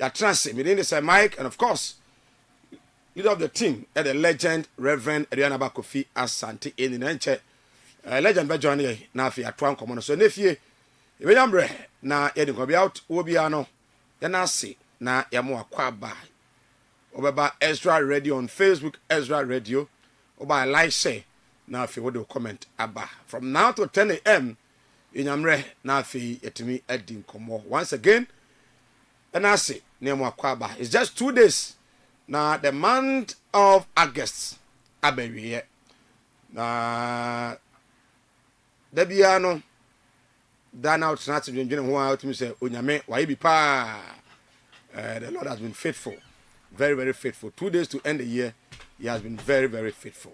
your transit. Me name say Mike, and of course, leader of the team, the legend Reverend Aduanaba Kofi Asante Ennin. Legend be join here na afi atwa nkomo so na fie ebenyambre na ye dinko be out wo bia no ye na ase na ye mo akwa ba obeba Ezra Radio on Facebook, Ezra Radio oba like say na afi wo do comment aba from now to 10 a.m. enyamre na afi yetimi adi nkomo once again and I say na mo akwa ba. It's just 2 days na the month of August abewie na Dabiano dan out not to be out me say onyame why be pa the Lord has been faithful, very very faithful. 2 days to end the year he has been very very faithful.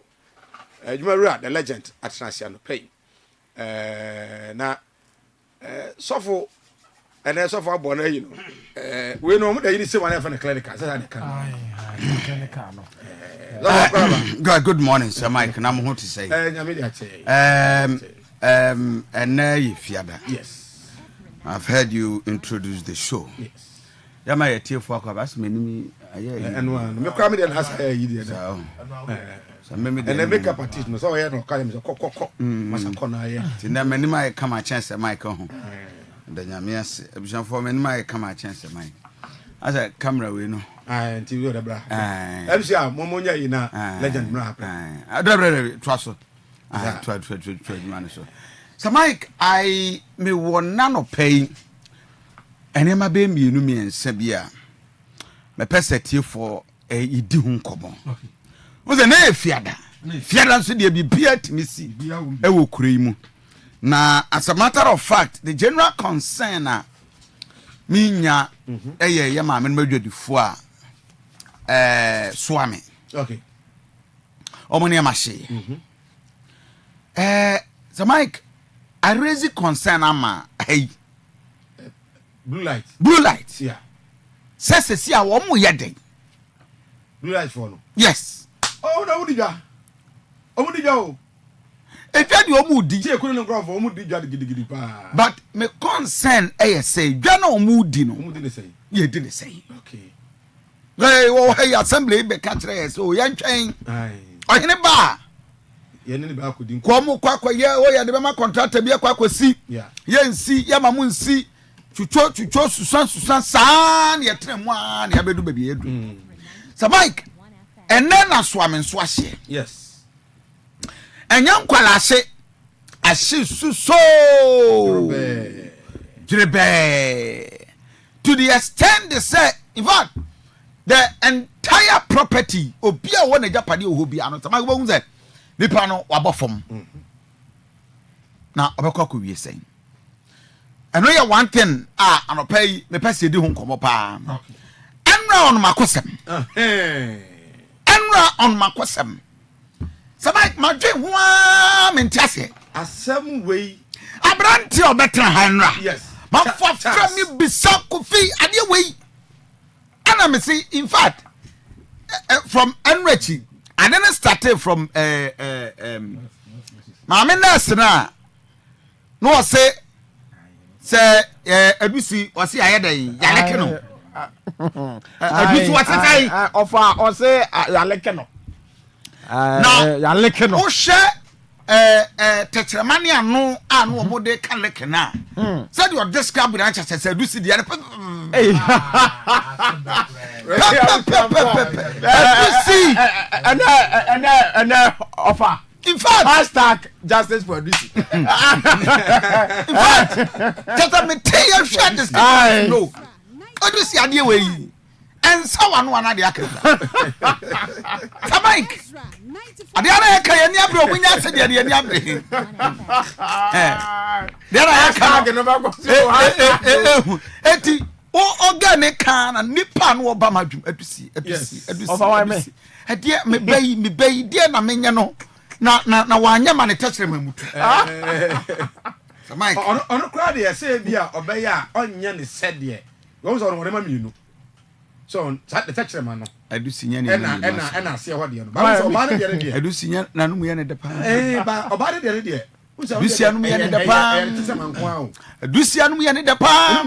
You remember the legend at Transiano pay na suffer and then suffer born you know we know that you say one for the clinic good morning Sir Mike na mo to say yes, I've heard you introduce the show. Yes. Yeah, my tear for us many and one me come there has you there. So maybe and the makeup artist no so here no call him so kokoko masako na here. Ti na many my come a chance Mike home. The nyamias ebushan for many my come a chance Mike. As a camera we know. Nti we the bra. MC a momonya yi na legend bra. Adabra trust. Try man so. So Mike, I me won none of pay. And Emma be me no me ensa bia. Me peseti for idi hu nkomo. Was a na fiada. Fiada so de bibia timisi. E wo kure mu. Na as a matter of fact, the general concern na minya ye ma me madwadifo a swami. Okay. Omoni amashi. So Mike, I raise concern ama hey blue light. Blue light. Yeah. Says see a woman yedden. Blue light for no. Yes. Oh no udija. Omudija. E twadi omudi. See ekunu no graph omudija gidi pa. But me concern say dwa na omudi no. Omudi ne say. Ye di ne say. Okay. Hey assembly be ka kire so ye ntwen. Ai. Ohene ba. Ye ne ba akodi. Ko kwakwa ye o ye de be ma contractor bi kwakwa si. Yeah. Ye nsi ye ma mu nsi. Chucho susan san ye tremu an ye bedu baby edu. So Mike, and then aswame nso ahye. Yes. Enya nkwala ase ahye suso. Drebe. To the extent they say, in fact, the entire property obia wona japade ohobi ano. So Mike wo say nipa no wabofom. Na obekwa ko wie sen. I know you one thing and pay me pese di hu nkomo pa. Enra on makosem. Enra on makosem. So Mike ma dwe ho a mentiase. Asem wey Abrante obetra hanra. yes. Ma for me bisa Kofi ade wey. Ana me say in fact from Enrichi and then started from ma me nurse na no say say adusi o say ayedan yaleke no adusi what say offer o say yaleke no yaleke no o she tetremani anu omode kan leke na say you describe the answer say adusi the adusi and offer. In fact, #justice for DC. In fact, just me tell you share this. No. What do you see idea way? And someone ade akra. Mike. Ade ara ka ye ni abre obunya se de ni abre. De ara ka no ba go. Eti organic can and nipa no oba madwum adusi. Over why me? Ade me bayi de na menya no. Na wanya ma ne tesere mamutu. So Mike, ono kra de say bia obeya onye ne sede. Wo so ono ma mienu. So the tesere man no. Adusinya ne. Na se ho de no. Ba so ba ne de de. Adusinya na no mu ye ne de pa. Ba oba de de. Dusianum yɛ ne pa. Dusianum yɛ ne de pa.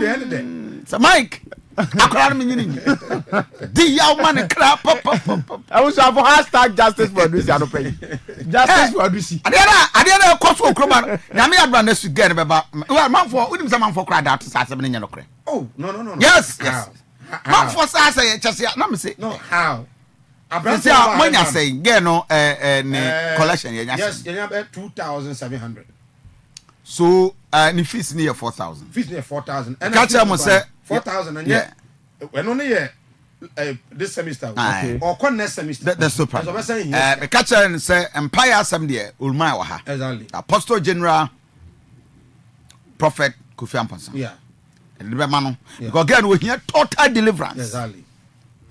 Sir Mike. Akra me nyini. Di yaw man kra pop. I was for hashtag justice for Dusianum pay. Justice for Dusi. Adena koso okroma. Nyame adwa na su gere beba. Man for unim say man for kra that say me nya no kra. Oh, no. Yes. Man for say chese na me say. No, how? Say monya say ge no ne collection ye nya. Yes, you have 2,700. So ni fees near 4,000. Fees near 4,000. And catch am say 4,000 and yeah. When only this semester or next semester. That's so proud. The catcher and say Empire some there ulma wa ha. Exactly. Apostle General Prophet Kofi Amponsa. Yeah. And the man because again we hear total deliverance. Exactly.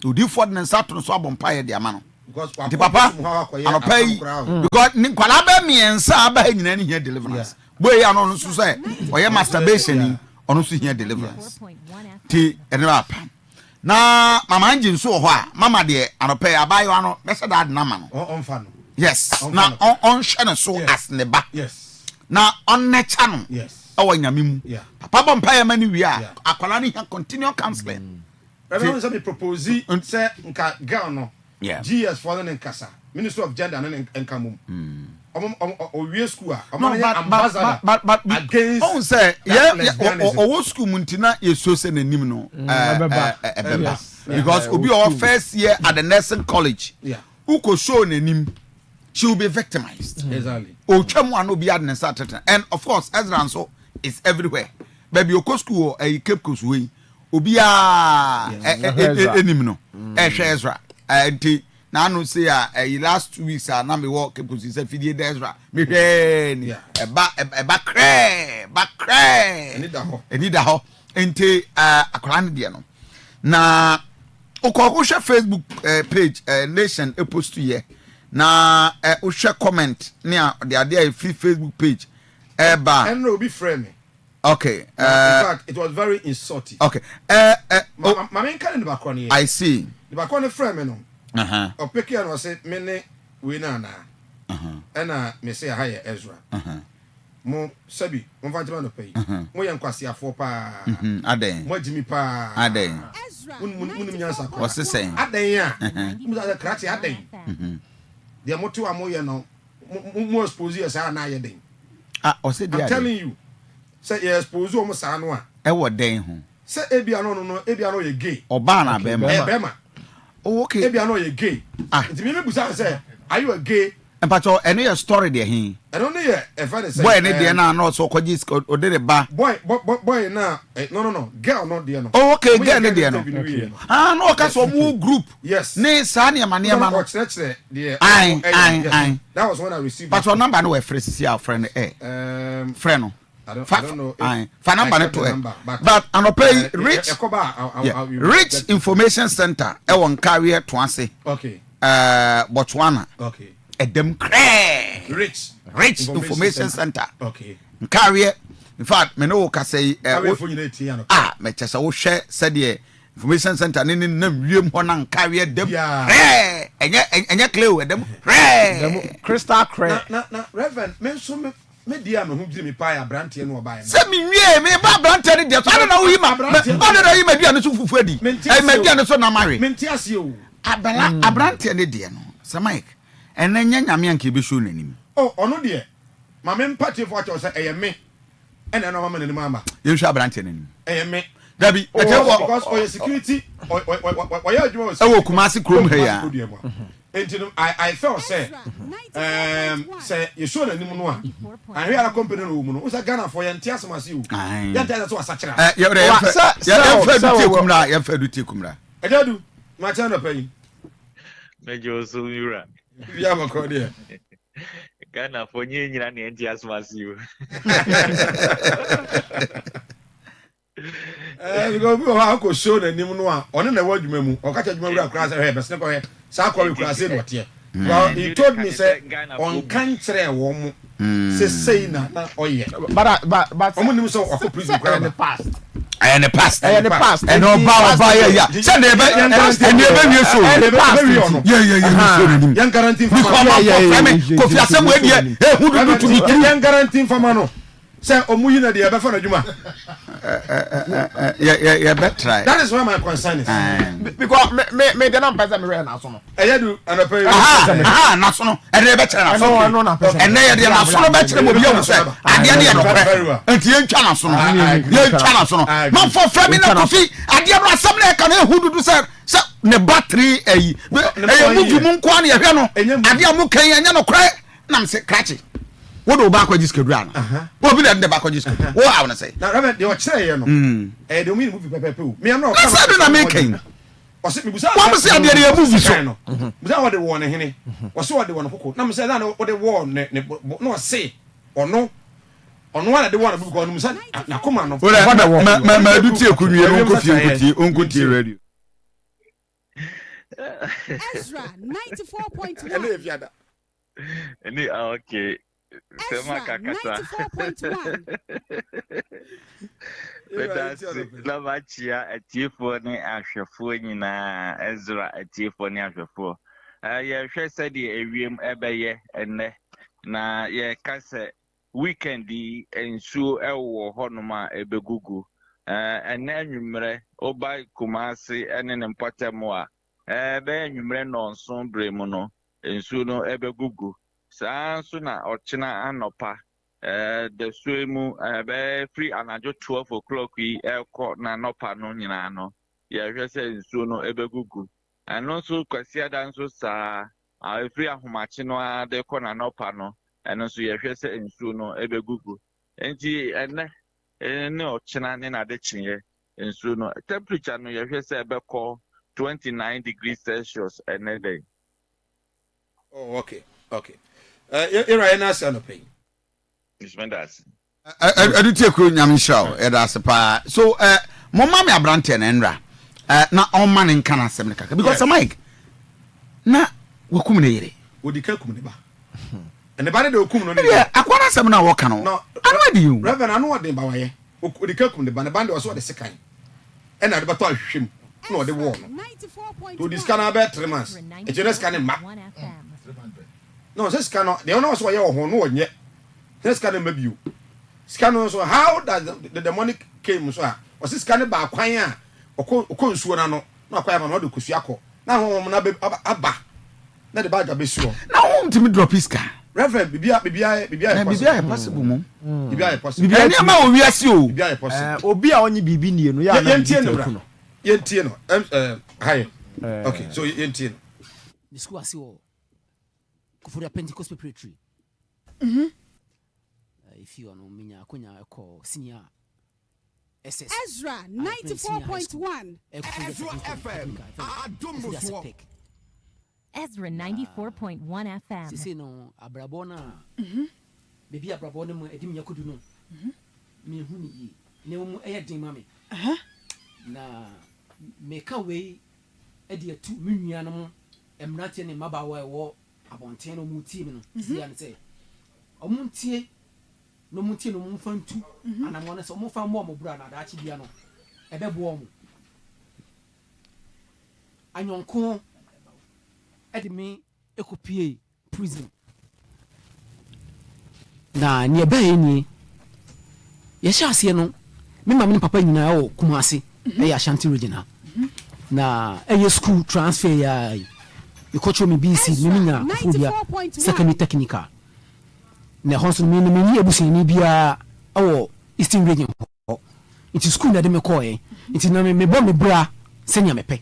To do for the Saturn so Empire the man. Because the papa and pay because Nicola be me and sa ba nyina here deliverance. Boy ano so say oye masturbation ono so here deliverance. Ti enema pa. Na mama engine so ho a mama de anope abayo ano be say that na ma no. Onfa no. Yes. Na on hwe so as ne ba. Yes. Na on necha no. Yes. Awo nyame mu. Yeah. Papa bon pa mani wi a akwala ni continue counseling. Reverend say me propose say nka girl no. Yeah. GS for the Nkasa. Minister of Gender and Nkamum. Owie school but against on say o school muntina yeso se nanim no because obi our first year at the nursing college uko show nanim she will be victimized. Exactly. O twam one obi ad started and of course Ezra so is everywhere baby oko school e Cape Coast way obi a enim no hwe Ezra anti na no say last 2 weeks na me work because he said fidie Ezra me hwe ni eba kre eni da ho enti akola ne de no na okoko hwe Facebook page nation e post here na o hwe comment ne de ade free Facebook page eba and no be friend me. Okay. In fact, it was very insulting. Okay. Mama can in the background. I see. The background friend me no. O peki an was say me ne we na na. And me say hi Ezra. Mo sabi, mo fantima no pay. Mo yan kwase afo pa. Aden. Mo jimi pa. Aden. Mun nyansa ko. What's he saying? Aden ya. Mo za krati aden. De mo tu amoye no. Mo expose you say na ye den. O say I'm telling you. Say you expose o mo sa no a. E wo den ho. Say ebia no ebia no ye gay. Oba na bema. Bema. Oh, okay. Ebia no ye gay. Nti me busa say are you a gay? Empacho eno your story there hin. Eno ne ye e fa say. Boy ne there na no so kwaji o de the ba. Boy na no. Girl no there no. Oh, okay, girl ne there no. No ka so mu group. Yes. Ne sa ne ma no. Ai. That was when I received. But your number no we free our friend friend no. I don't know. For number to but anopay rich information center e won carrier twanse. Okay. Botswana. Okay. Edem rich information center. Okay. Carrier in fact me no ka say me chese wo hwe said the information center ni nam wiem ho na carrier dem enye clear dem crystal clear na reverend me so me dia me hu bi me pa ya brante no oba ya se me wie me ba brante ni dia so I don't know yi ma dia no so fufu adi me dia no so na mare me ntiase o abala brante ni dia no Sir Mike ene nya nyame anke be show nanim ono de ma me mpate fo acho say eye me ene no ma nanim amba ye hwa brante nanim eye me Dabi because oya security oya adwo ewo kumasi krom he ya I felt say you show nanim no a I hear a company no mu no usa Ghana for yente asemase o yente so asachira ya fa du kumra ejadu ma cha no payin mejo so yura ya makode Ghana for nyina na yente asemase o because we have to show the name no one na wadwuma mu o ka cha dwuma wura kra say he bese ko he sa ko kra say no tie well he told me say on kan kire wo mu say na oye but omo nim so o prison kra in the past and the past and the past and no ba yeah send the and the so yeah yan guarantee Kofi asem we dia who do to me yan guarantee for no say omuyi na de be fa na djuma yeah better that is where my concern is because me the number say me re na so no eyedu anope na so no e de be kire na so no na person and na de na so no be kire mo bia wo say ade ade no kre enti ye ntwa na so no ye ntwa na so no man for frame na Kofi ade no asem na e ka na who do say ne battery e movie mu nko na ye hwe no ade amu kan anya no kre na me say krachi what do back with this kedra no what be the back with this what I want to say now Reverend they were say no they mean movie pepe me am not say na making o se bibusa what be say dey movie so no bibusa what they want hene o se what they want koko na me say na what they want no say ono na they want because no say na koma no ma du tie kunwie onko tie radio Ezra 94.1 Ennin okay Ezra 94.1 Lamachia atifo ne ahwefo nyina Ezra atifo ne ahwefo ye hwe se de ewiem ebeye enne na ye kase weekend ensu ewo honoma ebegugu enne anwumre oba kumasi enne ne mpotemo a be anwumre no nso bremu no ensu no ebegugu sanso na ochina anopa the swemu be free anajo 12 o'clock yi eko na anopa no nyina no ye hwe se ensu no ebegugu ano so kwasia dan so sa free ahomachi no ade ko na anopa no eno so ye hwe se ensu no ebegugu enti ene ne ochina ne na de chinye ensu no temperature no ye hwe se ebeko 29 degrees Celsius ene day. Oh, okay. Era na say no pain. Ismendas. Adu tie kro nyam show era sepa. So mo ma me abrante na nra. Na on man nka na asem ne kaka because Mike na wakum ne yire. Odika kum ne ba. And ba ne de okum no ne. Yeah, akwana asem na woka no. No. Anu adi you. Reverend anu odi ba waye. Odika kum ne ba ne was the second. And na de bato ahwem. No de wo no. 94.1 To this can about 3 months. E just can map. No, this cannot. They don't know what you want. No, yet. This can maybe you. Scan so how does the demonic came so? Was this can ba kwan a okonsuo na no na kwa ma no de kusuako. Na ho na aba. Na de bag abesuo. Na ho ntimi drop iska. Reverend bibia possible mo. Bibia possible. Bibia na ma owi ase o. Bibia possible. obi a onye bibi nie no ya na yentie no. Hi. Okay, so yentie no. The school ase o for the Pentecost preparatory. If you are no minya akonya call senior SS Ezra 94.1 FM Ezra 94.1 FM. Sisi no abrabona baby abrabona mu edim yakodu no me hu ni yi ne mu eyedin mame na meka we edi atu menua no mu emrate ne mabawa ewo abonten no mu team no sia ne say omuntie no muntie no mu fantu anamo ne so mu fa mo bura na da achi bia no ebebo mu anyonko edimi ekopie prison na ne ebe ni ye sha ase no me mama ne papa nyina o Kumasi e Asante regional na e school transfer ya e coach me BC me nya Kofi secondary technical na honso me ni ebusin ni bia awo Eastern region into school na de me call into na me bo me bra senya mepe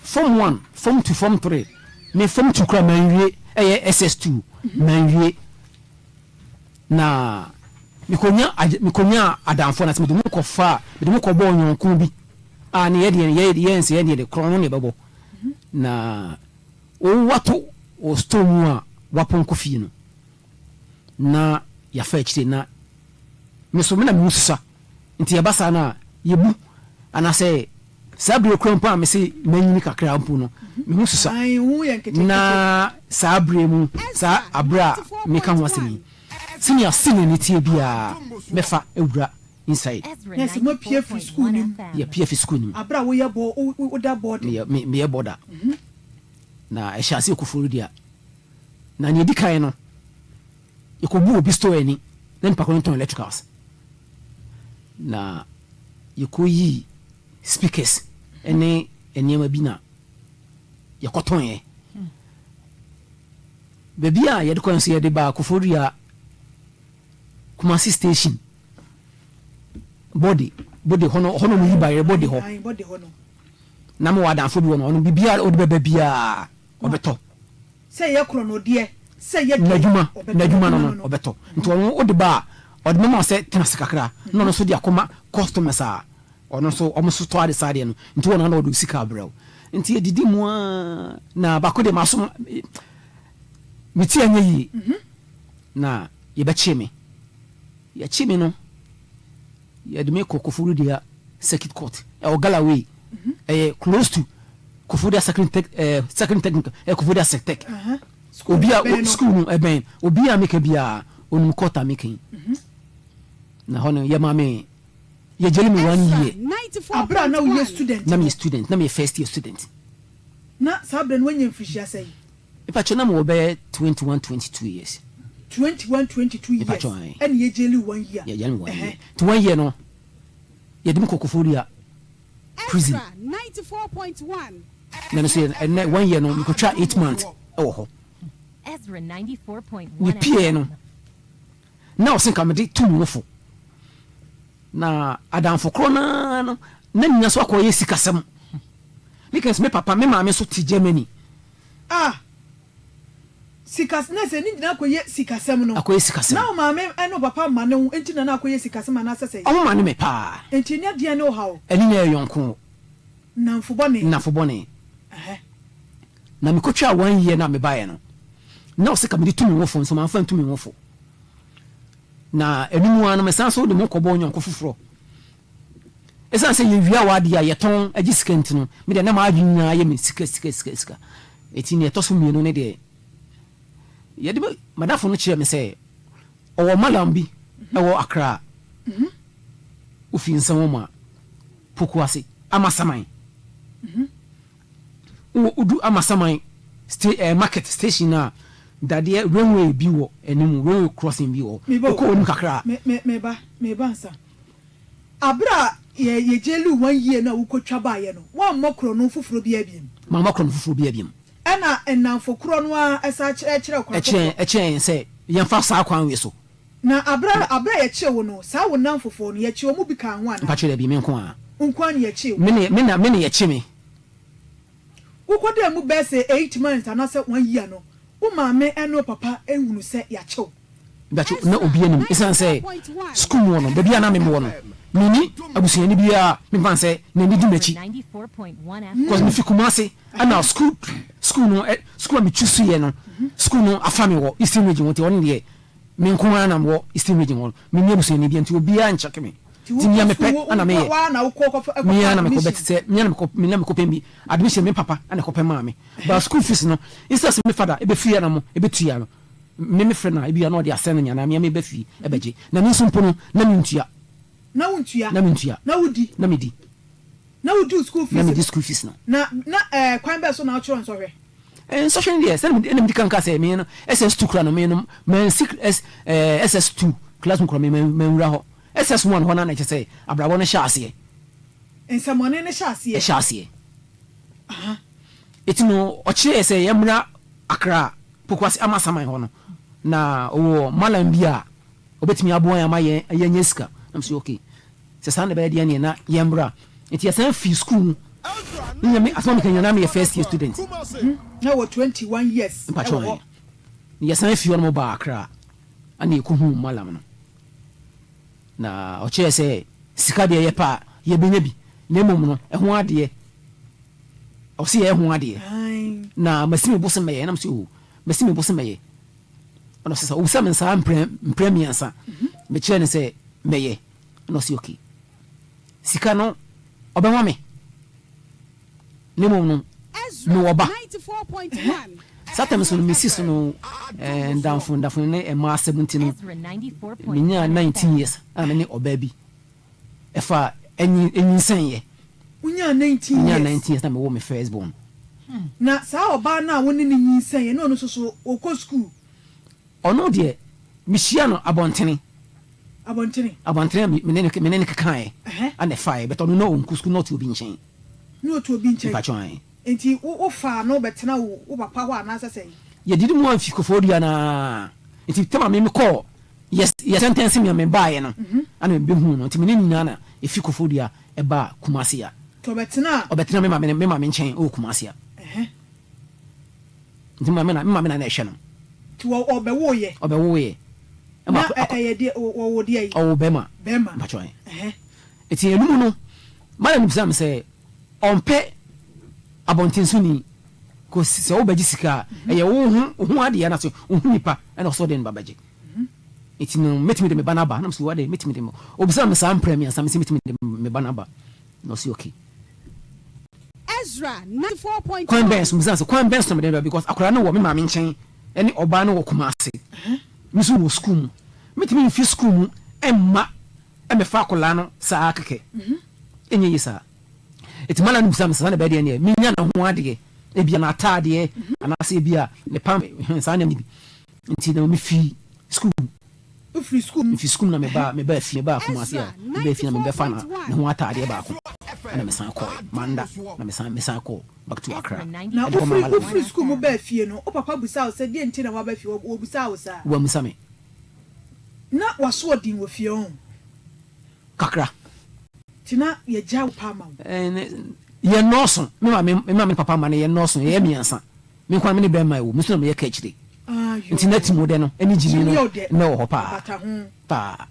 form 1 form 2 form 3 me form 2 kra manwie SS2 manwie na mikonya adamfo na se me de ko fa me de ko bo nyonko bi a ne ye nse ye de kron ne bebo na o wato o storm a wapon Kofi no na ya fa chire na me so me na musa nti ya basa na yebu ana se sabre krampo a me se manyini kakra mpo no me musa na sabre mu sa abra me ka ho asemi senior senior ni tie bia me fa ewura inside. Ezra Yes, mo PF school 94.1 nim. FM. Yeah, PF school nim. Abra wo ye bo wo da board. Me border. Na ehya se okufuru dia. Na ne dikan no. Yekobu obi store ani. Na nipa ko ton electricals. Na yekoyi speakers ene enema bi na yekoton ye. Baby a yede kon so yede ba kufuru ya Kumasi station. Body hono mu yiba body ho. Ai body ho no. Na mo wadan fo bi wono ono bibia o de bibia obeto. Say ye kro no de. Say ye Najuma no obeto. Nti ono o de ba o de mama se tena sikakra. No so de akoma customers a ono so omo so to ade sade no. Nti wono na o do sika brew. Nti edidi mu a na bako de maso meti anya yi. Na ye be cheme. Ya cheme no. Ya de me kokofuru dia circuit court. E Galaway. Close to Kofodia second technical Kofodia sectech. Obia school no eben obia make bia onum quarter making. Na hono ye mame ye jeli me 1 year. Abra na we student. Na me student, na me first year student. Na sabre no wen mfishia say. If I chona mo be 21 22 years. 21 22 years. And ye jeli 1 year. Ye jeli 1 year. To 1 year no. Ye de me Kofodia prison. 94.1. Na so and 1 year no we could try 8 months. Oh. Ezra 94.1 We pay no. Now think I'm dey too mofo. Na adam for krona no na nya so akoye sikasem. Because me papa me mama so ti Germany. Sikas na se ni na akoye sikasem no. Akoye sikasem. Now mama eno papa ma ne enti na akoye sikasem na asese. O ma ne me pa. Enti nya de no hawo. Eni na yonko. Na mfobone. Na me kotwa 1 year na me bae no. Na o sika me tumi wofo nso ma fa tumi wofo. Na enimu anu me sanso de mo kobo nyonko foforo. Esa se ye wia wa dia ye ton agisika ntino. Me de na ma adwunya ye me sika. Eti ne toso mienu ne de. Ye de madafo no kire me se owo malambi ewo Accra. Ufi nsan ma pokuase amasaman. Udu amasaman market station na dade runway bi wo enimu runway crossing bi wo ko onu kakra me ba nsa abra ye jelu 1 year na ukotwa ba ye no wa mokro no fufuro bi abiem mama kro no fufuro bi abiem ana enanfo kro no a esa kire kwa eche se yemfa sa kwan we so na abra ye che wo no sa wo nanfofo no ye che wo mu bi kan ho ana pa chere bi me nko a nkwan ye che me ye che me ukode mu be say 8 months ana say 1 year no wo maame eno papa ehunu se ya chew bacho na obi anim isan say school wo no baby ana me wo no mini abusuani bia me fan say na ndi machi 94.1 FM. cause me fi Kumasi ana school no school me chusu ye no school no afami wo Eastern region wote won de me nko ana wo Eastern region wo me ni abusuani bia nti obi a nchake me tinya me pe ana me ye wa na ukoko me ana me ko betete me ana me ko pembi admission me papa ana ko pem maame but school fees no instead me father e be fi na mo e be tua no me friend na e bia na odi asen nya na me be fi e beje na me nso mpono na me ntua na wuntua na wudi na me di na wudi school fees na me di school fees no na kwan be so na ochoro nso hwe so hwe ndi se na me di kan ka se me no SS2 kra no me no man SS2 class mo kra me wura ho SS1 ho na na che say abrabo no shaase ensamone ne shaase etino ochire se yemra Accra pokwase amasaman ho no na owo malambia obetimi aboan ya maye yenyeska am say okay se san de be dia ne na yemra enti yasan fi school nya me asoma kan na me first year student na wo 21 years mpacho yasan fi ono ba Accra ani ko hu malam no na ochire se sika de ye pa ye benya bi na mom no eho ade o se ye eho ade na masimi bosse meye na mse o masimi bosse meye ono se o se men sa premiansa me kire ne se meye no se okay sika no obenwa me ne mom no no oba 94.1. Satem so Mrs. no down ne ma 17 no minya 19 years ana ne oba bi efa enyin senye unya 19 nya years 19 years na me wo me first born na saa oba na woni ni nyinsan ye na ono so okọ school ono de mihia no abontene menene kakae ana fire but ono no onku school not obi nchen no to obi nchen patwan enti wo fa no betena wo papa ho anasa sei ye didi mo anfi kofodia na enti tema me call yes sentence me buy no ana be hu no enti menene nyana efi kofodia e ba kumase ya to betena obetena me ma me nchen o kumase ya enti ma me na ehwe no ti wo obewo ye na de wo de ai o bema patwan enti enumu no mala ni bisam say onpe abontensu ni ko se wo baji sika eye wo hu ade ya na so hu nipa na so den babaje enti no metimi de me banaba na so wade metimi de o bisam me sam premier sam se metimi de me banaba no see okay Ezra 94.1 kwan ben so bisam so kwan ben so me de because akora na wo me ma me nchen ene oba na wo kumase misu wo school metimi fi school mu emma emefa akola no saa keke enye yisa etimala no bisam sa na be de ne minya na ho ade e bia na atade anase bia ne pam sa na mi nti na mi fi school fi school na me ba fi ba kumase ya me ba fi na me be fa na ho atade ba ko na me san ko manda na me san ko back to Accra na ufri school mu ba fie no o papa busa o se die nti na wa ba fie o busa o sa wa musame na waso odin wo fie on kakra tina ye jaw pama ye noso me papa ma ne ye noso ye miansa me kwa me ne bema wo muso me ye ka chire nti na timo de no eni jiri no na wo pa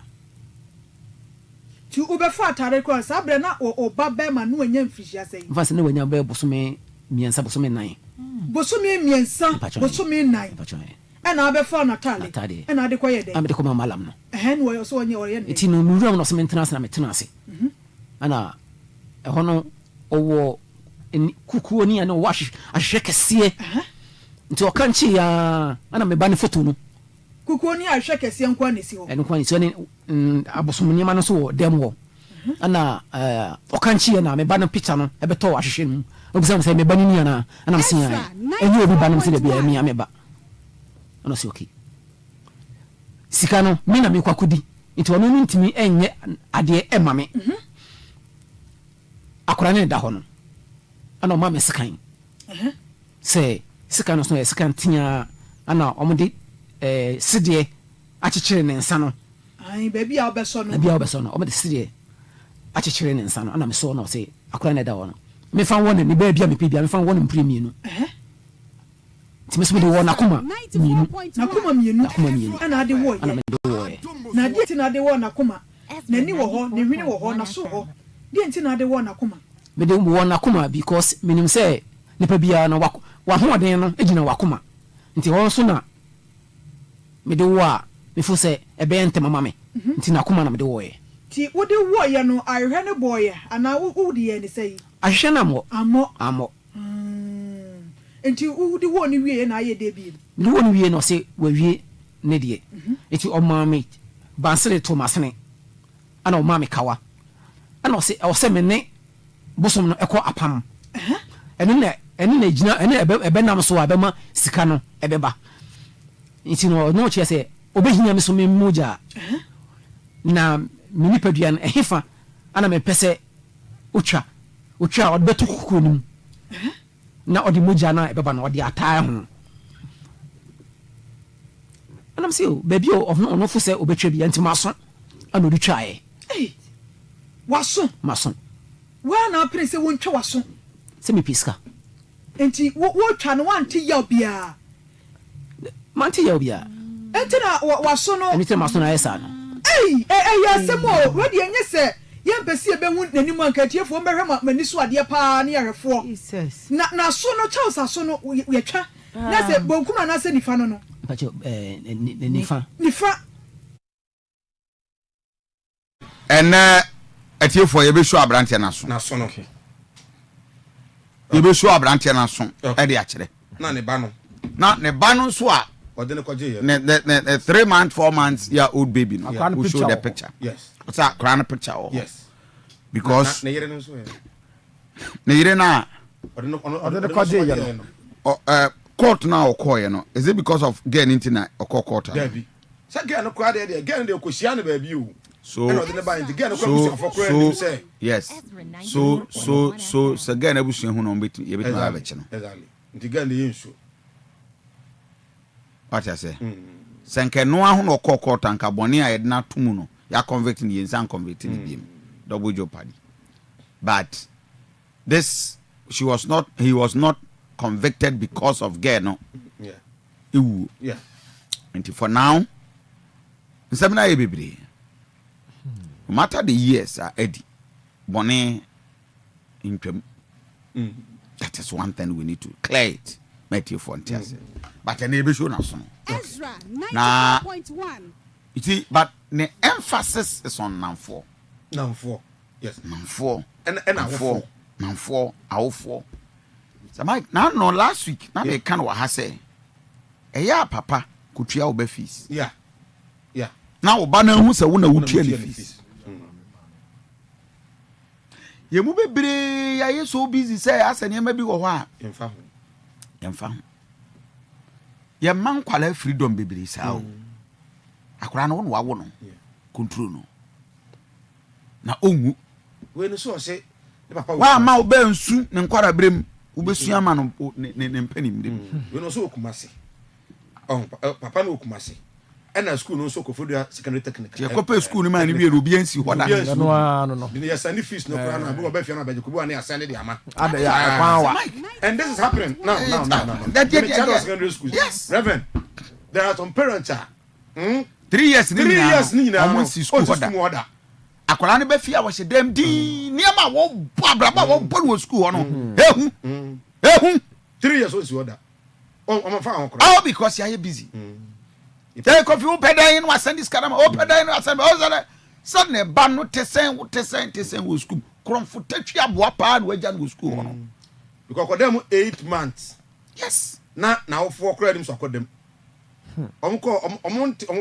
ti obefa atare kwa sabre na oba bema no anya mfirihia sei mfa se ne wanya ba bosome miansa bosome nan bosome miansa bosome nan ana abefa na tale ana de koye de amede ko ma malam no wo so onye ore ne ti no nuram no so maintenance na maintenance ana hono owo kukuo ni ana wash ahwe kese nti okanchi ya ana me ba ne photo no kukuo ni ahwe kese nkwa ne si ho eno kwa ni so ne abosomni ma no so dem wo ana okanchi ya na me ba no picture no ebeto ahwe no obisa me me ba ni ana ana msi ya enyi obi ba no msi de bia mi ameba ana si okay sika no me na me kwakudi nti wono no ntimi enye ade emame akora ne da ho no ana ma me sikan se sikan no so sikan tia ana omode sidie achichire ne nsa no ai baby a obeso no omode sidie achichire ne nsa no ana me so no se akora ne da ho no me fa won ne baby a me pebia me fa won mpremi no ti me so de won akoma mienu ana ade wo ye na die ti na ade wo na akoma na ni wo ho ne hwini wo ho na so ho die ti na ade wo na akoma me de wo na akoma because minim say nipa bia na wa ho den no ejina wakoma nti wo so na me de wo a me fo say ebe ente mama me nti na akoma na me de wo ye ti wo de wo ye no ahwe ne boy ana wo de ye ni say ahwe na amo enti wo de wo ni wie na aye de bi ni wo ni wie no say wa wie ne de enti o mama bansere to masene ana o mama kawa ana o se me ne bosom no ekọ apam enu na gina enu ebe nam so abema sika no ebeba nti no che se obehia me so me moja na mini paduan ehefa ana me pese otwa odbeto kuku nim na odi moja na ebeba na odi ataa ho ana mse o baby no fo se obetwa bia nti maso ana odi twae maso wa na prince won twa waso se me piska enti wo twa no wanti ya bia manti ya bia enti na waso no enti maso na yesa no ya semo we de enye se yempesi ebe hu nanim ankatiefo mbehwe mani so ade pa na yahwefo Jesus na so no chausa so no ye twa na se bonkuma na se nifa no pacho nifa ena atiefo ye be show abrante na so no ye be show abrante na so e de akere na ne ba no so a odene kwaje ye ne 3 months 4 months year old baby no Yeah. we show the picture yes what's that crown picture oh yes because na yere no so ye ne yere na court na okoye no is it because of girl intina court Dabi say girl no kwa de girl de kosia no ba bi o so and the ba girl no kwa kosia for kra ni say yes so girl na busua hu no betu ye betu ba beche no exactly nti girl de yensu what I say senke no ahu no court anka bone a yedna tumu no ya convict ni yensan convict ni biem double jeopardy but this he was not convicted because of girl no yeah and for now nsamina ye bebre no matter the years are Eddie bone intwam that is one thing we need to clear it Matthew Fontias but ene be show na so Ezra 94.1 you see but the emphasis is on number 4 yes number 4 and number 4 awfo so Mike now no last week na me kan wa ha say eya papa kutua oba fees yeah na oba na hu se wo na wutua ni fees ye mu bebre ya ye so busy say asane ma bi wo ho a yemfa ye man kwala freedom bebre sa o akora no wo no control no na onwu we no so say papa wa ma oba nsu ne nkwara brem ubesua ma no ne mpanim dem we no so okumase papa no okumase ena school no so Kofodua secondary technical ye kopa school ni ma ni bi obi ansi hoda no ni ya send fees no kra na be oba fia na be kubu na send the ama ada ya kwanwa and this is happening now that secondary school yes reverend there are some parents 3 years ni na almost school hoda akwara ne ba fia wo hye dem di niam wo abraba wo bo no school no ehu 3 years o si hoda o fa ho kra all because you are busy they Kofi who pedan in was send this karama o pedan was send o suddenly ban no tesen wo school kromfo tatwi aboa pa na waja no school no because kodem 8 months yes na wo for kra dim so kodem omo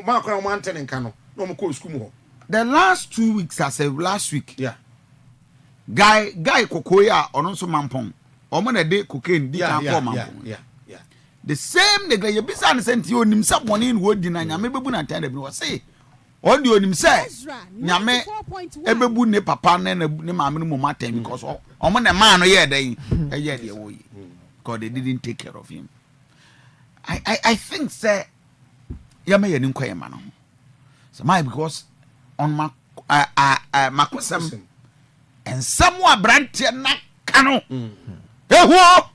ma kra omo antene nka no na omo ko school mo the last 2 weeks as a last week yeah guy kokoya ono so mampon omo na de cocaine di kan ko mampon yeah the same nigga ye bisa ne senti onim sabone in wodi na nyame bebu na tande bi wo say on di onim say nyame ebebu ne papa ne maame no mama time because omo ne man no ye dan ye de wo yi because they didn't take care of him. I think say yama ye nin koyema no so my because on my makosam and someone brand na kano eho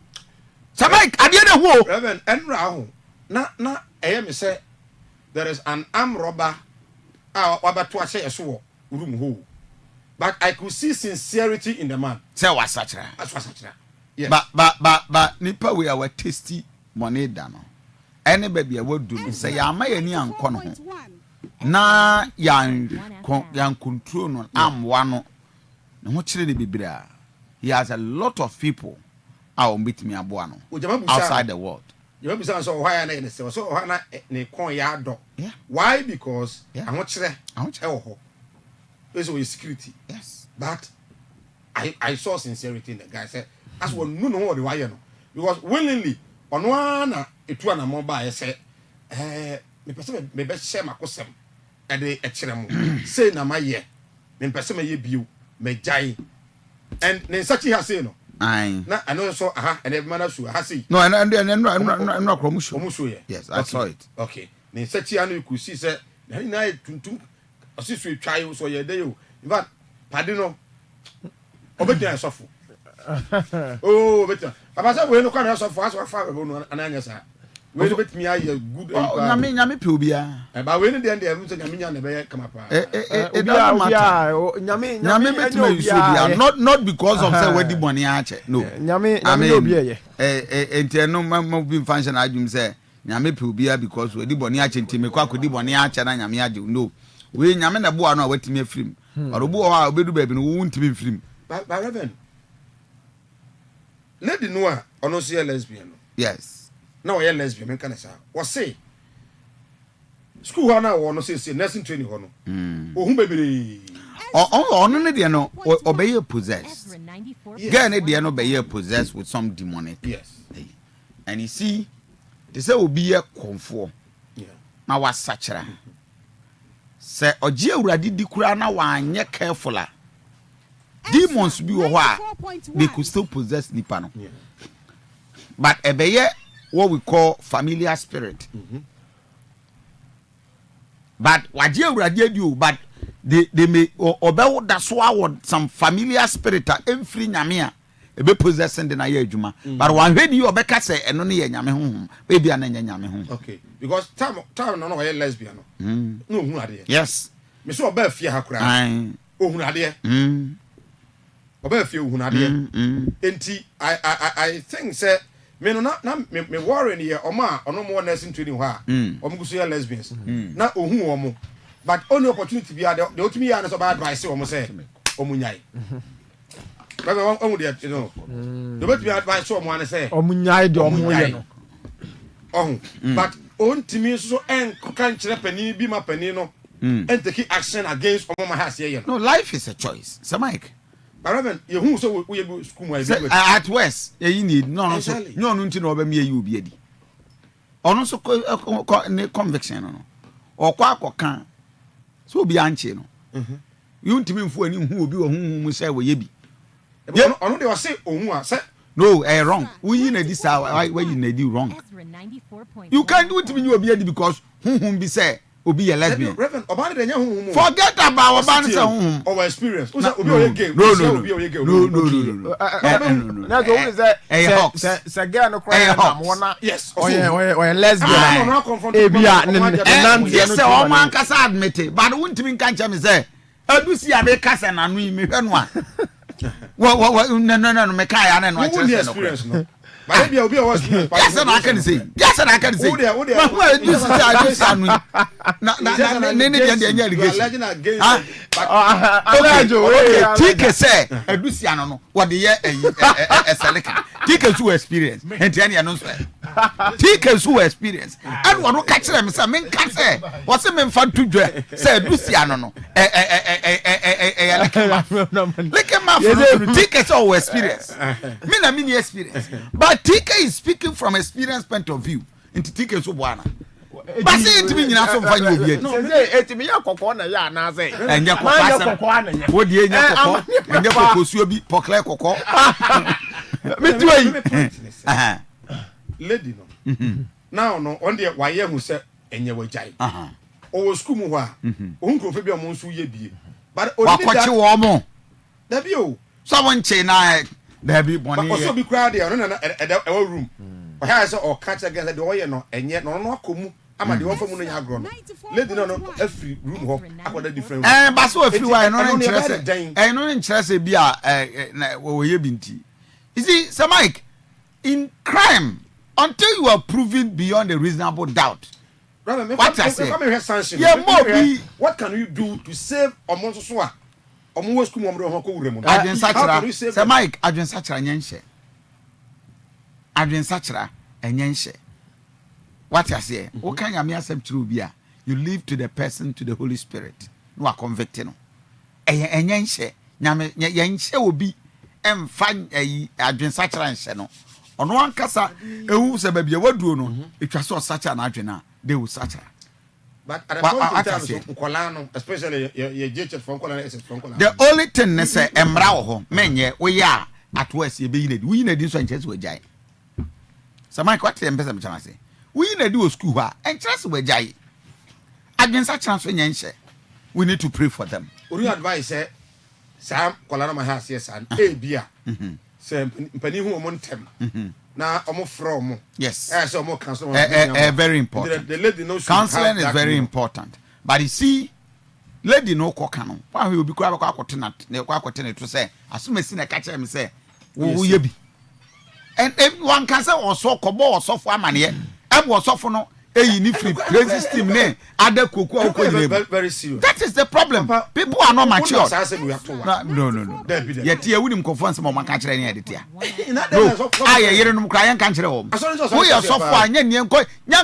Samai adie na ho reverend enra ho na me say there is an armed robber wabato ase yeso room ho but I could see sincerity in the man say wasachira yes but nipa we our tasty money da no any baby a wodu say ya ma ya ni anko no ho na yan control no amwa no na ho kire ne bibira he has a lot of people out meet me aboa no outside the world you be say so why na say so why na ne kon ya do why because ahon kire e wo ho is with security yes but I saw sincerity in the guy said as one no what the why no because willingly ono na etu na mo ba say me person me be share makosem e de e kire mo say na maye me person me ye biu me jai and ne sachi ha say no aye na ano so and every man so ha say no and promotion yes I saw it okay ne sachi anu ku see say na tuntum osisu etwai so ye dey o in fact padi no obetia sofo oh betia papa say we no kwa sofo aso fa we no ananya sa we no betimi aye good nyame pe obia ba we no dey dey so nyame nya na be kama pa obia nyame betimi so obia not because of say we di boni ache no nyame obia ye enti no ma bi function ajum say nyame pe obia because we di boni ache enti me kwa ko di boni ache na nyame age no we nyame na boa no a watimi afrim orobu o ha obedu ba bi no wo ntimi mfrim ba reverend lady no a ono so lesbian no yes na wo ye lesbian men kan say wo say school ho na wo no say nursing training ho no ohun bebere on the no obey possessed. Ezra 94. Girl ne dey no be possessed with some demonic. Yes. And you see, they say obi a comfort. Yeah. Na wa sachara. Say oje awurade di kura na wa anye careful a. Demons be wo a they could still possess nipa no. Yeah. But ebeye what we call familiar spirit. But waje awurade di o but they may obewo da so award some familiar spirit a emfiri nyame a ebe possessing the na ye adwuma. But one hwe ni obeka say eno ne ye nyame honhom e bia na nya nyame honhom. Okay, because time no no lesbian no. No hu ade. Yes. Me so oba fie ha kura. Aye. Ohun ade. Oba fie ohun ade. Enti I think say me no na me worry ne ye oma ono mo nursing training ho a. Omo guso ye lesbians. Na ohun omo. But only opportunity be there they ultimately ya na so bad advice omo say omo nyai. Baba omo dey you know. The bet be advice omo an say omo nyai de omo ye no. Oh, but on timi so en kan kire pani bi ma pani no and take action against omo ma has here No, life is a choice. So Mike. But Reverend, you who so we go school my At West, you need no so no nti no be me you obi adi. Ono so conviction no. Okwa akoka. So obi anche no. You ntimi mfu ani hu obi wo hu say we ye bi. Ono dey say ohun a say no, wrong. We na this why you na do wrong. Ezra 94.1. You can't do it to me you obi adi because hu be say obi a lesbian. Reverend obani dey nya hu. Forget about obani say hu. Our experience. Obi o ye game. No. Obi o ye game. No. Na go say girl no cry na mo na. Yes. Oye lesbian. No confront. Ebia nan yes say o man kasa admit it but wuntimi nka ncha me say adusi a be kasa na no me hwe no a no me kai ana no a chere no. But maybe obi was yes I can say ma hu adusi say adusi anu na ne dey anya allegation okay tike say adusi anu no what dey seleka tike su experience enti anya no so tike su experience and what ka kire me say men ka say what say men fa tudwe say adusi anu no like ma tike so experience me na me experience but tike is speaking from experience point of view enti tike so boana but say enti me nyina so fa nyi obi no say enti me yakoko na ya na say enye kokko na wo die enye kokko enye kokko suo bi pokle kokko me tuai lady no now no on dey waye hu say enye wajai o school mu ho a o nko fe bi o mo nso ye bie but o ni da wo mo da bi o so won che na da bi boni but so bi crowd there no na e room o ha say o catch again say the oye no enye no akomu ama de won fa mu no nya agro no lady no every room ho akoda different ba so afiri wa no interest no interest bi a wo ye binti you see sir Mike in crime until you are proven beyond a reasonable doubt what I say what can you do to save omo so a omo wo school mo ho ko wure mo adwen sachira sir Mike adwen sachira nyenhye adwen sachira enyenhye what I say o kan ya me accept true bi a you leave to the person to the Holy Spirit no are convicted no enyenhye nyame yenhye obi emfa adwen sachira nhye no ono ankasa ehu se babia waduo no etwa so sachira na adwen a they will sachira. But at a point in time, so especially your JH from Kola, the only thing they say, Emra ho, menye, we are at West, you be in it. We need this one chance with Jai. So, my question, Pesam say, we need to do a school and trust with Jai. Against such transfer, we need to pray for them. Would you advise, Sam Kola, my house, yes, and a beer, Sam Penny who among them. Now, almost from yes, so more counseling, very important. The lady knows counseling is very important. But you see, lady no kokano. Why will be quite a tenant? They quite to say, as soon as I catch him, say, who you be? And everyone can say, or so cobo or so for money. I was so for no. Free crazy steam name other cocoa very serious. That is the problem. People are not mature. No. Yet you wouldn't confront some of my country any edit. No, I hear them crying country home. We are so far, young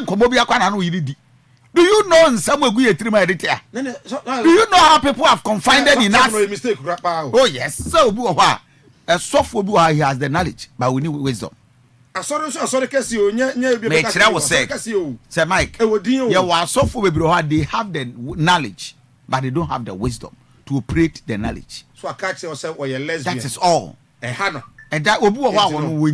Kobobia Kana, no, you did. Do you know in some way we are three editor? Do you know how people have confided in us? Oh yes. So a software he has the knowledge, but we need wisdom. Sorry, kasi o nye say Mike. Yeah, wa software they have the knowledge, but they don't have the wisdom to operate the knowledge. So I catch yourself or you're lesbian. That is all. And that obu wa we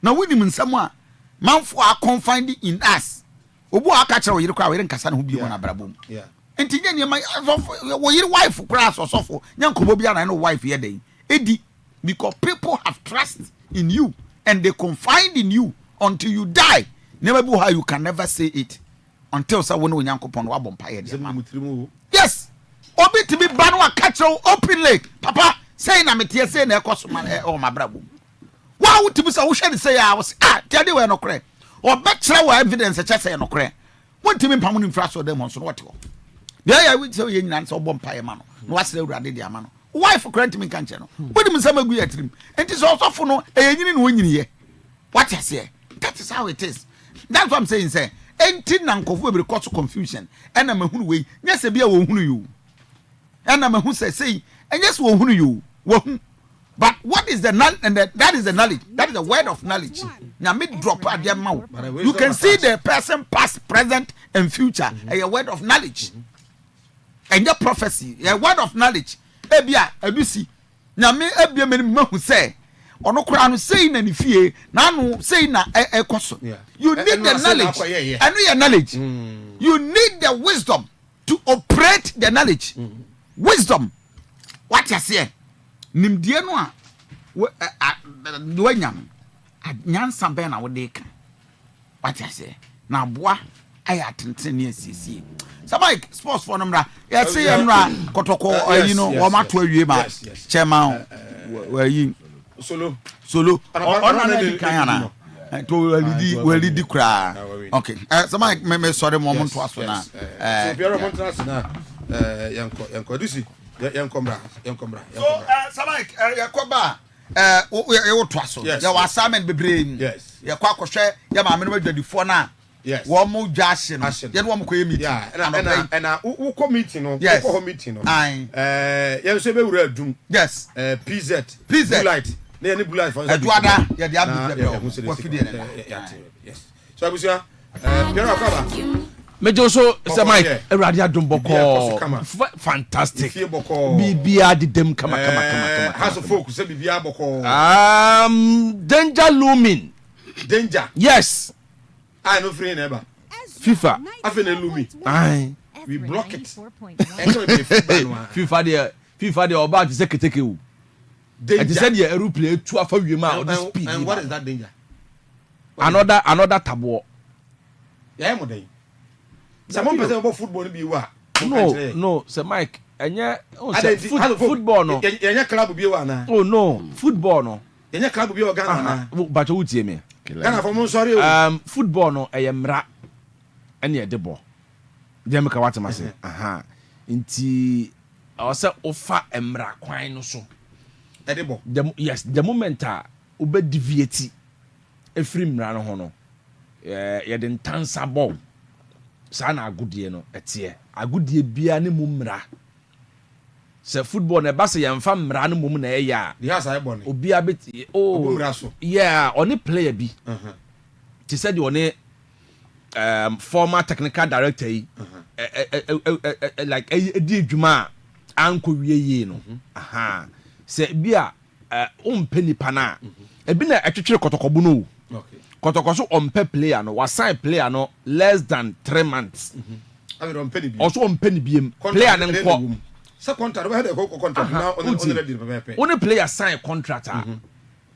now we nim someone man for are confined in us. Obu aka we yire we nkasa na hu bi na brabom. Yeah. Enti nya my wo yire wife class or sofo nya nkobo bia na no wife here den. Edi because people have trust in you and they confide in you until you die. Never be how you can never say it until someone will yankopon wa bompaye. Yes. Obi to be banu catch openly. Papa say na metie say na ekoso man o mabrabo. Wa wo tibi say wo hwe say ya was tiade we no kre. Obekere wa evidence che say no kre. Won timi mpam no mfra so dem so what wo. There ya we say ye nyina so bompaye ma no. No wasere urade dia ma no. Wife grant me cancer no. What do some agree at him? And it's also for no a yin. What I say? That is how it is. That's what I'm saying, say. Ain't Nanko will cause confusion. And I'm a who way. Yes, a beer won't you. And I'm a who say, and yes, won't you. But what is the knowledge? And that is the knowledge. That is the word of knowledge. Now, mid drop at their mouth. You can see the person past, present, and future. A word of knowledge. And your prophecy, a word of knowledge. Ebia ebusi na me ebia me mahu say ono kura no say na ni fie na no say na ekoso. You need the knowledge and your knowledge. You need the wisdom to operate the knowledge. Wisdom what you say nimdie no a wanyam nyansa be na wo de ka what you say na boa aya tenten ne asiesie. Somebody sports for number. Yes, see, Kotoko, you know, Wamato, you ma, Chairman, where you solo. On Kayana, and to lead the cry. Okay, somebody may sorry moment to us for now. Young Combra. So, somebody, Yakoba, trust. Yes, there was Simon Bebrain. Yes, Yakako share, Yamma, the before now. Yes. One more Jason. Then one more meeting. Yeah. And who committee no? Yes. Who committee no? Aye. You say we will do. Yes. PZ. Blue light. Ne any blue light for. Aduanaba. Yeah, the abu. What fit there? Yes. So I say, Pierre Akaba. Mejo so say Mike. Eradi adum boko. Fantastic. Bibia di dem kama. House of folk say bibia boko. Danger looming. Danger. Yes. I no free never. FIFA. I feel lumi. Aye. We block it. FIFA the about to say keteke o. Danger. Said the aeroplane to afa wi ma on speed. And what is that danger? Another tabo. Yeah, mo dey. Some person about football be wa. No, Sir Mike. Enya football no. Enya club be wa na. Oh no, football no. Enya club be wa Ghana na. But you tie me. Ghana for mo sorry. Football no eyemra ene de ball. Dem ka watema say. Aha. Nti o say ofa emra kwan no so. E de ball. Yes, the moment obe deviate efri mra no ho no. Ye de ntansa ball. Sa na agudie no etie. Agudie bia ne mu mra. Se football na ba se yemfa mra no mum na eya. The house I born. Obi abeti yeah, only player bi. Ti said only former technical director yi. Like edi adwuma anko wieye no. Aha. Se bia ompe nipa na. Ebi na etwetwere kotokobu no. Okay. Kotoko so ompe player no, was sign player no less than 3 months. Also ompe ni biem. Player na nko. So contract we had a contract now on only player sign contract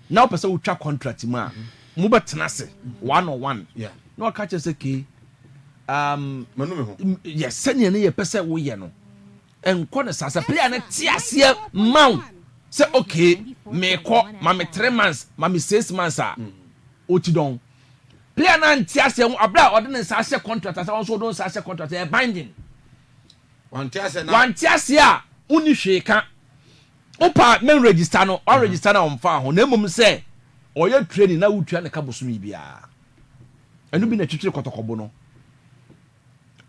now person will try contract ma mu betena se 1-on-1 yeah no catch say ke manu me ho yes senior ne ye pese wo ye no enko ne sasa player na ti ase maw say okay me ko ma me 3 months ma me 6 months oti don player na ti ase abra ordinance sasa contract asa won so don sasa contract e binding Wantiase a uni hweka opa men register no or register na omfa ho na emom se oye training na wutua ne ka bosumi bia enu bi na twetwe kotokobo no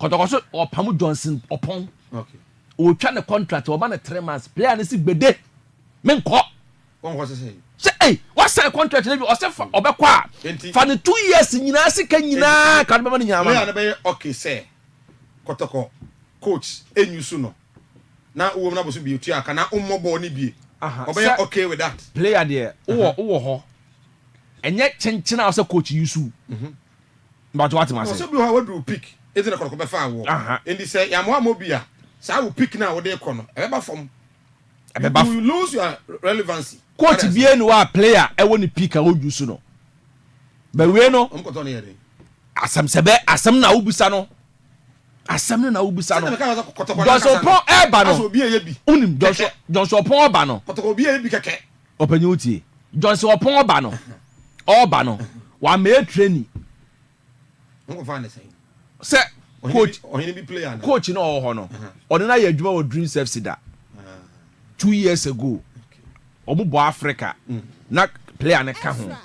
Kotoko so Opamu Johnson upon. Okay. O twa ne contract o ba ne 3 months. Player ne si gbede. Menko. One was say. Say hey, what sign contract na bi o say fa obekọ a. For the 2 years nyina sika nyina ka be ma nyama. Player na be okay say. Kotoko coach enyusu no. Na wo na boso bi otua aka na ummobo ni bi. Obey okay with that. Player there. Wo ho. Enye chenchena o say coach yusu. But what must say? So be how we do pick. Ezi na kotoko be fa wo. Endi say ya mo amobia. Sa wo pick na wo dey kɔ no. E be from. You lose your relevancy. Coach bien wa player e woni pick a wo yusu no. Ba we no. Omkoto na yede. Asam sebe asam na ubisa no. Asam na ubisa no. Johnson pon e ba no. Unim Johnson pon ba no. Kotoko bi e bi keke. Opanyi utie. Johnson pon ba no. Oba no. Wa me training. Ngo fa ne say. Se coach ohini bi player na. Coach no ho no. Oni na ya adwuma wo Dreams FC da. 2 years ago. Omo bo Africa. Na player ne ka ho.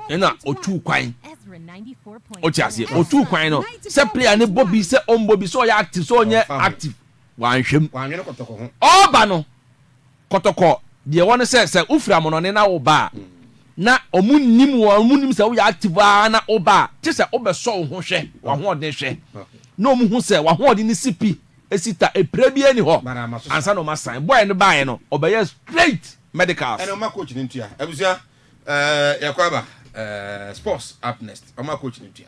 Ena otu kwan. Ezra 94.1 O tiase otu kwan no. Se player ne Bobby se Bobby so ya active so onye active. Wan hwem. Wan hwe kotoko ho. Oba no. Kotoko de won se ufra mo no ne na wo ba. Na omunim se wo ya active na oba. Ti se obeso wo ho hwe. Wa ho odin hwe. Na omu se wa ho odin ni sipi. Esita epre bi ani ho. Ansa no ma sign. Boy no buy no. Obeye straight medicals. And my coach in India. Abusia Yakwaba sports up next. My coach in India.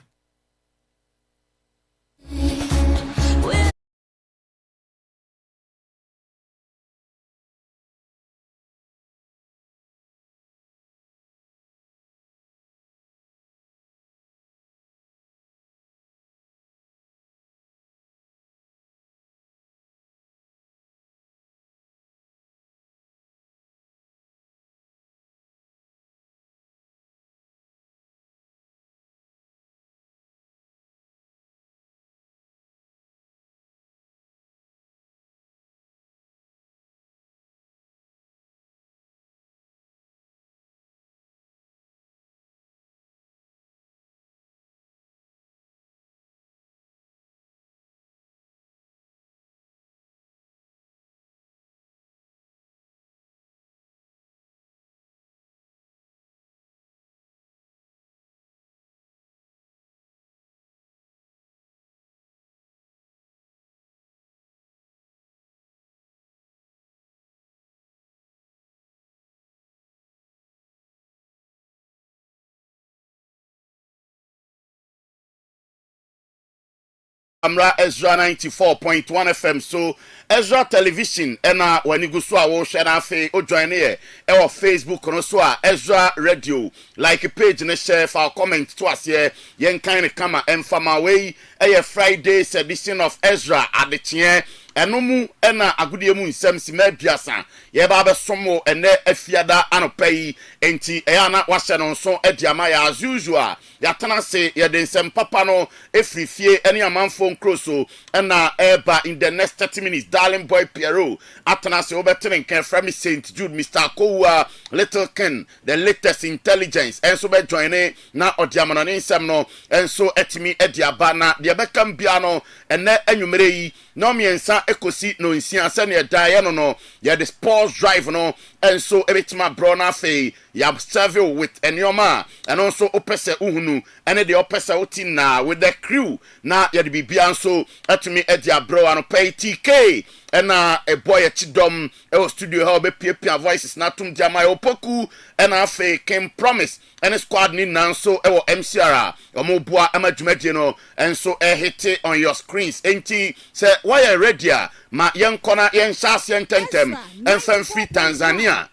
Amra Ezra 94.1 FM so Ezra television ena wani gu so a wo hwe na afi o join here e wo Facebook no so a Ezra radio like page ne share for comment to us here yen kan kama emfama we e Friday's edition of Ezra adechie enomu ena agudie mu nsem sima aduasa ye ba be somo ene afiada anopai enti e ana wahye no so adiama ya as usual ya tana se ye de nsem papa no efrifie ene amanfo nkroso ena eba in the next 30 minutes darling boy Piero atana se obetene kan from St Jude Mr. Kowa Little Ken the latest intelligence enso be join na odiama no nsem no enso etimi adiaba na de bekam bia no ene anwumere yi no miensa ekosi no nsia se ne da ye no ye the sports drive no and so ebitima bro na fe ya serve with enyoma and also opese uhunu and the opese oti na with the crew na ye the bibia so atumi edia bro ano pay TK and a boy chidom e studio how be pia voices na tum jama opoku and afe came promise and squad ni nanso e wo MCR omobua amadwumadie no and so hit it on your screens enti say why you ready ma yen kona yen shas yen tentem and from free Tanzania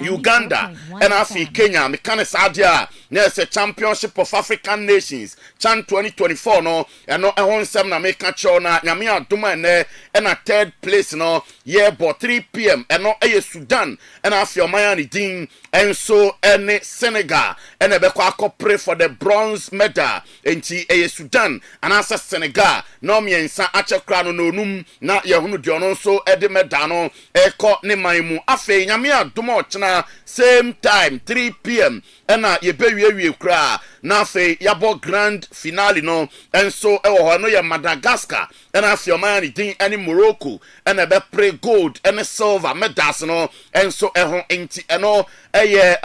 Uganda and Afi Kenya mekane sadia there's a championship of African nations Chan 2024 no and no ehonsem na make cho na nyame adoma ne and a third place no yeah but 3 p.m. and no Sudan and Afi Omayani din and so any Senegal and e be kwa pray for the bronze medal enti Sudan and asa Senegal no miensa ache kra no num na ye hunu de ono so e de medal no e ko ne maimu afi nyame adoma aduma ochna same time 3 p.m. ena yebewie kra na afi yabo grand finale no enso ewo ho no ye Madagascar ena afi omani din ene Morocco ena be pre gold ene silver medals no enso ehon enti eno eye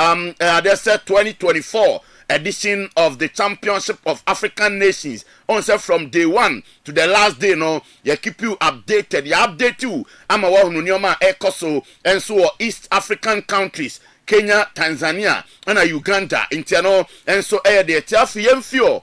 they said 2024 edition of the Championship of African Nations. On say from day 1 to the last day, no, you keep you updated. You update you. I'm a one nyoma ekoso and so East African countries, Kenya, Tanzania, and Uganda, Interno, and so the Tiafi Yemfio.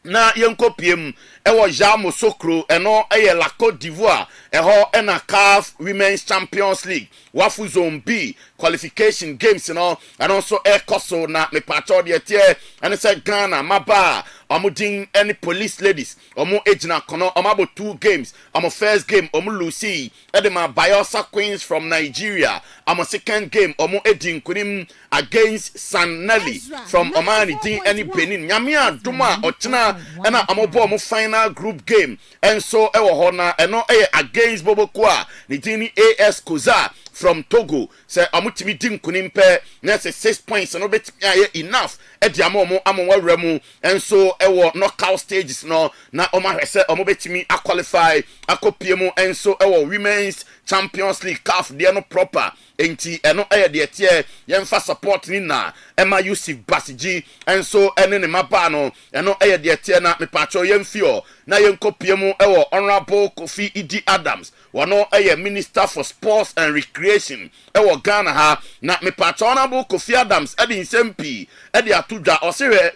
Na yenko piem ewo Jamo Sokro eno la Côte d'Ivoire eho ena CAF Women's Champions League wafu zone B qualification games and also koso na me pacho de tie and say Ghana maba omudin any police ladies omu ejina kono omabo 2 games omo first game omu Lucy edema Bayelsa Queens from Nigeria omo second game omu edin kunim against Sanelli from Omani din any Benin nyamia duma ochina ena omobo omu final group game and so ewo hona eno against Bobokwa ni dini AS Koza from Togo say amutimi din kunimpe na say 6 points no betimi enough edi amomo amowawremu and so ewo knockout stages no na omahwese omobetimi qualify akopiemu and so ewo Women's Champions League CAF de no proper enti eno de tie yemfa support ni na Emma Yusuf Basiji and so ene ne maba no eno de tie na mepacho yemfio na yenkopiemu ewo Honorable Kofi Idi Adams wano Minister for Sports and Recreation ewo Ghana ha na mepacho Honorable Kofi Adams edi nsempi edi atudwa osire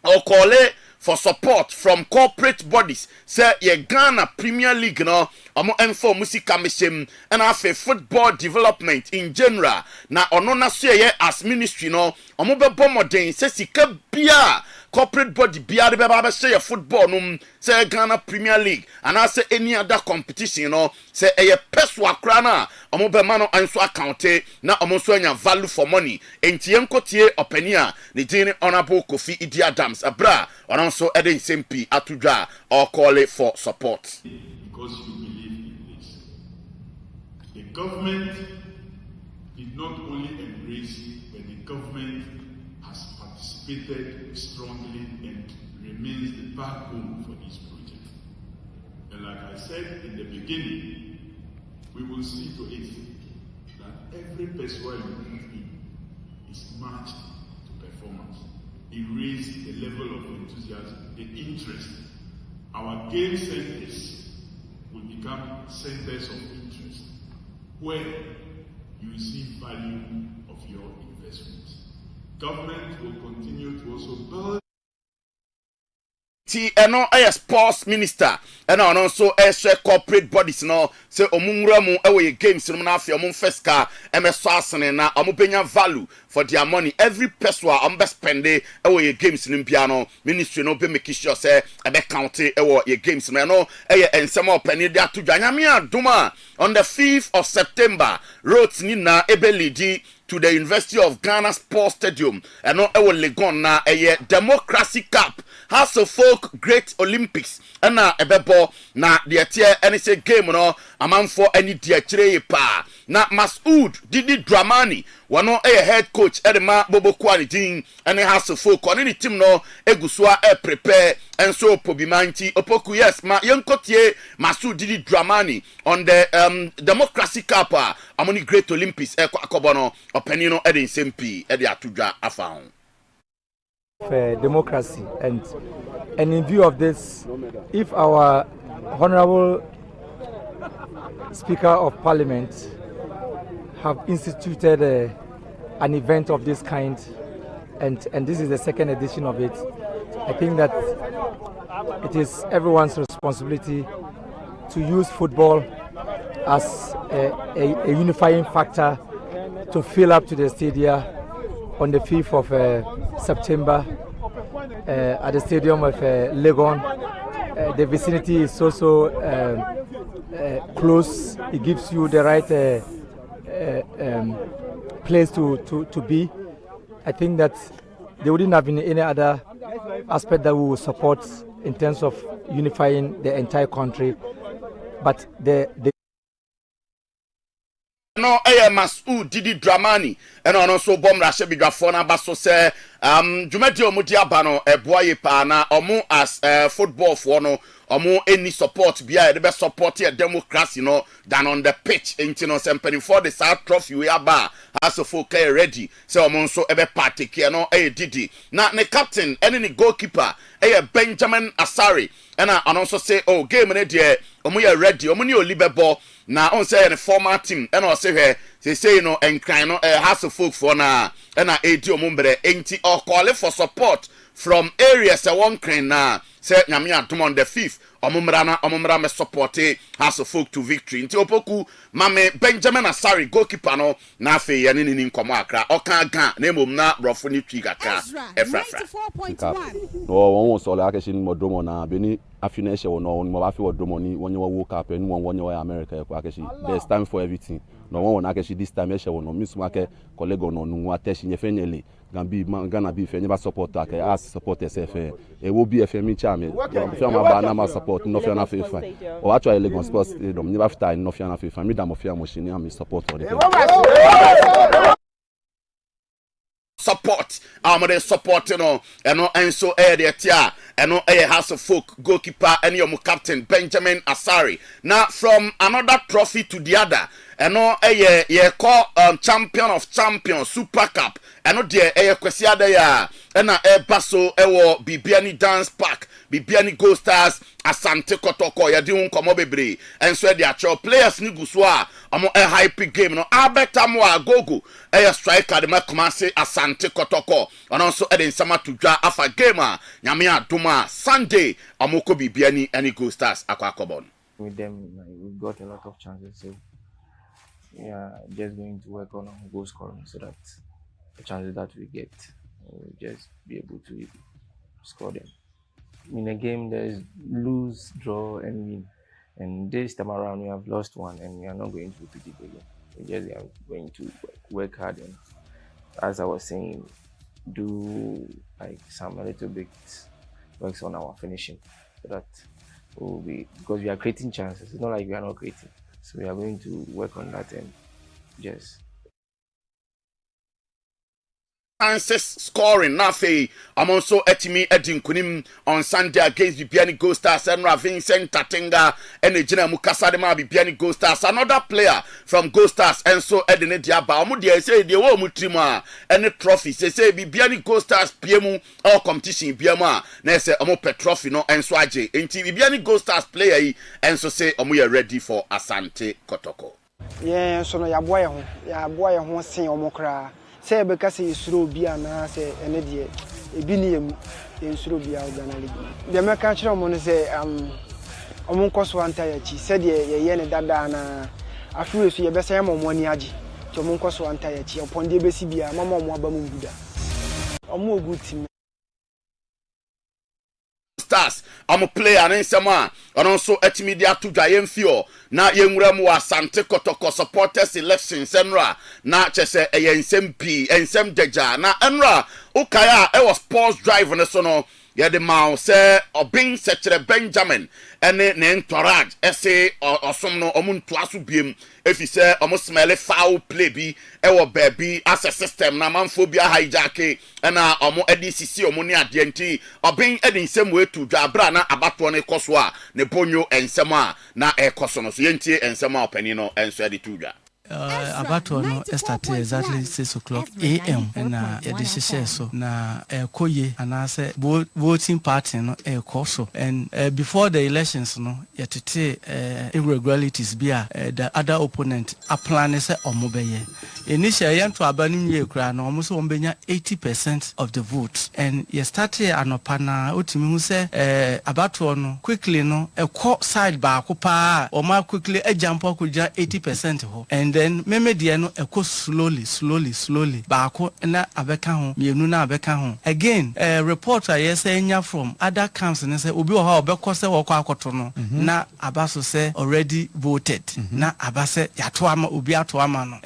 okole for support from corporate bodies say ye Ghana Premier League no omo enfo musika meshem and afa football development in general na ono na so ye as ministry no omo bebo modern say sika bia corporate body bia de beba say football no say Ghana Premier League and I say any other competition no say eye peswa kra na omo be ma no anso account na omo so anya value for money enti enkotie openia ne din Honorable Kofi Idi Adams abra ono so eden SMP atudwa or call it for support because you believe in this. The government did not only embrace it, but the government has participated strongly and remains the backbone for this project. And like I said in the beginning, we will see to it that every person you put in is matched to performance. It raised the level of enthusiasm, the interest. Our game centers will become centers of interest where you see value of your investments. Government will continue to also build eno sports minister and also corporate bodies no say omunramu ewe games no na afi omon feska emeso asene na omobenya value for their money every person am be spend ewe games no bia no ministry no be make sure say e be count ewe games no ensema opani de atudwa nyame adoma on the 5th of September roads ni na ebelidi to the University of Ghana Sports Stadium and ewo Legon na Democracy Cup House of Folk Great Olympics na ebebo na de tie any say game no amanfo any de kire pa na Masoud Didi Dramani wano head coach edema Bobo Quality and House of Folk on any team no egusua prepare and so Pobimanti Opoku yes ma yenkotie Masoud Didi Dramani on the Democracy Cup amoni Great Olympics akobono openino edin sempi edi atudwa afaun for democracy and in view of this, if our honorable Speaker of Parliament have instituted an event of this kind and this is the second edition of it, I think that it is everyone's responsibility to use football as a unifying factor to fill up to the stadium on the 5th of September at the stadium of Legon. The vicinity is also close. It gives you the right place to be. I think that there wouldn't have been any other aspect that we will support in terms of unifying the entire country. But the no Masoud Didi Dramani and also Bom Rasha Bigafona Basso say Jumedi Omudia no Boye Pana Omu as football for no Omu any support be the best support here democracy no than on the pitch in Tino Sempany for the South Trophy we are bar as a folk ready so Omu so ebe party here no Didi na ne captain any goalkeeper Benjamin Asari and also say oh game ready Omu ya ready Omu ni Olibebo na on say the former team and also say you know and kind of has a folk for na and edi omumbre enti or call for support from areas one crane na say nyame atom on the 5th omumra me support has a folk to victory nti opoku mame Benjamin Asari goalkeeper no na afi ye ni nkomo akra oka ga na emom na brofo ni twi kaka Ezra 94.1 no won so la akeshin modomo na beni afina ehye won mo afi wodomo ni wonye wo cup enu wonye wo America e kwa akeshi there's time for everything no won akeshi this time ehye won no misu ake colleague no nu ateshi nyefenyele Gana be if never support ake as support SF e wo be FM chame film aba na ma support no fi na AFRIFA or actually Lagos Sports Stadium never fit no fi na AFRIFA me da mo fi machine am support for the support they support no and so there tia and House of Folk goalkeeper and your captain Benjamin Asari now from another trophy to the other and call champion of champions Super Cup and there kwesi ada ya and baso bibiani dance park bibiani Go Stars Asante Kotoko ya di unkomo bebre and so the actual players ni guswa amo hype game no abetamo agogo striker de makomase Asante Kotoko and also eden sama to dwa afa game nyame adoma Sunday amoko bibiani any Go Stars akwakobon with them we got a lot of chances so yeah just going to work on goal scoring so that the chances that we get we'll just be able to score them. In a game there is lose, draw and win, and this time around we have lost one and we are not going to repeat it again. We just are going to work hard and, as I was saying, do like some a little bit works on our finishing so that we'll be, because we are creating chances, it's not like we are not creating, so we are going to work on that and just chances scoring nafe amonso etimi edin kunim on Sunday against Bibiani Go Stars and Vincent Tatenga and Ejina Mukasa de ma Bibiani Go Stars another player from Go Stars and so edin diaba omu de say de wo mutrima any trophy say Bibiani Go Stars piemu all competition biama na say omu pe trophy no and so age enti Bibiani Go Stars player yi and so say omu ya ready for Asante Kotoko yeah so no ya boy ho sen omu kra say because you suro bia na say ene de ebi ni em suro bia Ghana league de me ka kire mo no say omo nkoso anta ya chi say de ye ne dada na afure so ye be say mo ani agi to omo nkoso anta ya chi opon de be si bia mama omo aba mu guda omo ogu team Stars I'm a player and nsema and also etimedia to Jayemfio na yenwura mu Asante Kotoko supporters election senra na chese ensem p ensem deja na enra ukaya was sports drive ne so no ye de ma say obin sechere Benjamin ene ne entourage ese osom no omuntu aso biem efi say omo smell foul play bi wo baby as a system na manphobia hijack na omo edcc omo ne ade nti obin ede nsem we to dwa bra na abato ne koso a ne bonyo ensem a na ekoso no so yentie ensem a opani no enso ede to dwa about no start exactly 6 o'clock a.m. and this is so na koye and I say voting party no so and before the elections no yet irregularities be the other opponent a plan say omobeye initially yanto abanim ye kra no almost ombenya 80% of the votes and you started anopana otimi hu say about no quickly no side ba ko pa o ma quickly jump ko ja 80% ho and then meme de no eko slowly baako na abeka ho mienu na abeka ho again reporter yes enya from other camps ne say obi o ha obeko se wo kwa akoto no na abaso say already voted na abase yato ama obi ato ama no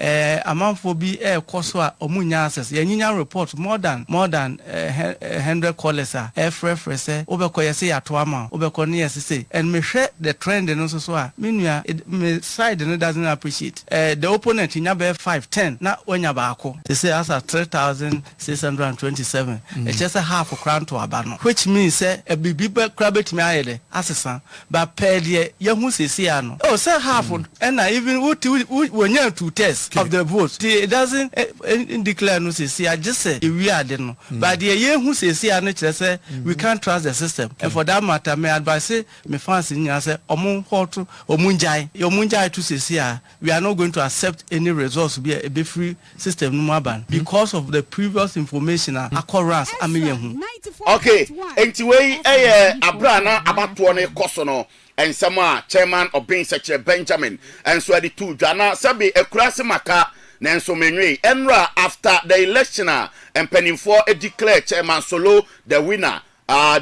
amanfo bi ekoso a omunya access yanyinya report more than 100 callers a AFRIFA say obeko yes yato ama obeko ne yes say and me hwe the trend no so a menua me side no doesn't appreciate the opponent nya be 5-10 na onya baako they say as 3627 it just a half crown to abano which means say a bibi kra betimi ayede asesa but per de ye hu sesi ano oh say half and even when you to test of the vote it doesn't declare no sesi I just say we are there no but the ye hu sesi ano kire say we can't trust the system and for that matter me advise say me fancy nya say omun hoto omunjai to sesi we are not going to accept any results be a free system no ban because of the previous information occurrence amiyehu. Okay, anyway, abrana abato ne koso no ensema chairman of being secretary Benjamin and so the two jana sabi ekurase maka na enso menwe enra after the election and penning for a declare chairman Solo the winner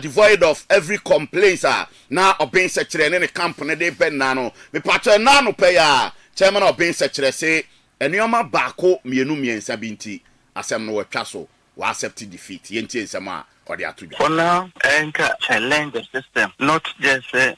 devoid of every complaint now of being secretary in the company they ben nano me patcho nano pay chairman of being secretary say enioma baako mienu miensa binti asem no watwa so wa accept defeat yenti ensema or the atu for now enka challenge the system not just that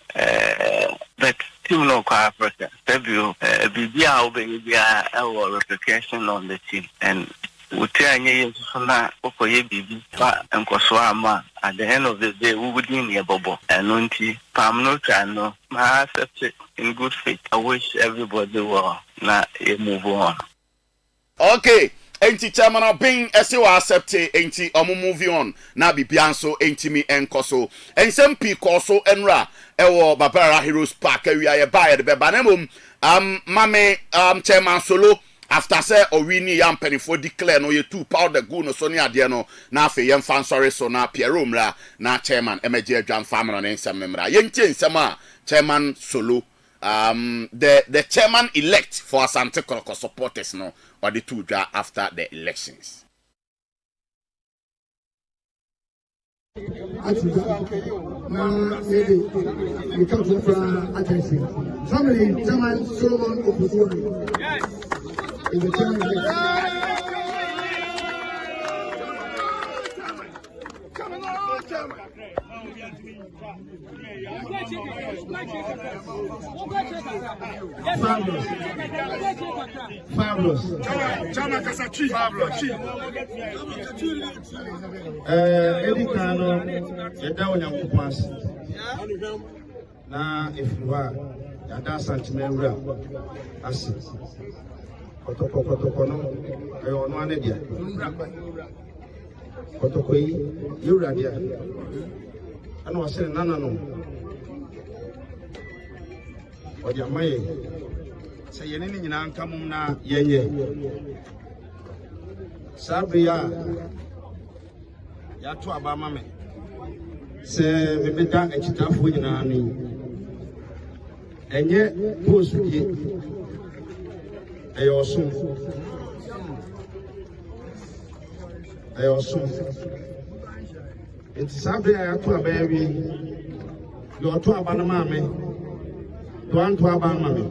team no kwa Africa debut bibia obebia replication on the team and utanye na okoye bibi fa enkoso ama at the end of the day we would in your bubble and unti pam no chano ma accept it in good faith. I wish everybody well na move on. Okay, enti chairman of being SEO accept enti moving on na bibianso enti mi enkoso ensem pi koso enra ewo Babara Heroes Park area ye buy the bebanemum mame chairman Solo after say owini yam penny for declare no ye two powder go no so ne ade no na afa yem fan sorry so na Pierre mra na chairman emeje adwan family no ensem mra ye ntie ensem a chairman Solo the chairman elect for Asante Kroko supporters no or the two draw after the elections. Family chairman Solomon Opusoni is the chairman. Fabulous. Every kind of down pass. Now, if you are Asante member, as Kotokono, I on one idea. Kotokoi, you radia. And was saying, no. Or your may say anything in Ankamuna, ye. Sabria Yatu Abamame say, maybe that a chitafu in army. And yet, post with it. I also. It's something I have to a baby. You're to a banamame. You want to a banamame.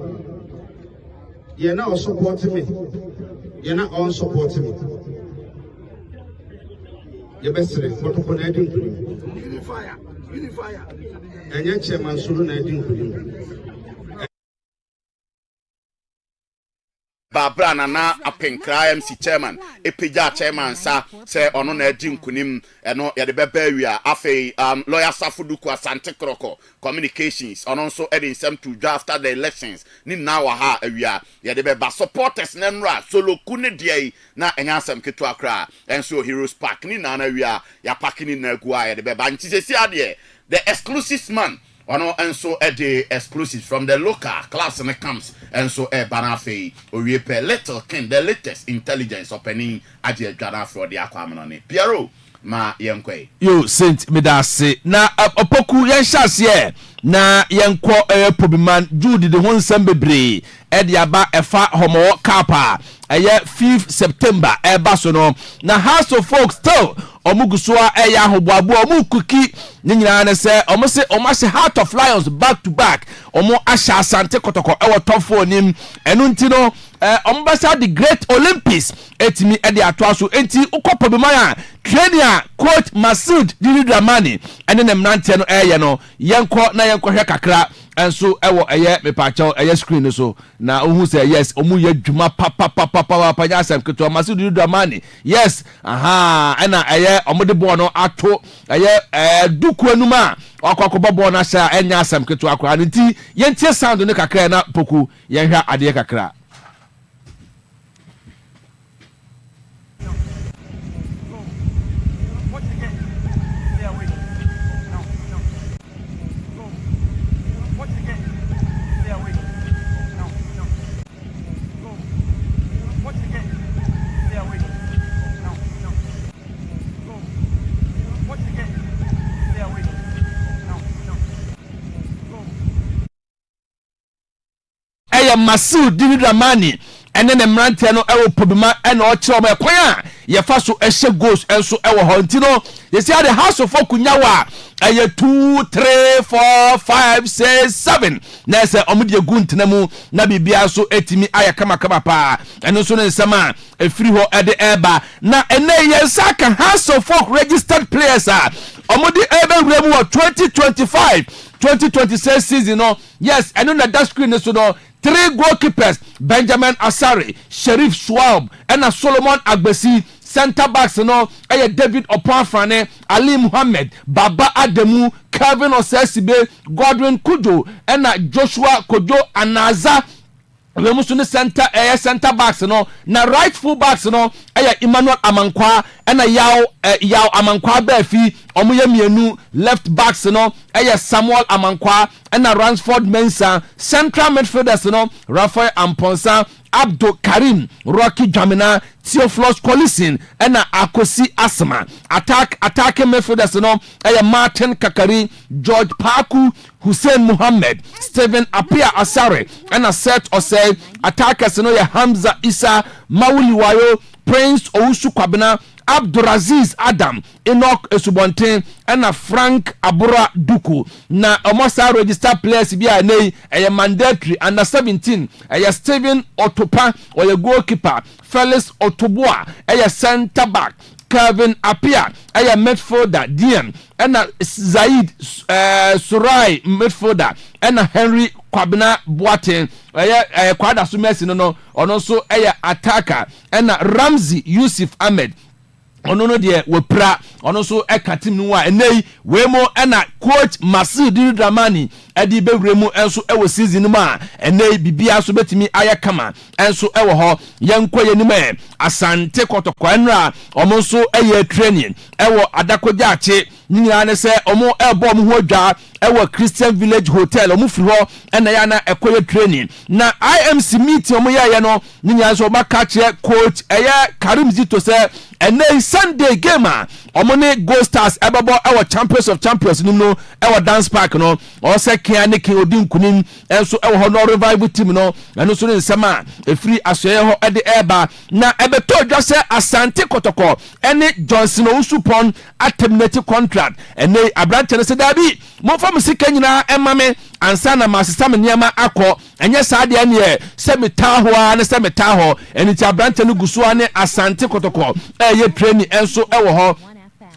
You're not supporting me. You're not all supporting me. You're best what to put Unifier. And yet, Chairman Sulu, I didn't. Babra na apenkra MC chairman epija chairman sa say ono na adi nkunim eno ye de bebawia afei lawyer Safuduku Asante Kroko communications ono nso edin sem to do after the elections ni na wa ha awia ye de beba supporters na nra Solo kune die na enyasem keto akra enso Heroes Park ni na awia ya parking na gua ye de beba nti sesi ade the exclusive man ono enso the exclusive from the local class and camps enso banafe oriepe little king the latest intelligence opening ade dwana for the akwamno ne Piero ma yenkwe yo Saint Medase na opoku yenhyase na yenko Pobiman Jude de ho nsem bebre de aba efa homo kapa 5th September eba so no na House of Folk still omugusoa eya hoboabo omukuki nyina na se omose omase Heart of Lions back to back omo asha Asante Kotoko ewo top 4 nim enu nti no ombasa the Great Olympics etimi e de ato aso enti ukopobimaya trainer coach Masud Dini Dramani ene nem nante no eye no yenko hwe kakra enso ewo eye me pacho eye screen so na ohun say yes omu ye dwuma papa nya asem keto Masu Didu Amani yes ena eye omode bo no ato eye duku anuma akwakobo bo na sha enya asem keto akwa nti yentie sound ne kakra na poku yenhwa ade kakra. Masu Didu Amani ene ne mrante no ewo poduma ene o kire o kwan a ye fa so ehye goals enso ewo ho ntino ye see the house of okunyawa eye 2 3 4 5 6 7 na se omde gu ntenamu na bibia so etimi aya kama pa eno so ne nsema efiri ho ede eba na ene ye saka house of folk registered players a omde ebe wura mu 2025-2026 season no yes eno na that screen so no 3 goalkeepers Benjamin Asare, Sheriff Schwab, and Solomon Agbesi. Center backs no David Opanfrane, Ali Muhammad, Baba Ademu, Kevin Osesibe, Godwin Kujo, and Joshua Kojo Anaza. We must center center backs no na right full backs no Emmanuel Amankwa and Yao Amankwa Befi omuye mienu left backs no Samuel Amankwa and Ransford Mensah. Central midfielders no Rafael Amponsa, Abdul Karim, Rocky Jamina, Theophilus Collison and Akosi Asma. Attacking midfielders no Martin Kakari, George Paku, Hussein Muhammad, Stephen Apia Asare and Aset Osei. Attackers no Hamza Isa, Mauli Wayo, Prince Ousu Kwabena, Abduraziz Adam, Enoch Esubonten and Frank Abura Duku. Na almost register players be a mandatory under 17 a Steven Otopa or a goalkeeper, Felix Otoboa a center back, Kevin Apia a midfielder DM and Zaid Surai midfielder and Henry Kwabena Boateng Kwada Sumesi no also a attacker and Ramzi Yusuf Ahmed ono de wepra ono so eka team no a enei wemo na coach Masu Didu Amani edi bewremu enso ewo season ma enei bibia so betimi ayakama enso ewo ho yenko yenime Asante kotokwa nra omo so eye training ewo Adakogyache nyina ne se omo ebo omo ho adwa ewo Christian Village Hotel omo firi ho na ya na ekoye training na IMC meeting omo ya no nyina so baka che coach eye Karim Zito se enei Sunday game omone Gold Stars ebabo ewo Champions of Champions no ewo Dance Park no o se kia ne ke odi nkunim enso ewo ho no revival team no eno so ne nsema efiri asoye ho ede eba na ebeto dwa se Asante Kotoko ene Johnson Usupon terminate contract ene abrante ne se dabi mo fam sika nyina emame ansa na masisa me niama akọ enye saade ene se metaho a ne se metaho ene ti abrante ne guso ane Asante Kotoko ye training enso ewo ho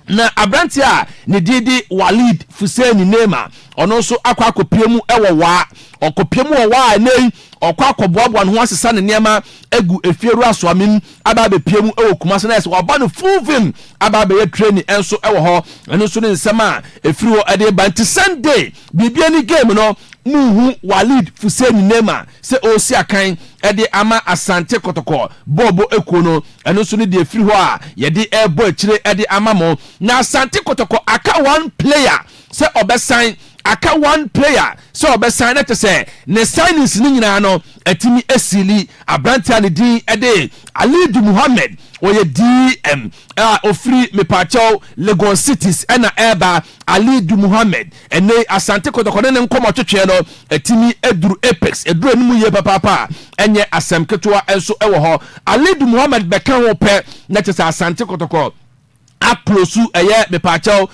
na abrante a ne didi Walid Fuseni Nema ono so akwa akopiemu ewo wa okopiemu wa nei okwa akoboaboa no ho asesa ne niama egu efieru asoamin aba be piemu ewo kumase na ese oba no full vim aba be training enso ewo ho eno so ne nsema efiri ho ade banti Sunday bibia ni game no muhu Walid Fuseni Nema se osi akan ede ama Asante Kotoko bobo ekono eno so ne de efiri ho a ye de ebo akire ede ama mo na Asante Kotoko aka one player se obesan aka one player so obesan na say ne signings ni nyina no atimi esili abrante ani din ede Alidu Muhammad oye DM ofri mepacho Lagos Cities ena eba Alidu Muhammad ene Asante Kotoko ne nkomo twetwe no atimi eduru Apex eduru enimu ye papa enye asem ketewa enso ewo ho Alidu Muhammad beka ho pe na tese Asante Kotoko aplosu me pacho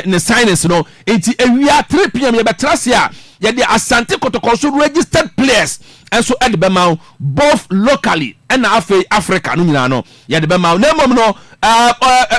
ne signings no enti ewia 3 pm ye betrase a ye de Asante Kotoko so registered players enso ede be ma both locally and Africa no nyina no ye de be ma na mom no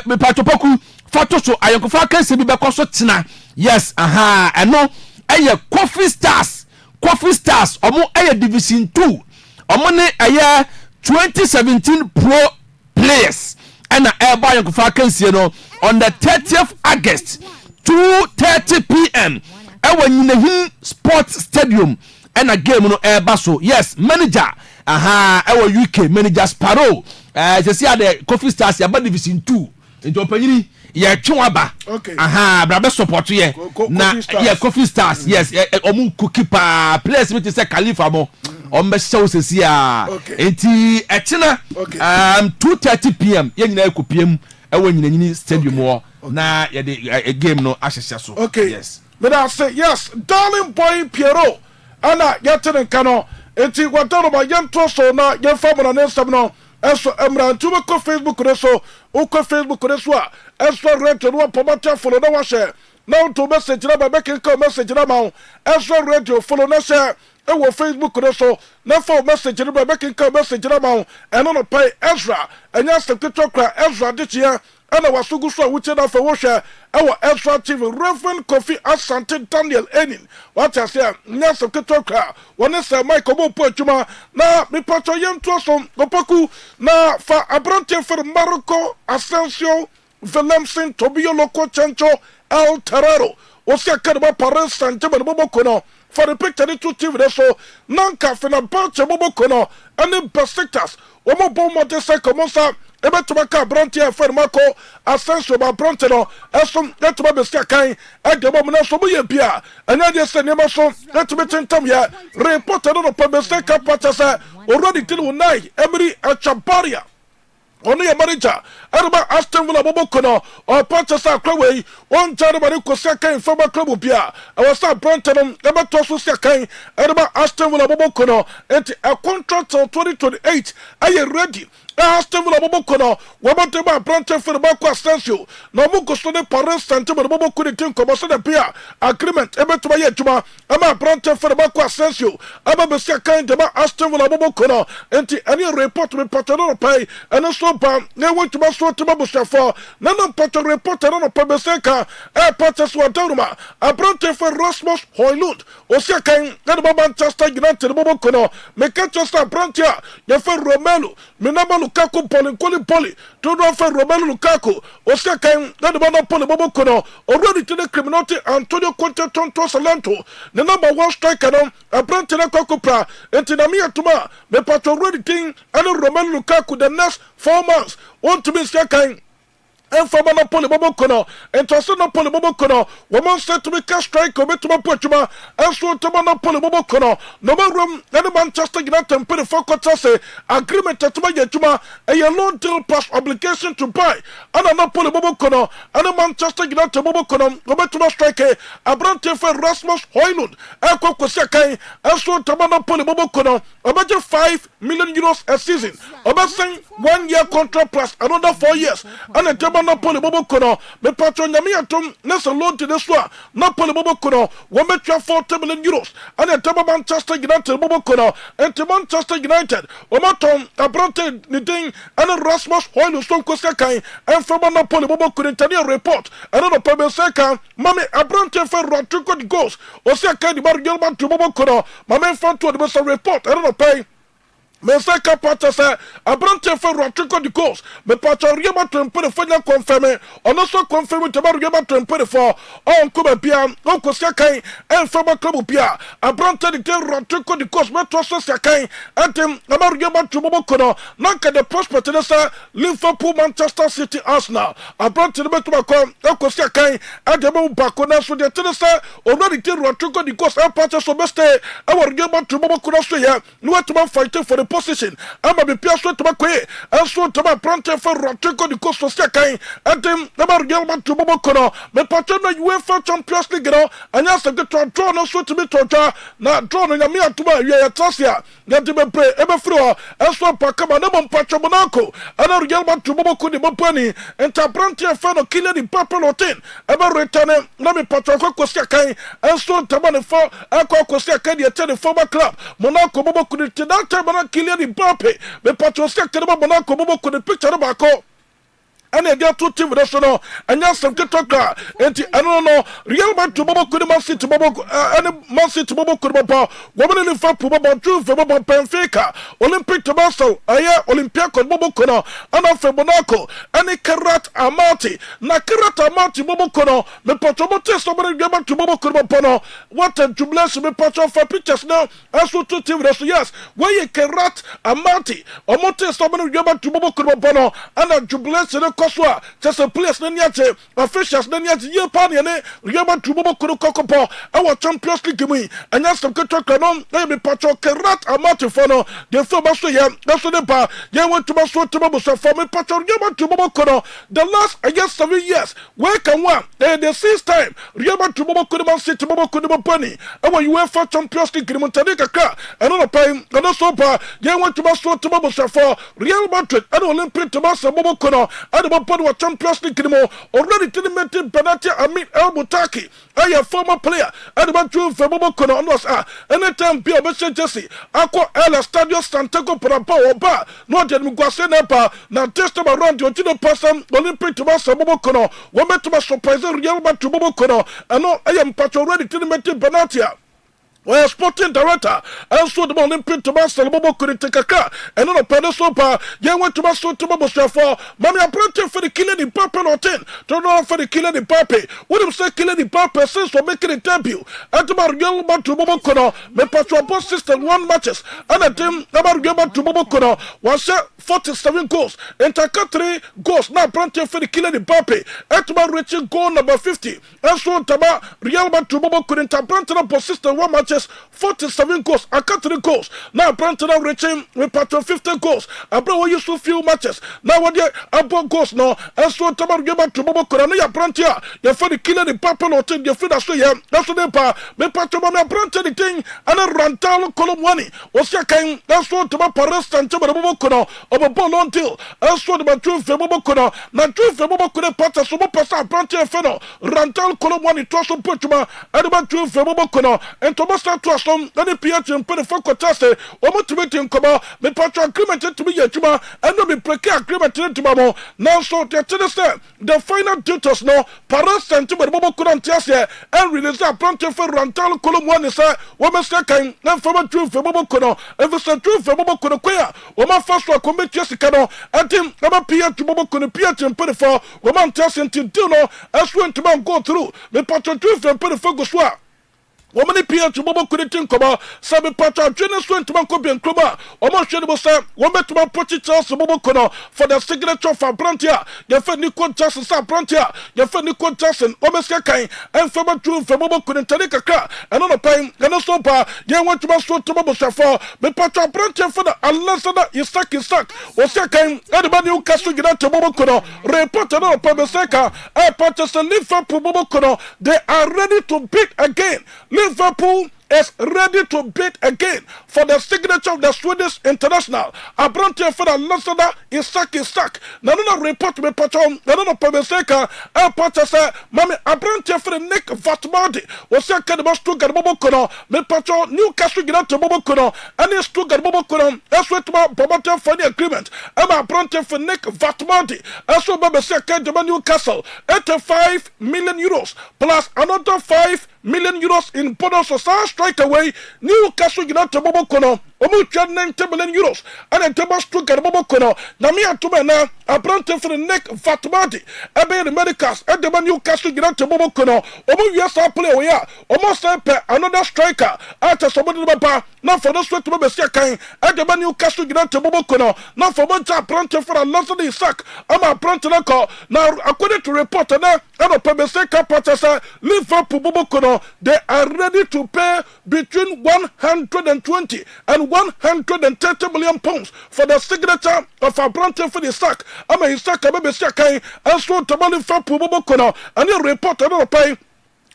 me pacho poku photo so ayenkofa kan se bi be koso tena yes eno ɛyɛ Kofi Stars ɔmo ɛyɛ Division 2 ɔmo ne ɛyɛ 2017 pro players ɛna ɛba yɛnkofa kansie no on the 30th August 2:30 p.m. ɛwɔ Nyinahin Sports Stadium ɛna game no ɛba so. Yes, manager ɛwɔ UK manager Sparrow sɛsi ade Kofi Stars yɛba Division 2 nti ɔpanyini yɛtwe waba brabe support yɛ na yɛ Kofi Stars. Yes, ɔmo cookie pa players bi te sɛ Khalifa mo ɔmo bɛhyɛ wo sɛsi a nti ɛkyena 2:30 p.m. yɛ nyinaa ɛkɔpiem ɛwɔ Nyinahin Stadium wɔ na yɛde game no ahyehyɛ so. Yes, but I say yes, darling boy Piero ana yɛtene nka no enti wɔdɔrɔ ma yɛnto so na yɛmfa mo na ne nsɛm no ɛso ɛmra nti wobɛkɔ Facebook ne so wokɔ Facebook ne so a ɛso radio no wɔpɔmɔtɛ folo na wahyɛ na woto message na bɛbɛkenka message na ma wo ɛso radio folo na hyɛ ɛwɔ Facebook ne so na fa message no bɛbɛkenka message na ma wo ɛno no pɛi Ezra ɛnyɛ asɛm ketewa kora Ezra dekyeɛ ɛna wasugu so a wutie na fa wohwɛ ɛwɔ Ezra TV Reverend Kofi Asante Daniel Ennin wata se a nya so ketokra wɔne sɛ Mike obopo atwuma na mepatɔ yɛnto so opaku na fa abrante for Marco Asensio Williamson Tobio Loco Chancho El Terrero osia kadaba Paris Saint-Germain boboko no for the picture the two TV so nanka fina bache boboko no any sectors omo bomo de se komonsa ebe tubaka branti e fer Marco Asensio ba branti no esom etuba be sia kan egebo mo na so boye bia anya de se nema so etuba tentam ya reporter no pa be se kapata se already till unai Emery Achabaria ono ya manager araba Aston Villa boboko no o Manchester Kwawei on jare bari ko sia kan former club bia e wasa branti no ebe to so sia kan araba Aston Villa boboko no enti a contract till 2028 are ready Aston Villa boboko no wobote ba branche for Marco Asensio no mo go so ne Paris Saint-Germain boboko ne tin ko so de bia agreement ebe to ba ye adwuma ama branche for Marco Asensio aba be sia kan de ba Aston Villa boboko no enti any report me patro pay and so ba ne want to ba so to ba busafo na no patro report no pa be sia ka e patro so adoruma a branche for Rasmus Højlund o sia kan na de Manchester United boboko no me Manchester branche ya for Romelu me na Lukaku poli to do for Romelu Lukaku o se kan na de na poli boboko no already to the criminality Antonio Conte Tonto Salento the number one striker no abrante na kokopra enti na me atuma me patro already king and Romelu Lukaku the next 4 months want to be se kan Enfama na poli boboko no entose na poli boboko no woman set to be cash strike obetuma pochuma enso toma na poli boboko no no room na Manchester United pay for quarter say agreement tuma yetuma a loan deal plus obligation to buy ana na poli boboko no ana Manchester United boboko no obetuma strike abrante for Rasmus Højlund ekwakosia kan enso toma na poli boboko no obeje 5 million euros a season obesen 1 year contract plus another 4 years ana Napoli boboko no me patro nyame atom na so loan to this one Napoli boboko no wo metwa 40 million euros and the Manchester United boboko no and Manchester United o matom abrante ni din and Rasmus Højlund so kosia kan and from Napoli boboko ni tani report and no pa be seka mame abrante for Rodrigo de goals o sia kan di bar gelman to boboko no mame fan to the report and no pay me seka pata se abrante for Rodrigo de goals me pata riema tempere for na confirm ono so confirm to ba riema tempere for on ko bia on ko sia kan en for ba club bia abrante de Rodrigo de goals me to so sia kan antem na ba riema to boboko no na ka the prospect na sa Liverpool Manchester City Arsenal abrante de beto ba ko sia kan ademo ba ko na so de tenesa already de Rodrigo de goals e pata so best e wa riema to boboko no so ya no to ba fight for the position ama be piaso to bakwe enso to ba prante for Rodrigo de Costa Sekai antem na ba Real Madrid boboko no me pato na UEFA Champions League no anya se to draw no so to be to na draw no nyame atuma ya trasia na de be pre e be fro enso pa kama na mo pato Monaco ana Real Madrid boboko de bopani enta prante for no killer di papalotin e be return na me pato ko Sekai enso to ba ne for akwa Sekai de tell the former club Monaco boboko de that time Kylian Mbappe me patro sector ba Monaco boboko de picture ba ko and a dear two team national, and yes, some Kitaka, and I don't know, Real Madrid to Bobo Man City Bobo, and Man City Bobo Kurba, woman in Fapu Bobo, True for Bobo Benfica, Olympic Tobasso, Aya, Olympiaco Bobo Kono, and for Monaco, and a Karat Amati, Nakarat Amati Bobo Kono, the Potomote, somebody Gaba to Bobo Kurba, what a jubilation, me patch for pictures now, as to two team national, yes, where you Karat Amati, or Mote, somebody Gaba to Bobo Kurba, and a jubilation in Koswa, just a place, Nanyate, officials, Nanyate, Yapani, Gaba to Bobo Kurukopo, our Champions League game, and yes, some good talk on, let me patch Karat Amati Fono, the Fobasoya, that's the bar, you went to Basso to Bobosa for me, patch Gaba to Bobo Kono, the last, I guess, 7 years, where can one, the 6th time, Gaba to Bobo Kuruman City, Bobo Kuruman Penny, and when you went for Champions League, Montanica, and on a paying, and also bar, you went to Basso to Bobosa for Real Madrid, and Olympic to Bassa Bobo Kono, and the Bobo Champions League already telemented Benatia Amit El Mutaki, I am former player, and the Bantu for Bobo Kono, and was anytime be a Mr. Jesse, Aqua El Stadio Santiago Parapa or Bar, not that Muguasenapa, now test them around your Tino Passam, Olympic to Bassa Bobo Kono, one met to my surprise, Real Madrid to Bobo Kono, and no, I am patch already telemented Benatia. Well, sporting director, and so the Olympic to Master Bobo couldn't take a car, and on a pedosopa, you went to Master to Bobo for Mammy apprentice for the killing in Papa or 10, turn on for the killing in Pape. What if say killing in Papa since for making a debut? At the Margel to Bobo Kono, my patrol boss system 1 matches, and a team about Gaba to Bobo Kono was 47 goals, and Taka 3 goals now apprentice for the killing in Pape, at my reaching goal number 50, and so Taba Real to Bobo couldn't apprentice up system 1 match. 47 goals, I cut 3 goals. Now, Brandon reaching with patron 50 goals. I brought you so few matches. Now, what I brought goals now. And so, Tabar Gaba to Bobo Korania Brantia. You're for the killer in Papa or Tim, you feel that's what they pa. Me patron, my Brantia the thing, and a Rantalo Colomwani. Was your kind, that's what Tabar Paris and Tabar Bobo Kono, of a ball until. That's what about True for Bobo Kono. Now, True for Bobo Kono Pata, so Pasa Brantia Feno, Rantal Colomwani, Tosso Putuma, and about True for Bobo Kono, and Thomas. To us, and the PH and put a focus test, or motivating Coba, the patron agreement to be a tuma, and not be precare agreement to Mamo. Now, so the final details no, Paris and Tiber Bobo couldn't test and release that planting for Rantal Column 1 is a woman's second, and from a truth for Bobo Kono, and for some truth for Bobo Kono Quia, or my first one commit Jessica, and Tim, never PH to Bobo Kono PH and put it for woman testing till Dino, as went to go through the patron truth and put a focus. Woman appeared to Bobo couldn't think about Sabi Patra, Jonas went to Mancobi and Cluba, almost Shedable Sam, woman to my Pochita, Bobo Kono for the signature for Brantia, your friend Nico Jackson, Brantia, your friend Nico Jackson, Omeska Kain, and Faber True for Bobo couldn't take a car, and on a pain, and also pa, you went to my sword to Bobo Shafar, but Patra Brantia for the Alassana is stuck, or second, anybody who can get out to Bobo Kono, report another Pabeseka, I purchased a live for Bobo Kono, they are ready to beat again. Liverpool is ready to bid again for the signature of the Swedish international. Abrantia for the Lassada is stuck. Nana report me patron, Nana Pabeseka, I purchase Mammy Abrantia for the Nick Vatmadi, was second about Stuttgart Bobokono, me patron, Newcastle get out to Bobokono, and it's Stuttgart Bobokono, that's what my Bobata for the agreement. I'm Abrantia for Nick Vatmadi, as well Babeseka, the Newcastle, 85 million euros, plus another 5 million euros in bonus or straight away. Newcastle United Bobo Kono, Omucha 90 million euros, and a Thomas Stuttgart Bobo Kono, Namia Tumena, a Brante for the neck Fatmadi, Abe the Medicals, and the Newcastle United Bobo Kono, Omu Yasa play we are, almost another striker, after somebody Baba, not for the sweat to Babesiakai, and the Newcastle United Bobo Kono, not for Monta Brante for a Lazarus sack, I'm a Brante now, according to reporter now, and a Pabeseka Patasa, Liverpool Bobo Kono. They are ready to pay between 120 and 130 million pounds for the signature of a Branton for the sack. I'm a sack, and so to Liverpool Bobo Kono, and you report another pay.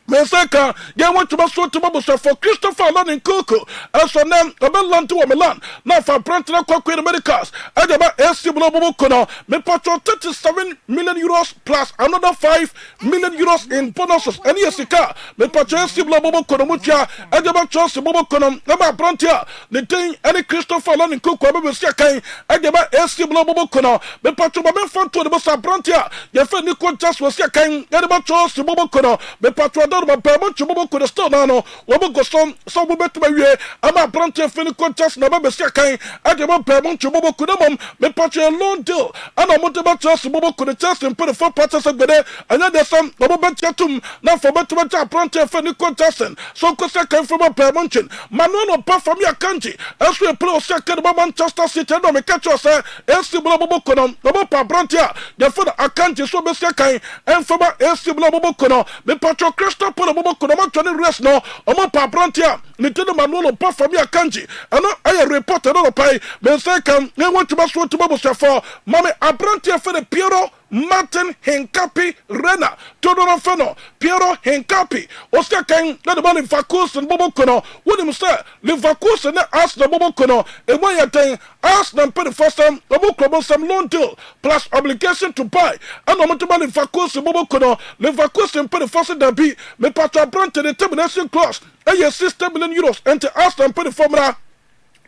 Meseka, ya want to so to Babusa for Christopher London Coco, as for them, a Belan to a Milan, now for Prantina Quack Americas, and about SC Blobokono, me patron 37 million euros plus another 5 million euros in bonuses, and yes, me patron SC Blobokono Mucha, and about Chelsea Bobokono, about Prantia, the thing, any Christopher London Coco, Babusa, and about SC Blobokono, me patron Babin to the Bossa Prantia, your friend Nico just was your kind, and about Chelsea Bobokono, me patron. Ba pɛmɔ ntwe bɔbɔ kɔ de store na no wɔbɔ go som so bo betuma wie ama brante fini contest na ba be sia kan ade ba pɛmɔ ntwe bɔbɔ kɔ na mom me patro loan deal ana mo de ba Chelsea bɔbɔ kɔ de Chelsea mpɛ for parties gbede anya de sam bɔbɔ bɛtia tum na for betuma ta brante fini contest so ko sia kan for ba pɛmɔ ntwe manuel no pa from ya kanji eso e play o sia kan ba Manchester City no me catch us AC bɔbɔ kɔ no bɔbɔ pa brante a de for akanji so be sia kan en for ba AC bɔbɔ kɔ no me patro Crystal Polo Bobo Konoma Johnny Rest no Omo Pa Brantia Nintendo Manuel Pa Famia Kanji and I report another pay men say come they want to basu to Bobo for Mame Abrantia for the Piero Martin Henkapi Rena Todoro Feno Piero Henkapi Osakan let the man in Vakus and Bobo Kono what him say Livakus and ask the Bobo Kono and when you think ask them pay the first time Bobo Kono some loan deal plus obligation to buy and no man in Vakus and Bobo Kono Livakus and pay the first time be me patra brante the termination clause and 60 million euros and to ask them pay the formula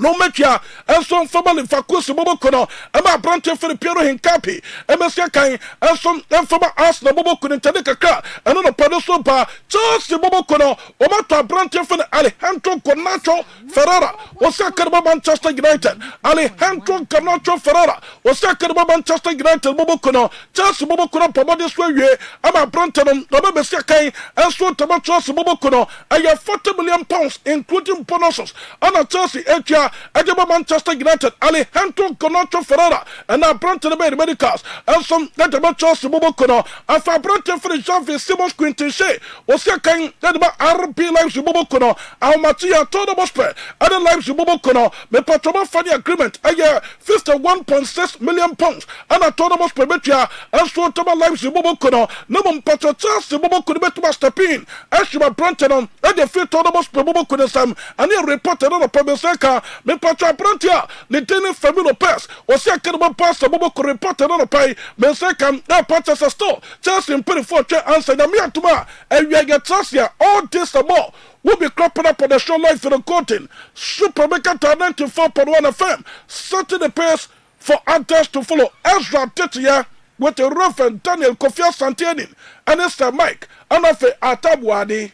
no mekia enso family fakusi bobo kono ema brante for the Piero Hinkapi emesia kan enso enfama as na bobo kono tade kakra eno no pado so ba Chelsea bobo kono o mata brante for Alejandro Garnacho Ferrara o sakar Manchester United Alejandro Garnacho Ferrara o sakar Manchester United bobo kono Chelsea bobo kono pomode so wie ema brante no no mesia kan enso tama Chelsea bobo kono aya 40 million pounds including bonuses ana Chelsea etia Ajaba Manchester United, Alejandro Garnacho Ferrara, and now Brante the Medicals, and some that about Chelsea Bobo Kono, and for Brante for the Jean Simons Quintin Shea, was second that about RP Lives Bobo Kono, and Matia Todo Bospe, other Lives Bobo Kono, the Patroma Funny Agreement, a year 51.6 million pounds, and a Todo Bospe Betia, and so Toma Lives Bobo Kono, no one Patro Chelsea Bobo Kono Betuma Stepin, as you were Branton, and the few Todo Bospe Bobo Kono Sam, and he reported on a Pabeseka. Me patra prantia the tene family pass o se akere pass bobo ko report no pai me se kam na purchase a store Chelsea mpere for che answer na me atuma awia get Chelsea all this and more will be cropping up on the show live for the content super mega 94.1 FM setting the pace for others to follow Ezra 94.1 with the Reverend Daniel Kofi Asante Ennin and Mr. Mike Anafe Atabwadi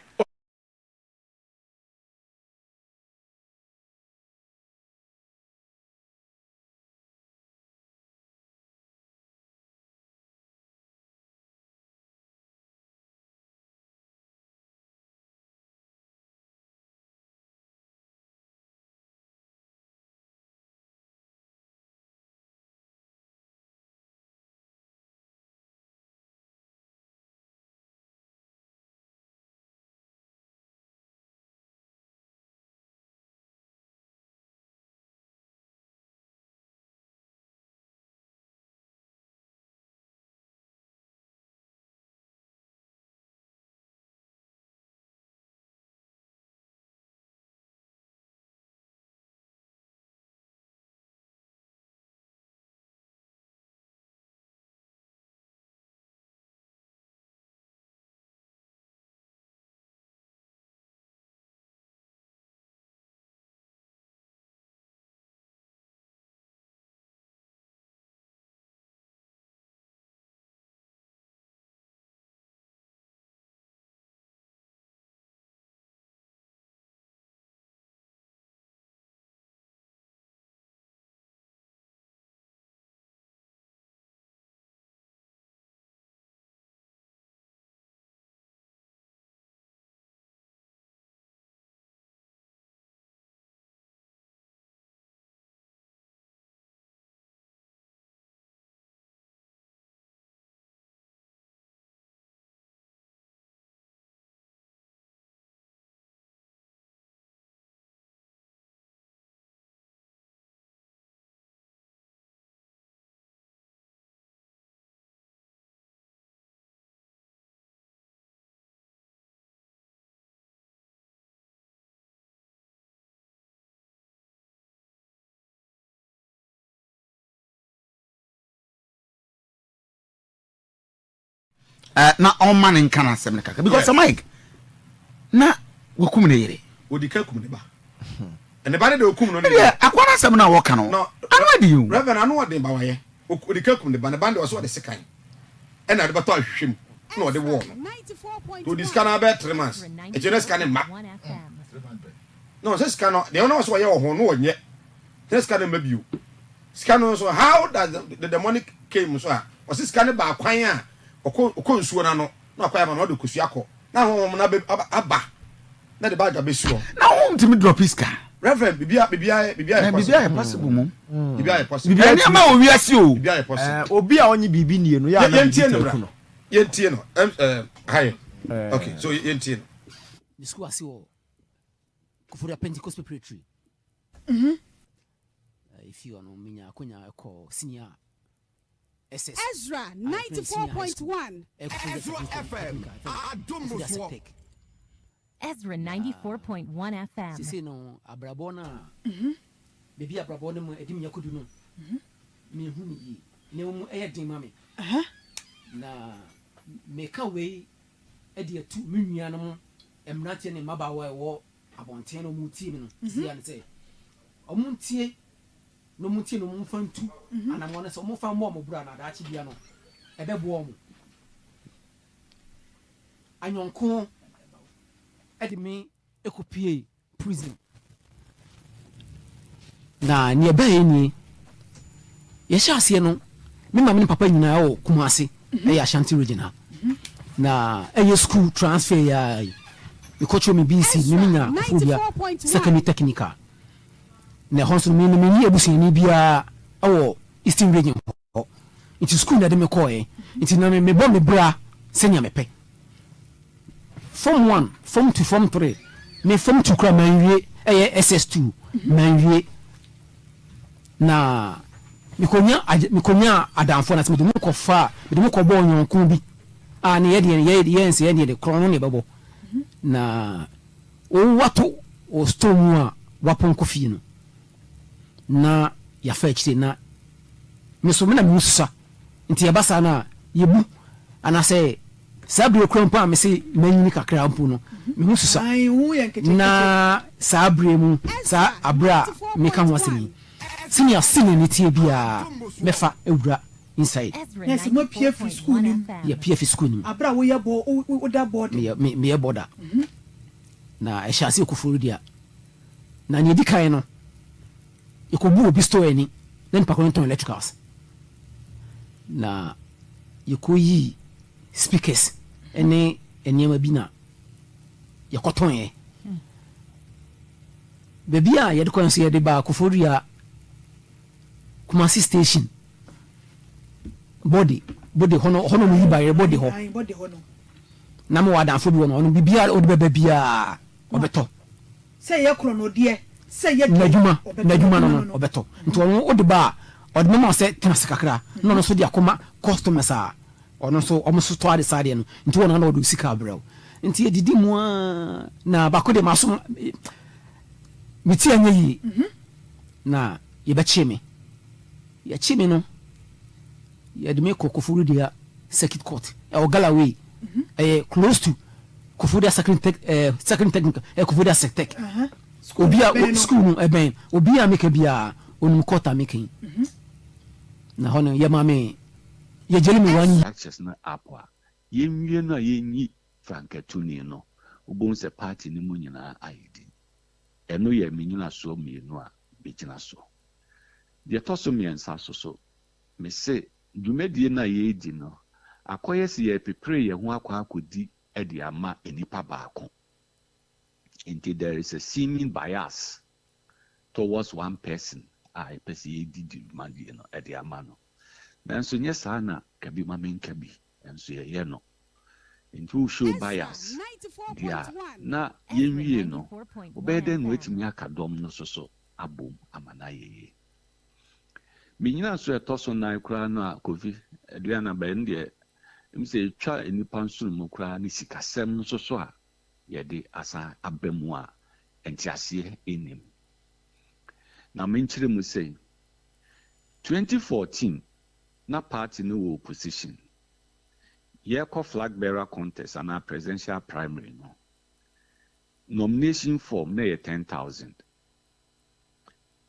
na on man in kana sem kaka because Mike na wokum ne yere odika kum ne ba ene ba ne de okum no ne akwana sem na woka no anu adi you reverend anu odi ba waye odika kum ne ba ne ba de so de sekan ena de ba to ahwehwem na ode wo no to this kana be 3 months e je ne scan ma no se scan no de no so ye wo ho no onye se scan ma biu scan no so how does the demonic came so o se scan ba kwan a okọ nsuo na no na akwa ya ma no de kusu akọ na ho na aba na de bag abesuo na ho ntimi drop iska reverend bibia possible mo bibia possible bibia ma o wiase o bibia possible obi a onye bibi nie no ya na yentie no hi okay so yentie no the school asi o Kofi Pentecost preparatory if you no minya akonya ko senior SS Ezra 94.1 FM Ezra 94.1 FM sisi no abrabona bebi abrabona mu edim yakodu no me hu ni yi ne mu eyedin mame na meka we edi atu menua no mu emrate ne mabawa ewo abonten no mu team no sia ne say omuntie no mutie no mu fantu anamo ne so mu fa mo bura na da chi bia no ebebo mu anyonko edi me ekopie prison na ne ebe ni ye sha ase no me mama ne papa nyina o Kumasi e Asante regional na e school transfer ya e coach me BC me nya Kofi secondary technical na honso me ni ebusun ni bia awo Eastern region it is school na de me call it na me bo me bra senya me pe form 1 form 2 form 3 me form 2 kra manwie SS2 manwie na mikonya adamfo na se me ko fa me ko bo nyonko bi na ye nse ye de krono ne bebo na o wato o storm a wapon Kofi no na ya fa chire na me so me na musa nti yabasa na yebu ana se sabri krompa me se manyini kakra mpo no me musa na sabri mu sa abra me ka ho asemi senior ni tie bia mefa ewura inside yes mo PF school ni ya PF school ni abra wo ye bo o da board me ye border na e sha se okufuru dia na nye dikan no ikobu obi store ni na nipa ko ton electricals na yikoyi speakers ene enema bi na yakoton ye bebi a yede kon se yede ba kufuru ya Kumasi station body hono mu yiba body ho na mo wada afo bi wono ono bibia o de beba bia obeto say ye krono de say ye najuma no obeto nti ono o de ba o de mama se tenase kakra no so de akoma customers a ono so omo so to ade sade no nti wono na o do sika brew nti ye didi mu na bakode maso miti anya yi na ye be cheme ya chime no ya de me Kofuru dia circuit court e o Galaway close to Kofuru second technical Kofuru sectech obi a school no ben obi a make bia onum court making na hono ya mame ya jeli me wan access na apwa yenwie no yenyi frankatuni no obon se party ni mu nyina ID eno ye menyina so mienu a begina so de toso miensa so me se dwumadie na ye di no akoye se ye prepare ye ho akodi e de ama enipa baako until there is a seeming bias towards one person I person ye di dwumadie no e de ama no nanso nye saa na kabi mamenka bi enso ye no into show bias dia na yenwie no obeden no etimi akadom no so abom amana ye minyina so etoso na kura no a Kofi Aduanaba ndie mse twa enipa nso mu kura ni sikasem no so a yede asa abamu a entiase enim na menchire mu sei 2014 na party no wo opposition yɛkɔ flag bearer contest and our presidential primary no nomination form na yɛ 10,000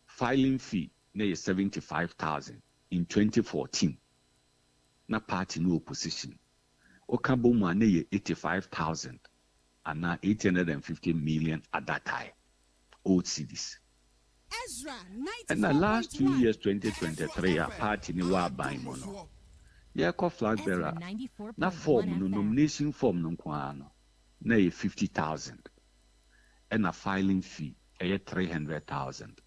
filing fee na yɛ 75,000 in 2014 na party no opposition okabo mu na yɛ 85,000 and now 850 million at that time old cedis. And the last 2 years 2023 a party ni wa ban mo no yɛkɔ flag bearer na form no nomination form no kwa no na yɛ 50,000 and a filing fee ɛyɛ 300,000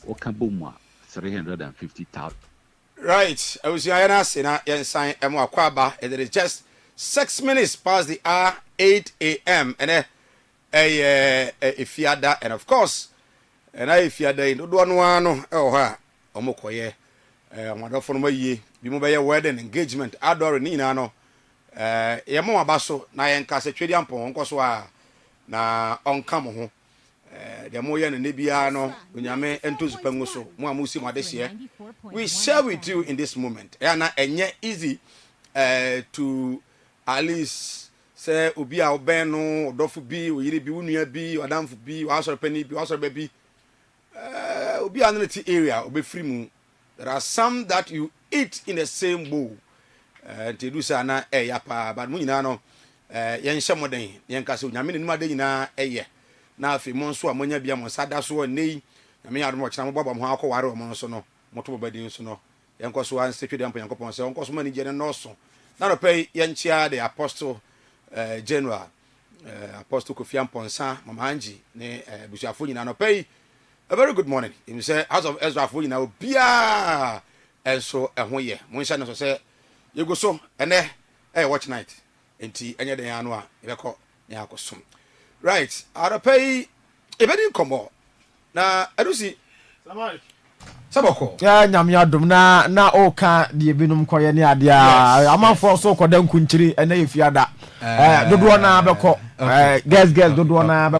okabo mu 350,000. Right, I was here na sign emo akwaba. It is just 6 minutes past the hour 8 a.m. and ifiada and of course and ifiada no do no ha omokoye amadofo no maye bi mo be wedding engagement adore ni na no ye mo abaso na ye nka se twedi ampon nkoso a na onka mo ho de mo ye ne bia no onyame entozu pangu so mo amusi mo adehye we share with you in this moment na enye easy to at least say obi a oben no odofo bi oyire bi unua bi odamfo bi wasoro pani bi wasoro ba bi obi anati area obefiri mu. There are some that you eat in the same bowl to do say na yapa but mu nyina no yen hye moden yen ka se onyame ne numade nyina na afi mo nso amonya bia mo sada so nei nyame yadom okina mo baba mo ha akọware mo nso no moto bobadi nso no yen ko so an setwede ampo yankopon se onko so mani je ne no so na no pay yen chia the apostle general apostle Kofi Amponsa mama Angie ne busuafo nyina no pay a very good morning. You say house of Ezra for you now bia enso ehwo ye mo nsa no so say you go so ene watch night enti enye den anu a ebekọ ya akosom right ara pay ebedi komo na adusi saboko ya nyam ya dum na oka de ebinum koye ne ade a amanfo so koda nkunchiri ene efiada dodo na bekọ guess dodo na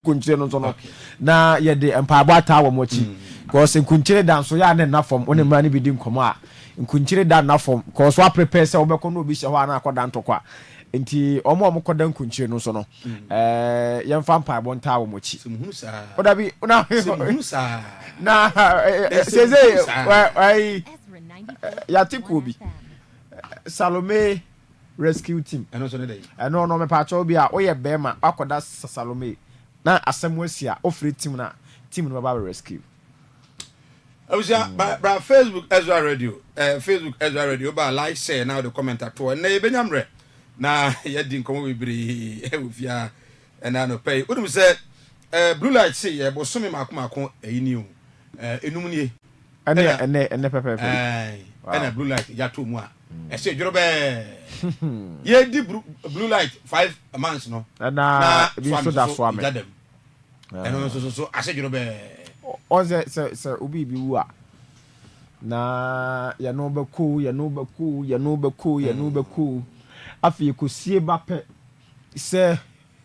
kunchire no no na ye de empabo ata wo mochi cause kunchire dan so ya ne na form one mra ne bi di nkomo a kunchire dan na form cause wa prepare se obekọ no obi hye ho ana akoda ntokwa enti omo koda kunchire no so no ye mfa empabo nta wo mochi oda bi na na seze ai ya tiku obi Salome rescue team eno no me pa cha obi a oye bema akoda Salome na asemwesia ofre team no baba rescue Oja bra Facebook Ezra Radio Facebook Ezra Radio ba like share now the comment at na ebenyamre na ye di nkomo bibiri ewufia na no pay udum say blue light say ye bosome makomako eyini o enum nie ene pepe na blue light ya to mu a ese dworo be ye di blue light 5 months no na bi so da so ame eno so ase dworo be o se obi bi wu a na ya no beku afi kosie ba pe se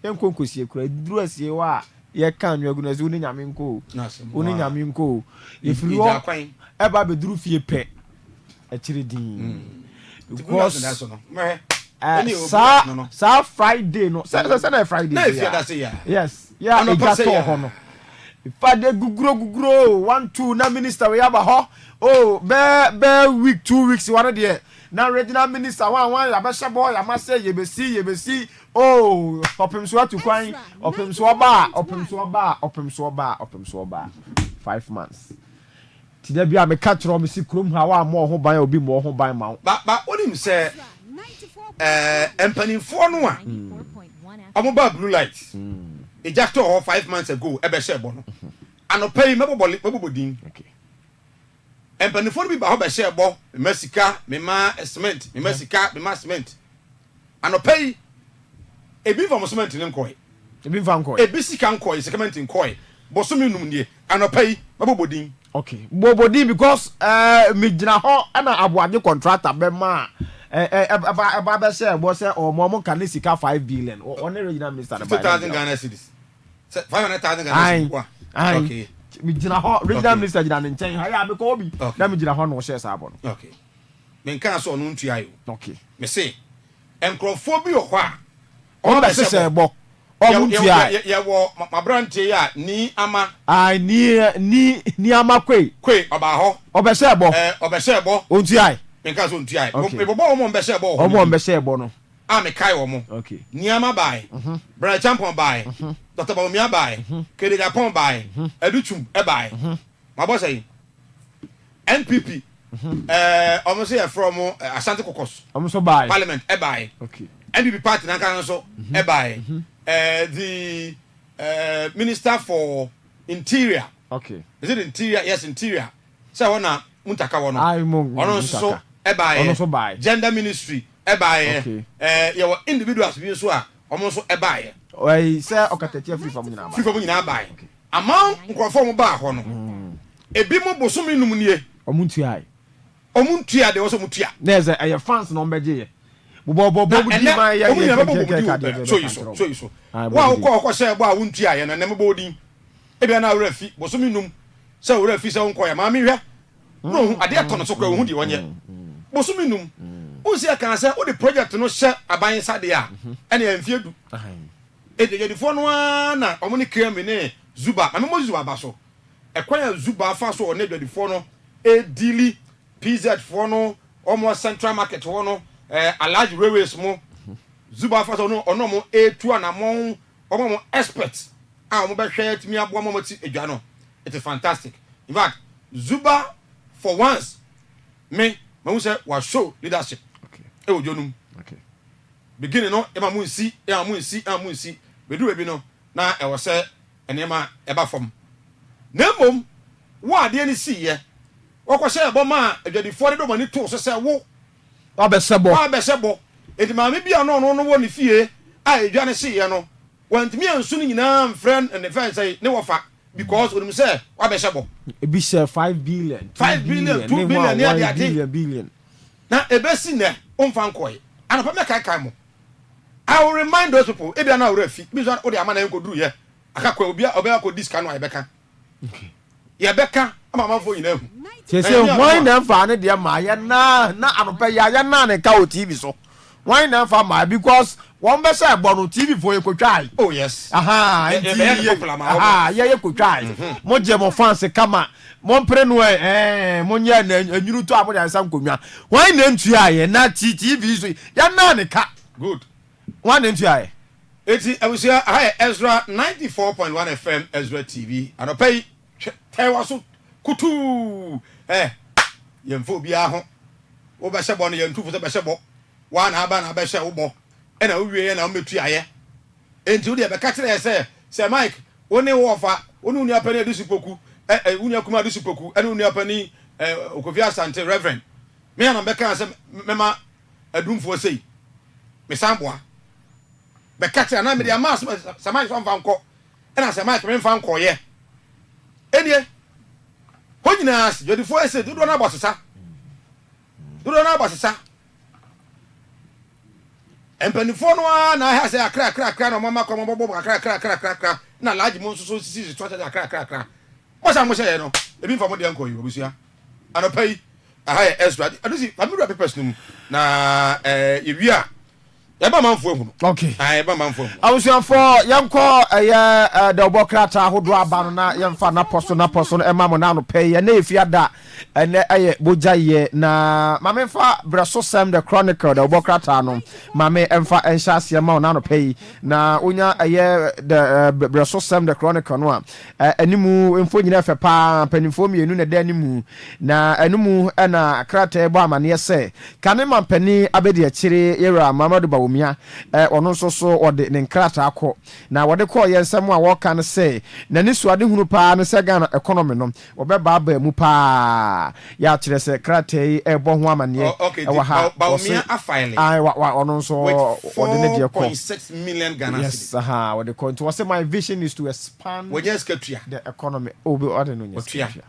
enko kosie kura duru asie wa ye kan nwagu na zu ni nyame nko ifiri o e ba be duru fie pe e kire din because sa Friday no sa na Friday yes yeah e ga to ho no ifade guguro 1-2 na minister we aba ho oh be week 2 weeks one there na regional minister one ya be shebo ya ma say yebesi oh opem so atu kwan opem so ba 5 months ti da bia me ka kiro me si krom ha wa mo ho ban obi mo ho ban ma ba onim say empanifo no a omoba blue light ejacto 5 months ago ebe shebo no anopay mebobodin okay empanifo no bi ba ho be shebo me masika me ma cement me masika me ma cement anopay ebi from cement ne nkoy ebi sika nkoy cement nkoy bosomi num nie anopay mebobodin okay bobodin because me gina ho na aboade contractor be ma eba be say bo say o mo kan sika 5 billion on the regional minister 50,000 Ghana cedis 500,000 Ghana cedis okay me gyina hɔ regional minister gyina ne nkyɛn ha ya me ko bi na me gyina hɔ no hyɛ saa bɔ no okay men kan so no ntua yo okay me say enkrofo bi wɔ hɔ a on be sɛ bɔ ɔmo ntua yɛ wɔ mabrante ya ni ama ai ni ama kwe ɔba hɔ ɔbɛsɛ bɔ ɔbɛsɛ bɔ ontua men kan so ntua me bɔ ɔmo mbɛsɛ bɔ ɔmo mbɛsɛ bɔ no a me kai ɔmo okay ni ama bai bra champion bai dr bawumia bai kede japon bai educhum e bai ma bo say npp ɔmo say from asante kokos ɔmo so bai parliament e bai okay npp party na kan so e bai the minister for interior okay is it interior yes interior say wona muntaka wono ai mo ono so e bai ono so bai gender ministry e bai ye individuals bi so a ɔmo so e bai oi sɛ ɔkatakyie AFRIFA mu nyina bai AFRIFA mu nyina bai ama nkrofo mu ba hɔ no ebi mo bosomi num nie ɔmo ntua de wo so mutua na ɛsɛ ɛyɛ fans na ɔmbɛgye yɛ bobɔ budi ma yɛ so iso wa ko hyɛ bɔ a wontua yɛ na nem bɔ odin ebi na awura fi bosomi num sɛ awura fi sɛ wonko yɛ ma me hwɛ no ade atɔ no so kwa hu di wɔnyɛ bosomi num unsi aka sɛ wo de project no hyɛ aban sade a ɛne ɛmfie du edegedifo no na ɔmo ne kremi ne zuba na mo zuba ba so ɛkwan ya zuba fa so ɔne edegedifo no edili pz fo no ɔmo central market ho no alaji railways mo zuba fa so no ɔno mo etu anamon ɔmo mo expert a ɔmo bɛhwɛ timi aboa mo ti edwa no it is fantastic in fact zuba for once me hu say wa show leadership e wo jonum okay beginning no e ma mu nsi bedu bi no na e wo say enema e ba fom na mom wo ade ni si ye wo ko say e bo ma adwadifo de do mani to so say wo abesebo enti ma me bia no wo ni fie a edwa ne si ye no wantimi ansu ni nyina friend and the friend say ne wo fa because onim say abesebo e bi say 5 billion 2 billion ya billion na ebesi ne umfa nkoy anapa me kai mo I will remind those people ebia na wura fi bi so o de amana en koduru ye akakwa obi akọ disca no ayebeka okay yebeka amama fo nyina hu say why na fa ne de ma ya na anopa ya na ne ka o TV so why na fa ma because one be say gbo no TV fo ye kotwai oh yes ye kotwai mo je mo fans kama mo mpre no mo nya na anyuru to abo da sam konwa why na ntua ye na TV so ya na ne ka good one na ntua ye eti abusia ha Ezra 94.1 FM Ezra TV anopai tewa so kutu yemfo bia ho wo be sebo no yentu fo be sebo wa na aba na be hye wo bo e na wo wie na wo metua ye enti wo de be ka kire se Mike woni wo fa woni unu apani adusipoku unu akuma adusipoku ene unu apani Kofi Asante Reverend me na be ka se mema adumfo sei me samboa be ka kire na me de amas samai so mfa nko e na samai me mfa nko ye enie honyina yodifo ese dodo na abosesa empanifo no na ha se akra na mama kwa mbobo akra na laji mo so sisi to akra mo sa mo se no ebi mfa mo de anko yi obusia anopai aha Ezra adusi family papers num na yewia yaba manfo ehunu okay yaba manfo ehunu awusianfo yanko de obokrata ahodo aba no na yemfa na poso no ema mo na no pay ye na efiada ene bojaye na mamemfa braso sam the chronicle de obokrata no mame emfa enhyase ma na no pay na onya the braso sam the chronicle no animu emfo nyina fe pa panimfo mienu na da animu na animu na krata ebo amane se kanema pani abedi akire yera mamadu ono so ode ne nkrata akọ na wode kọ ye nsem a woka ne se na ne suade hunu pa ne se Ghana economy no obeba ba mu pa ya kire se krata yi ebo ho amane wa ha Bawumia afile wa ono so ode ne de kọ 4.6 million Ghana yes wode kọ to say my vision is to expand the economy obi ode no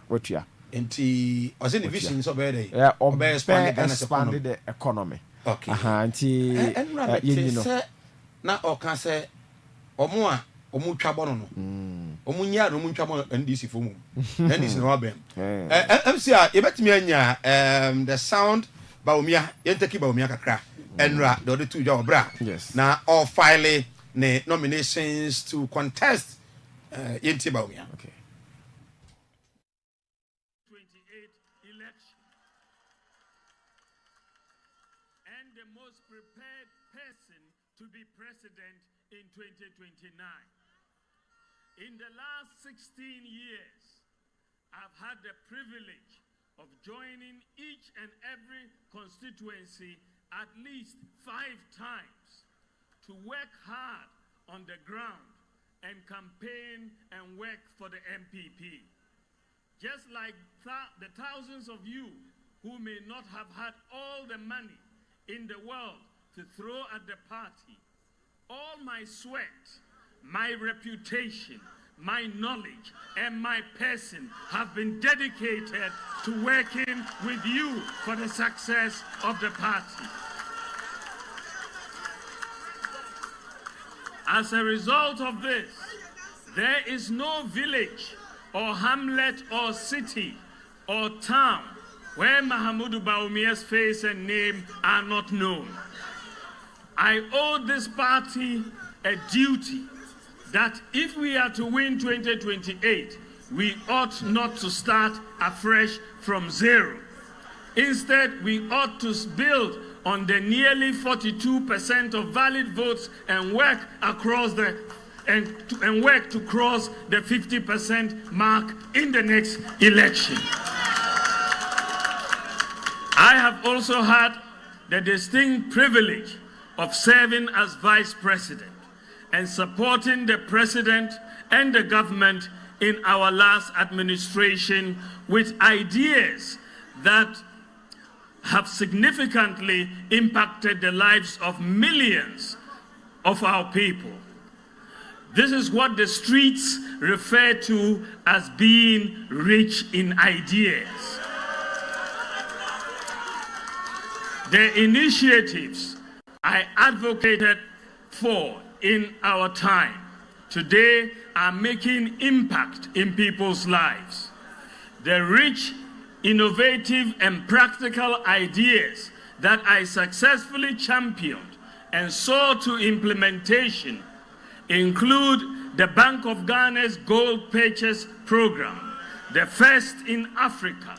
wotua enti o say the vision so be dey expand the economy okay anti you know na o kan say omo a omo twa bono no omunya no muntwa mo NDC fo mu NDC no abem MC a yebetimi anya the sound baomia yenteki baomia kakra enra the two job bra na all file ne nominations to contest yenti baomia. Okay. 28 election and the most prepared person to be president in 2029. In the last 16 years, I've had the privilege of joining each and every constituency at least 5 times to work hard on the ground and campaign and work for the MPP. Just like the thousands of you who may not have had all the money in the world to throw at the party, all my sweat, my reputation, my knowledge, and my person have been dedicated to working with you for the success of the party. As a result of this, there is no village or hamlet or city or town where Mahamudu Bawumia's face and name are not known. I owe this party a duty that if we are to win 2028, we ought not to start afresh from zero. Instead, we ought to build on the nearly 42% of valid votes and work across the and work to cross the 50% mark in the next election. I have also had the distinct privilege of serving as vice president and supporting the president and the government in our last administration with ideas that have significantly impacted the lives of millions of our people. This is what the streets refer to as being rich in ideas. The initiatives I advocated for in our time today are making impact in people's lives. The rich, innovative, and practical ideas that I successfully championed and saw to implementation include the Bank of Ghana's Gold Purchase Program, the first in Africa,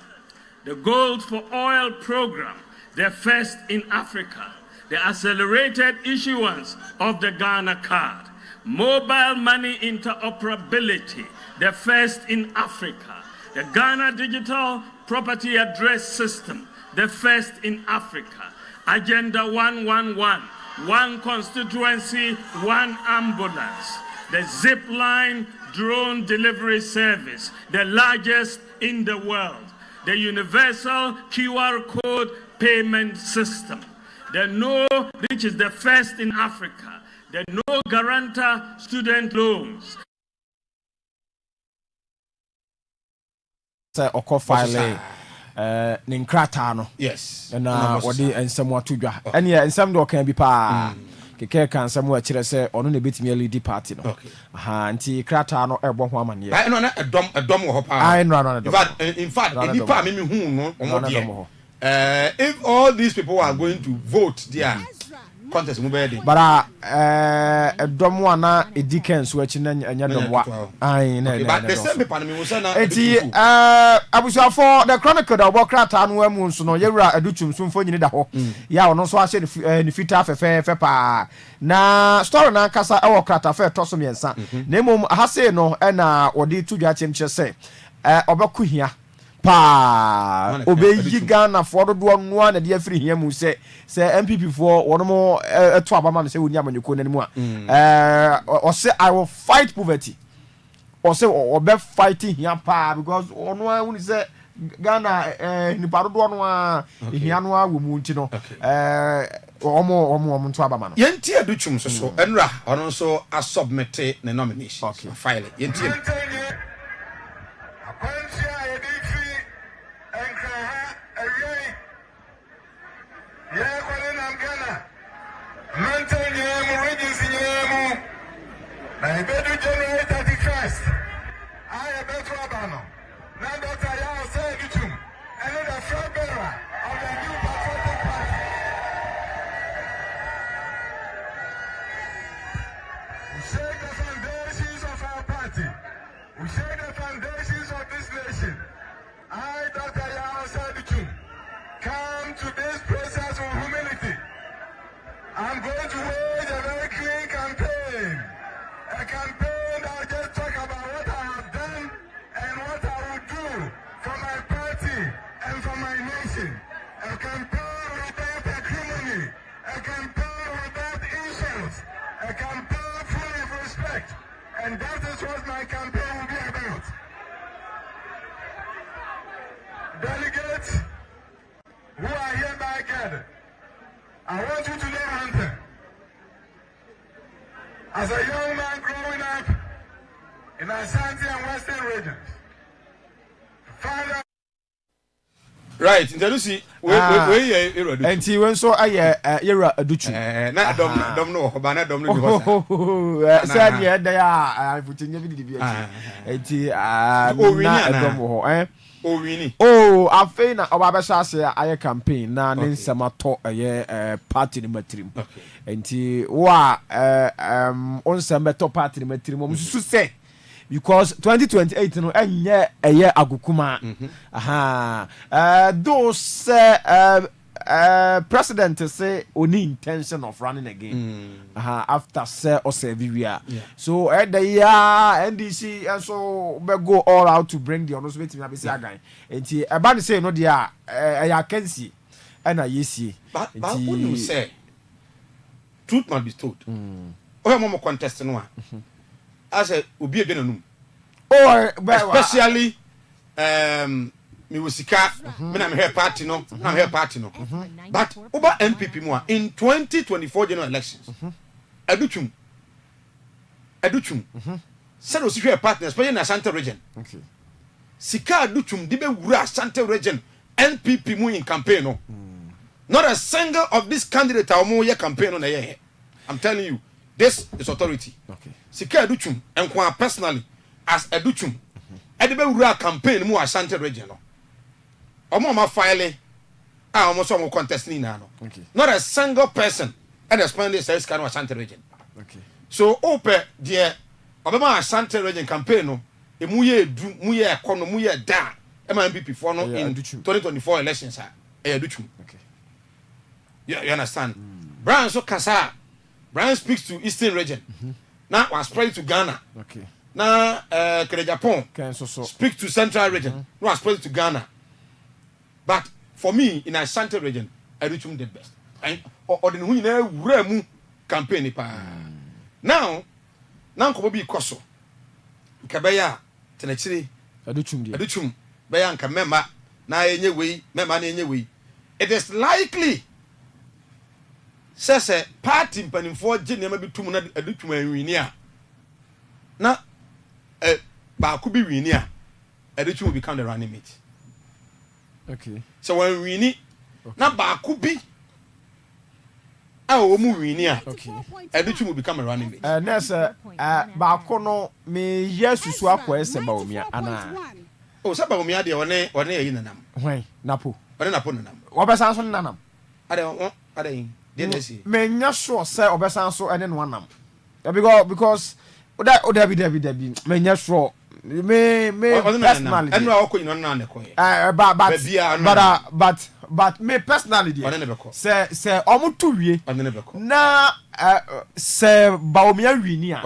the Gold for Oil Program, the first in Africa, the accelerated issuance of the Ghana card, mobile money interoperability, the first in Africa, the Ghana Digital Property Address System, the first in Africa, Agenda 111, one constituency, one ambulance, the Zipline drone delivery service, the largest in the world, the universal QR code payment system, the No, which is the first in Africa, the No Guarantor student loans. Okofile ne nkrataa no yes na wode ensem wato dwa ene ensem de okan bi pa keke kan ensem wa kire se ono ne betimi lead party no aha nti krataa no ebo ho amane ai no na edom wo ho pa ai no in fact edi pa me hu no omo de if all these people are going to vote there contest mu be dey bara edom wa na ediken so achi na anya domwa ai na but the same people me say na eti abusia for the chronicle da obokrata no amu nso no yewura aduchum so mfo nyini da ho ya ono so ahye ne fita fefe pa na story na kasa e wokrata fe to so miensa na mom ha say no e na odi tudwa chemche say obeku hia pa obeyi Ghana for do no na de afiri hia mu se MPP for wono mo eto abama no se woni amanyeko nanimu o say I will fight poverty or say obe fighting hia pa because ono woni se Ghana ni paro do no hia no awo mu nti no omo nto abama no yenti aduchum so enra ono so a submit ne nomination file yenti January 31st, Dr. Yao Segitum, and the flag bearer of the new Patriotic Party. We shake the foundations of our party. We shake the foundations of this nation. I, Dr. Yao Segitum, come to this process with humility. I'm going to wage a very clean campaign. A campaign that will just talk about what I have done and what I will do for my party and for my nation. A campaign without acrimony. A campaign without insults. A campaign full of respect. And that is what my campaign will be about. Delegates who are hereby gathered, I want you to know one thing. As a young man growing up in Asante and Western regions, father. Right, Ntalusi, we Erodu. Enti wen so aye Yera Aduchu. Na dom no ho ba na dom no bi ho sa. Say dey there ah futinye bi di bi enti na dom ho Owini. Oh, afei na oba be ase aye campaign na ne nsema to aye party ni matrim. Enti wa on nsema to party ni matrim mo susu say because 2028 no enye eye agukuma. Those president say only intention of running again after say or severe. So at the year NDC and so we go all out to bring the honors with me again. And about say no dia I can see and I see. But what you say? Truth must be told. Oh, mama contest no. I say obi edwenum. Oh, especially me wasika me na me hair party no na hair party no but over NPP mo in 2024 general elections aduchum said o si hair party especially na Asante region sika aduchum di be wura Asante region NPP mo in campaign no not a single of this candidate or mo ye campaign on here. I'm telling you this is authority. Sika aduchum enko personally as aduchum e be wura campaign mo Asante region no omo ma file omo so mo contest ni na no. Not a single person and explain this is kind of Asante region. So ope there obema Asante region campaign no e mu ye du mu ye ekono mu ye da e ma MPP for no in 2024 elections aduchum. You understand? Brian so kasa Brian speaks to Eastern region. Now was spread to Ghana. Now Kere Japan speak to Central region. No was spread to Ghana. But for me in Asante region, Aduchum did best. And or the who campaign pa. Now ko bi koso. Kabaya tenechiri Aduchum baya nka member na enye wei member na enye wei. It is likely say party mpanimfo je nema bi tum na Aduchum anwini a na ba ku bi wini a Aduchum will become the running mate. So when we need na ba ku bi o mu wini a Aduchum will become a running mate. Ness ba ko no me yesusu akwa ese ba omia ana. Oh se ba omia de one yi nanam. Hwan napo. One napo nanam. Obesan so nanam. Ade me nya sure say obesan so ene no nanam. Because Odabi me nya sure me personally enu akọ ino na neko but me personally say omutu wie na say baomia wini a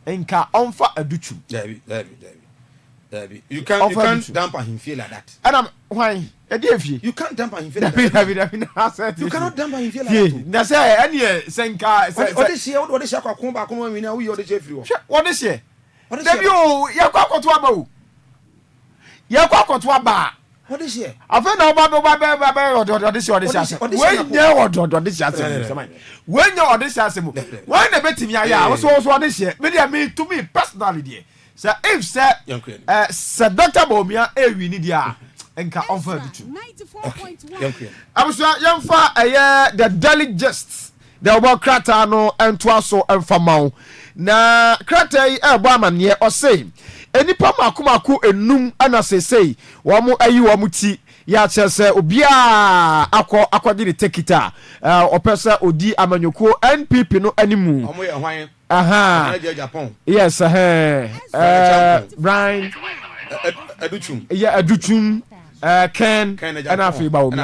enka onfa Aduchum Dabi you can't damper him feel like that and why you can't damper him feel like that you cannot damper him feel like that na say any senka what is here akwa ba ko wini a we what is here free what is here Debi o yakwa akoto aba o yakwa akoto aba what is here afa na oba odo this we nya odo this we nya odo this asem why na betimi aya wo so this me to me personally there so if say Dr. Bomia ewi ni dia enka onfa Aduchum 94.1 abusua yemfa the daily gist the obo krata no ento aso emfa mawo na krata yi ebo amane o say enipa makomako enum ana sesei wɔn ayi wɔn ti ya kyerɛ sɛ obiara akɔgye ne tekita ɔpɛ sɛ odi amanyɔkuo NPP no animu ɔmo yɛ hwan aha Japan yes Brian Aduchum yeah Aduchum Ken ana afei ba omi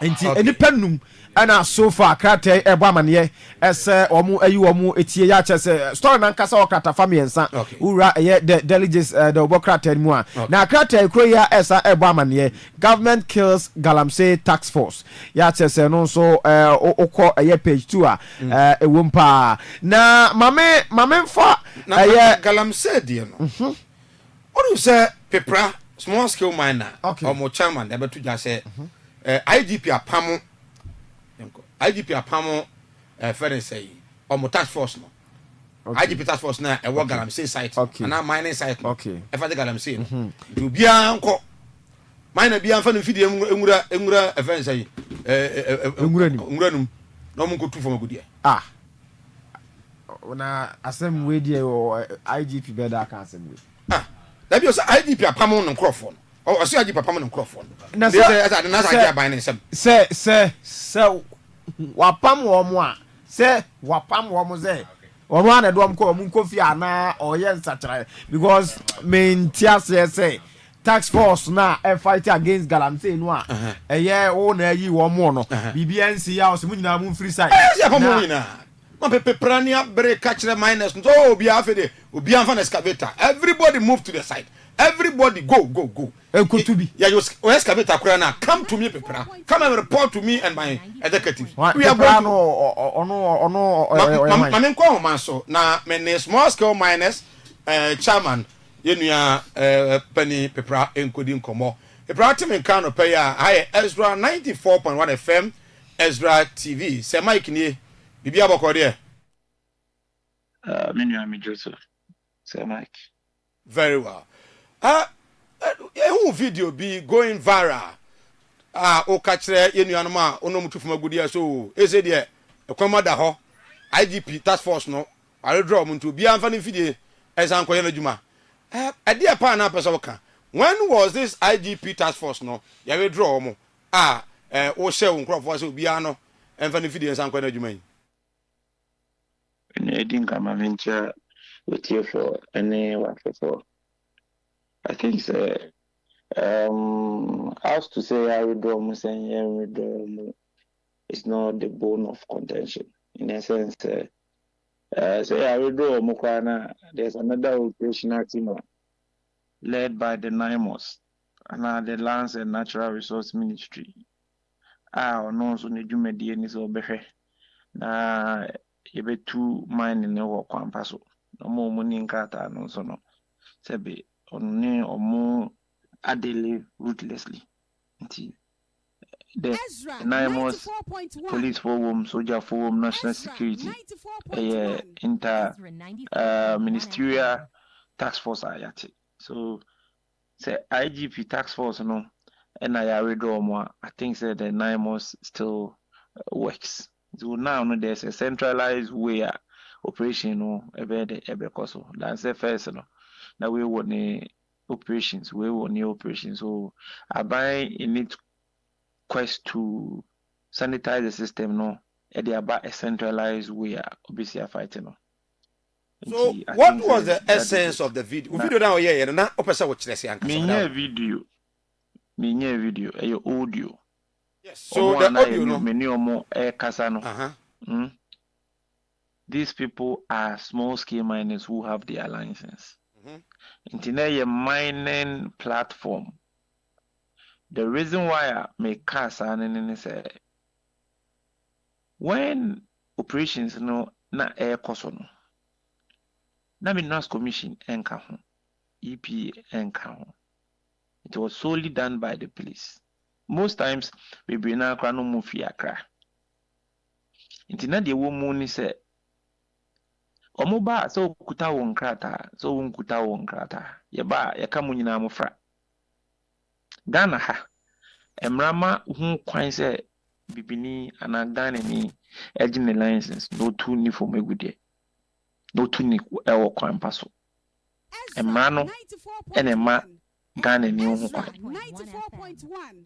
nti enipa num ana so far krata ebo amane ese omo ayi omo etie ya che se story na nkasa okrata famiensa ura the delegates the obokrata mu a na krata ekro ya esa ebo amane government kills galamsey tax force ya che se no so okọ page 2 a ewompa na mame mfa galamsey die no onu se pepra small scale miner omo chairman e betu ja se IGP apamo IGP apamo fere say omo task force no IGP task force na e wo galamsey site na mining site e fa de galamsey no du bia nko miner bia fa no fidi enwura e fere say enwura num na omo nko tu fo magudie na asem we die IGP be da kan asem we da bi o say IGP apamo no nkrofo no o so IGP apamo no nkrofo no na say wapam wo mo a se wapam wo mo ze wo mo na do am ko mo Kofi ana oye nsachara because mentia say tax force na fight against galamsey no a eye wo na yi wo mo no bibia nsi ya o se mo nyina mo free side ya pa mo nyina ma pepe prania break catch the minus so obi afede obi anfa na excavator everybody move to the side everybody go Ekotubi. Yeah, you excavator Kurana. Come to me, Pepra. Come and report to me and my executive. We are going to. Mamen kwa manso na mene small scale miners chairman yenua penny Pepra enkodi nkomo. Pepra team kan no pay ya Ezra 94.1 FM Ezra TV. Se Mike ni bibi aboko de. Menua mi Joseph. Se Mike. Very well. A video be going viral. OKATAKYIE yenuanoma onomutu fumagudi so eze de ekwamada ho IGP task force no are draw muntu bia amfa ne fidie esan koye na djuma ade pa na pesa woka when was this IGP task force no ya we draw mo wo she wo nkrofo so bia no emfa ne fidie esan koye na djuma yi ne edin kama venture with you for any work for I think as to say I would do it's not the bone of contention. In a sense, say I would do Mukwana, there's another operational team led by the NIMOS and the Lands and Natural Resource Ministry. No, so need you medianis or behe. Na ebe two mining no kwampaso. No more money in Kata, no so no. Sebe. Only or more adele ruthlessly. The NIMOS police forum, soldier forum, national security, inter ministerial task force ayati. So say IGP task force no, and I read more. I think say the NIMOS still works. So now no, there's a centralized way operation no ebe koso. That's the first no. Now we want operations. So I buy in it quest to sanitize the system. No, and they about a centralized way. Obviously, fighting. No. So what was the essence of the video? Video now here, na opesa watch this yanka. Me video, audio. Yes. So the audio no. Me kasano. These people are small scale miners who have their license. Internet mining platform. The reason why I make cars and say when operations no na air cost no na Minerals Commission enka ho EPA enka ho. It was solely done by the police. Most times we bring na kra no mu fi akra. Internet the woman say Omoba so kuta won krata so won kuta won krata ye ba ye ka munyina mofra Ghana ha emrama hu kwan se bibini ana Ghana ni ejine license no tu ni for megude no tu ni ewo kwan paso Emrano and Emma Ghana ni ho kwa. 94.1.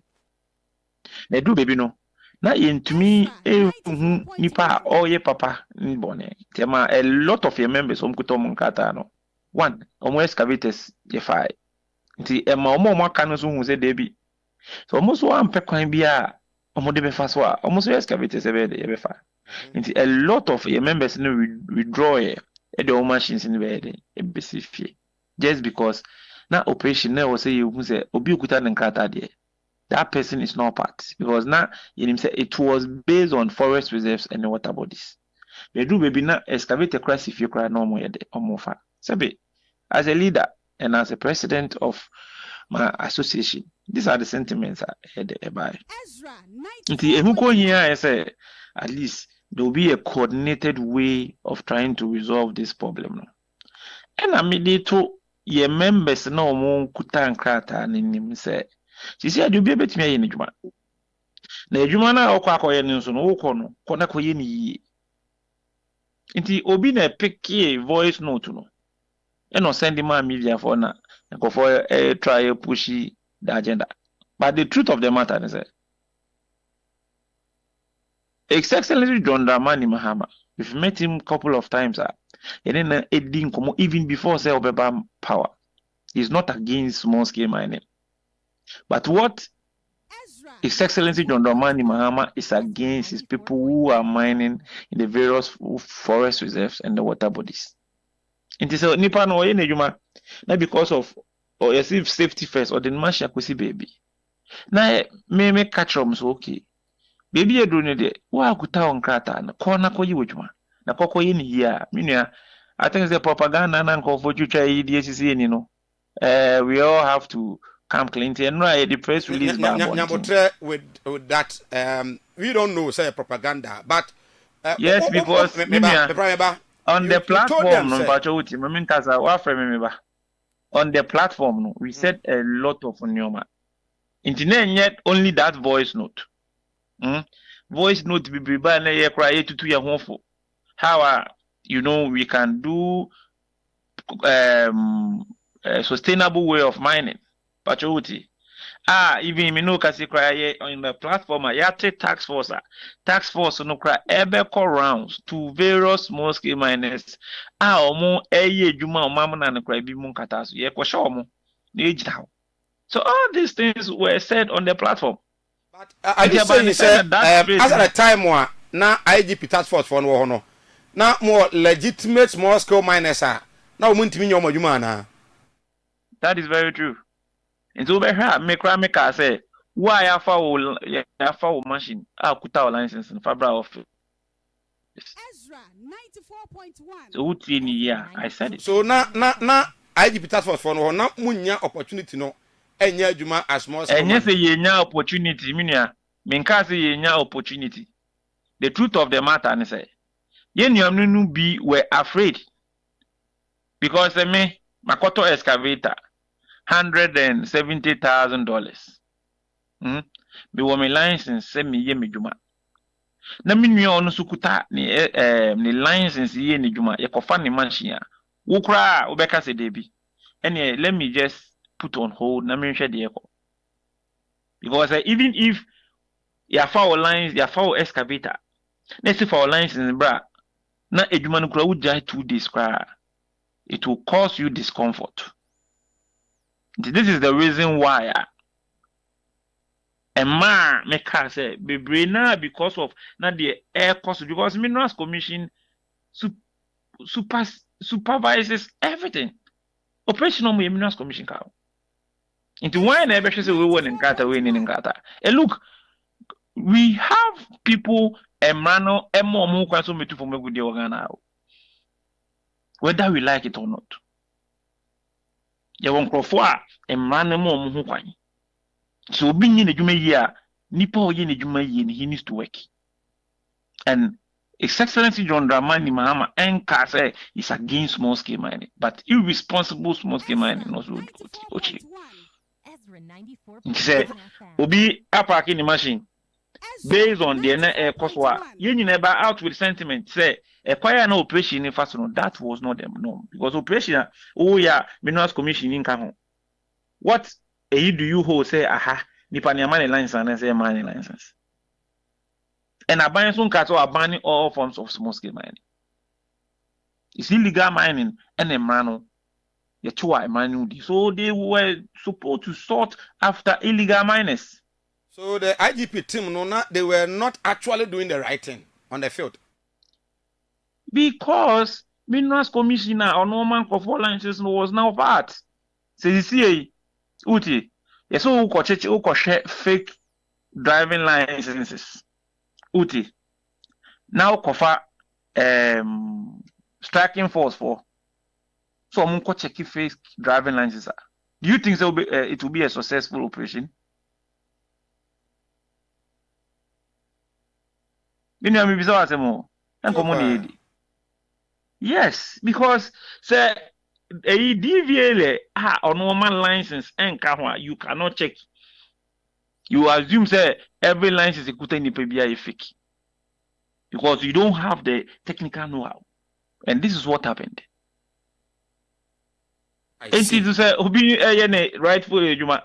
Na do baby no. Na yentumi ehu nipa oye papa ni bone. Tema a lot of your members omkuto munkata no. One, omo excavators ye fai. Nti Emma omo aka no so hu se debi. So omo so ampe kwan bia omo de be fa so a omo so excavators e be fa. Nti a lot of your members no withdraw e de omo machines ni be de e be sifie. Just because na operation na was say you say obi okuta nkata de. That person is not part because now you say it was based on forest reserves and the water bodies. They do baby na excavate a crash if you cry no more fa. Sabi, as a leader and as a president of my association, these are the sentiments I had by. I say at least there will be a coordinated way of trying to resolve this problem. And I mean to your members no more kutan krata ni say. She said you be bet me in Juma. Na Juma na okwa no so no wokọ no kona koye ni yi. Nti obi na pick voice note no. E no send ma media for na for try push the agenda. But the truth of the matter is His Excellency John Dramani Mahama, we've met him a couple of times and then even before say Obeba power. He's not against small scale mining. But what His Excellency John Dramani Mahama is against is people who are mining in the various forest reserves and the water bodies. It is a nipa no ye nejuma not because of or yes if safety first or the masha kwesi baby. Na me catch them so okay. Baby you do ne de wa kuta on krata na ko na ko yi wojuma. Na ko ye ni here. Minua I think the propaganda na nko for future yi DCC ni no. We all have to come clean and no the press release with that we don't know say propaganda but yes because on the platform on the platform we said a lot of nyoma internet yet only that voice note voice note be ba na ye cry to your home for how we can do a sustainable way of mining. Pachuti. Even me no kasi cry on the platform. Yate tax force no cry ebeko rounds to various small scale miners. Omo eye juma omama na cry bi mun kataso. Ye kwa show mo. So all these things were said on the platform. But I just say as at a time one na IGP task force for no no. Na more legitimate small scale miners are. Now muntimi nyoma juma na. That is very true. And so be here me cry say why afa o machine kuta license in Fabra office. Ezra 94.1. So who yeah, I said it. So na IGP task force for no na munya opportunity no enya adwuma as small scale. Enya say yenya opportunity minua me nka say yenya opportunity. The truth of the matter is say yenuam no be were afraid because me makoto excavator $170,000. Be wo me license say me ye me dwuma. Na me nua ono sukuta ni license ye ni dwuma ye kofa ni machine. Wo kra wo beka se debi. Ene let me just put on hold na me hwe de yeko. Because even if ya fa lines ya fa excavator. Let's say for license bra na edwuma no kra wo jai 2 days kra. It will cause you discomfort. This is the reason why a man make her say be now because of not the air cost because Minerals Commission supervises everything. Operational Minerals Commission cow. Into why never say we won in Qatar, we in Qatar. And look, we have people Emrano Emo Kwaso Metu for me now. Whether we like it or not. Ya won krofo a emrane mo ho kwan so obi nyi na dwuma yi a nipa oye na dwuma yi he needs to work and His Excellency John Dramani Mahama enka say is against small scale mining but irresponsible small scale mining also Ezra 94.1 say obi apaki ni machine based on the Koswa, you never out with sentiment. Say, a choir no operation in Faso, that was not them, no. Because operation, oh yeah, Minerals Commission in Kaho. What do you hold say, aha, Nipania money license and say money license? And a buying some cats are banning all forms of small scale mining. It's illegal mining and a mano. So they were supposed to sort after illegal miners. So the IGP team, they were not actually doing the right thing on the field. Because Minerals Commissioner or Norman Kofi license was now part. So you see, Uti, yes, who fake driving licenses. Uti, now Kofa striking force for. So I'm going to check fake driving licenses. Do you think it will be a successful operation? Yes, because say a DVLA or normal license and you cannot check. You assume say every license is a fake because you don't have the technical know-how, and this is what happened. And to say obi rightful ejuma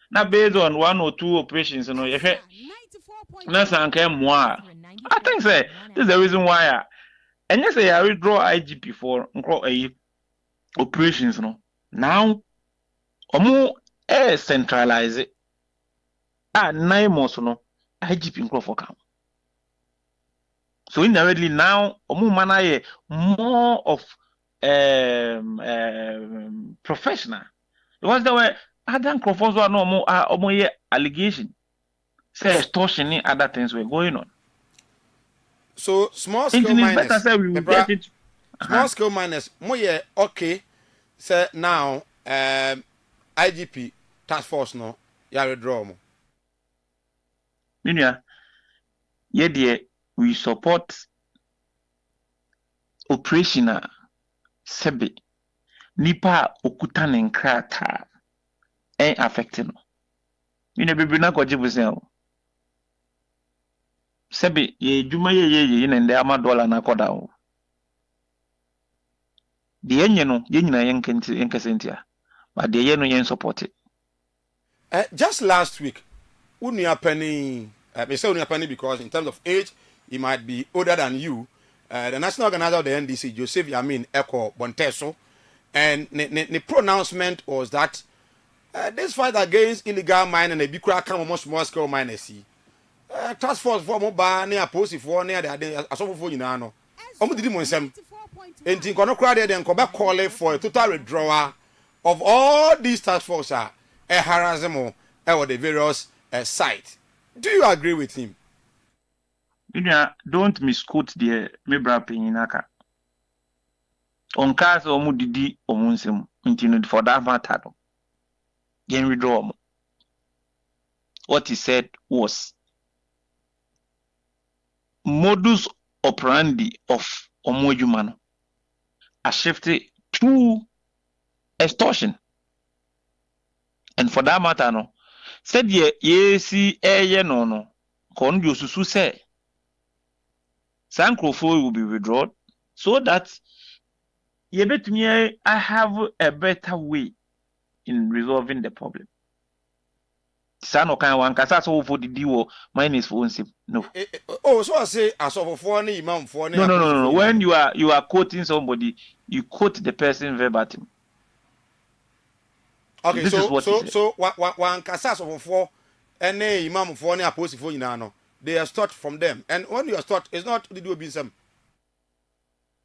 na based on 1 or 2 operations no ye hwe na sanka moa. I think say this is the reason why and yes I withdraw IGP for operations no now omo centralize it 9 months no IGP nkro for come. So indirectly now omo manaye more of professional because there were other microphones who are no more allegation say extortion and other things were going on. So small scale miners small scale miners more okay say now IGP task force no ya withdraw mo minia ye dear we support operational sebe nipa okuta ne nkrata affecting no you be na ko jibusen sebe ye djuma ye na nde ama dollar na koda o de yenye no ye nyina yenkesentia but de ye no yen support it. Just last week unia penny me say unia penny because in terms of age he might be older than you. The national organizer of the NDC, Joseph Yamin Eko Bonteso, and the pronouncement was that this fight against illegal mining and the Bikura come almost small scale miners. Task force for mobile near post for near the Asofo for Yunano. Did Monsem. And in Konokrade, then come back calling for a total withdrawal of all these task forces a harassment over the various sites. Do you agree with him? Don't misquote the Mebra Pinaka. On cars or Mudidi or Munsum, continued for that matter. Then withdraw. What he said was modus operandi of Omojumano are shifted to extortion. And for that matter, no, said ye see no, Kon Yosusu say. Sankrofo will be withdrawn so that I have a better way in resolving the problem. Sano kan wan kasa so for the deal minus for no. Oh, so I say as of for any imam for any. No. When you are quoting somebody, you quote the person verbatim. Okay, so wan kasa so for any imam for any apostle for no. They are start from them, and when you are start, it's not the do be some.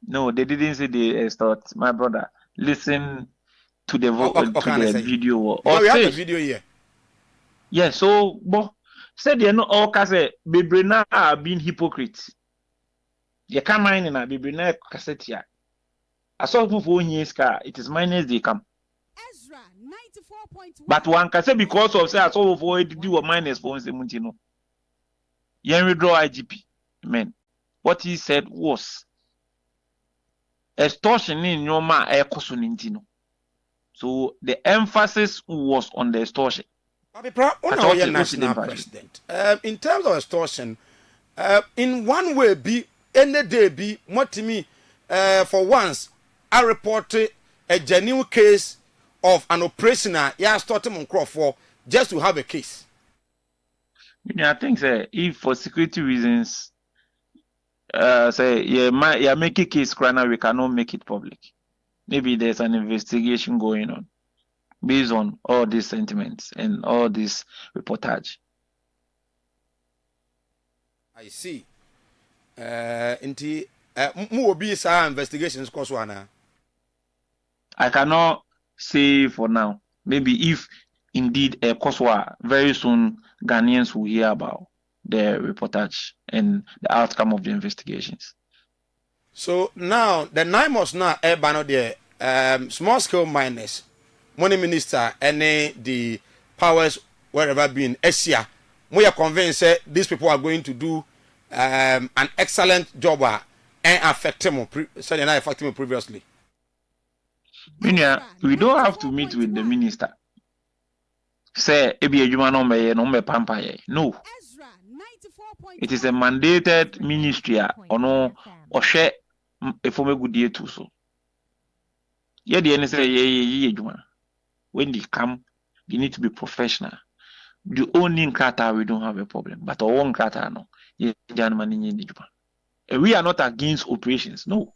No, they didn't say they start. My brother, listen to the the video. Or we have a video here. Yeah, so but said they are not all case Bebrina are being hypocrites. They can't mine in a Bebrina cassette here. I saw for years car. It is minus they come. Ezra 94.1. But one can say because of say I saw for do a minus for Mutino. Yen withdraw IGP. Man, what he said was extortion in Yoma Ekosunintino. So the emphasis was on the extortion. national president. In terms of extortion, in one way, be any day, be what to me, for once, I reported a genuine case of an operationer, starting on Crawford just to have a case. I think if for security reasons, make a case right now, we cannot make it public. Maybe there's an investigation going on based on all these sentiments and all this reportage. I see. Investigations course one. I cannot say for now. Maybe if indeed a Koswa, very soon Ghanaians will hear about the reportage and the outcome of the investigations. So now the NIMOS now there small scale miners, money minister, and the powers wherever been Asia, we are convinced that these people are going to do an excellent job and affect them previously. We don't have to meet with the minister. Say, no. It is a mandated ministry or share a former good year too. So, when they come, they need to be professional. The only kata we don't have a problem, but our own kata no. We are not against operations, no.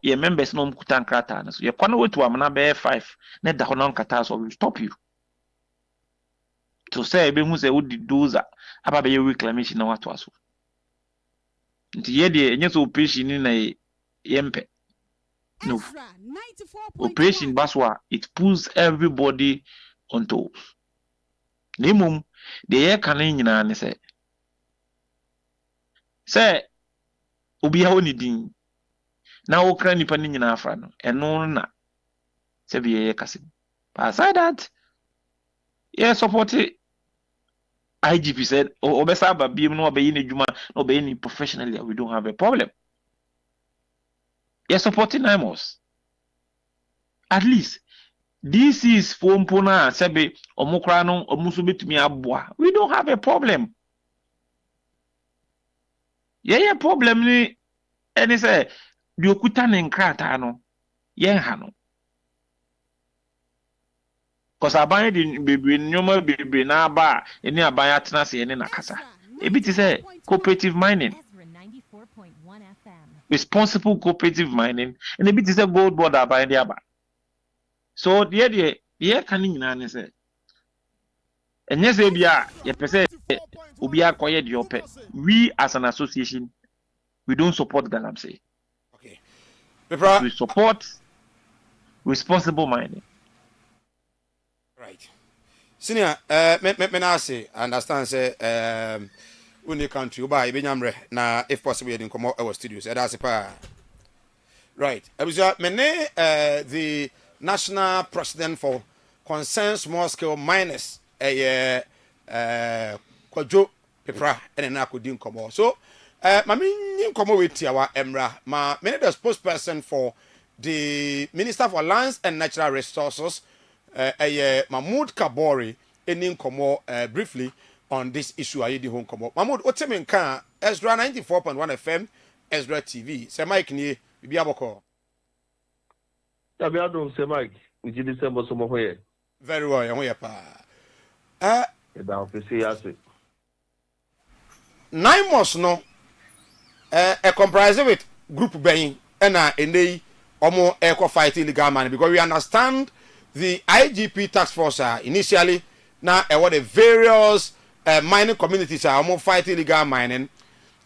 Your members no kutan krata so you kwana way to amana be 5 net da honon kata so we stop you to say be hu say would doza aba be reclamation na watu aso nti ye de enye so operation ni na yempe no operation baswa it pulls everybody on toes nemum de ye kan nyina ne say obi ha oni din na okra nipa ni nyina afra no eno na se biye kase aside that support IGP said obesa ba biem no obeyi ne djuma no obeyi ni professionally we don't have a problem. Supporting NIMOS at least this is for mpona sebe omukra no omuso betumi aboa we don't have a problem. Problem ni any say the okuta ne nkrata no yen ha no cause abanye di bebre nyoma bebre na aba eni abanye atena se eni na kasa ebi ti say cooperative mining responsible cooperative mining and ebi ti say gold board abanye di aba so the kan nyina ne say enye say bia ye pese obi akoye di ope we as an association we don't support galamsey. We support responsible mining. Right. Senior, I say, understand, say, the country, buy Benyamre, na if possible, you didn't come out our studios. That's a par. Right. I was the national president for concerned small scale miners, Kwajo Pepra, and I could come out. So, Mami come with our Emra, ma many the spokesperson for the Minister for Lands and Natural Resources, Mahmoud Kabori, Ennin komo briefly on this issue. I did home komo. Mahmoud, what's in can Ezra 94.1 FM, Ezra TV. Say Mike ni bibi aboko. Tabi adon say Mike. We did December some here. Very well, I'm here pa. Down to see us. NIMOS no. Comprised with group being and omo eco fight illegal money because we understand the IGP task force initially now what the various mining communities are omo fight illegal mining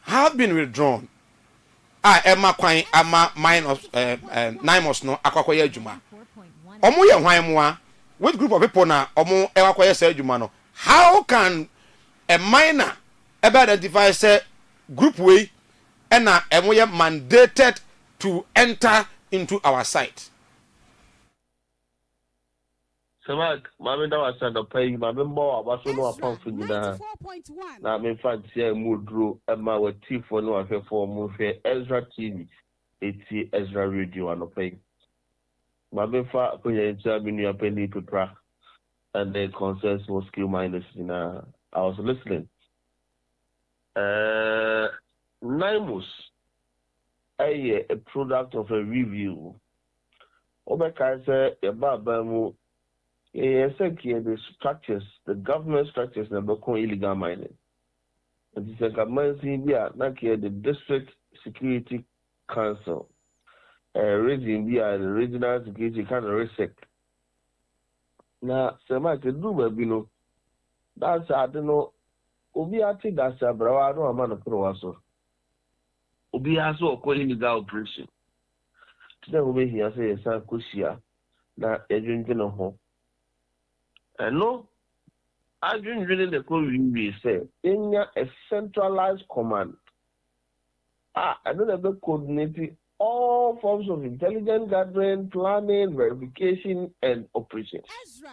have been withdrawn. Emma Quine ama mine of NIMOS no akwakoye adwuma. Omo ye hwan moa which group of people na omo ekwakoye say adwuma no. How can a miner ever identify say group way and we are mandated to enter into our site? So, Mark, Mamma, that was a pay, my member was no upon for you now. Now, me fancy a mood drew and my tea for no affair for move Ezra TV, it's Ezra Radio and a pay. Mabefa Kuya Minu Penny Pipra and the concerns for skill miners I was listening. Nimus a product of a review. Obeka said Yababamu the structures, the government structures that become illegal mining. And it's a government India, not the district security council. Raising via the regional security kind of reset. Now, Sama can do Babino. That's I don't know. Obiati that's a bravado, a man of Proaso. Obiaso, calling the operation. Today, we hear say, San Kusia, that a drinking of home. And no, I didn't really the code we say, in a centralized command. I don't have coordinating all forms of intelligence gathering, planning, verification, and operations. Ezra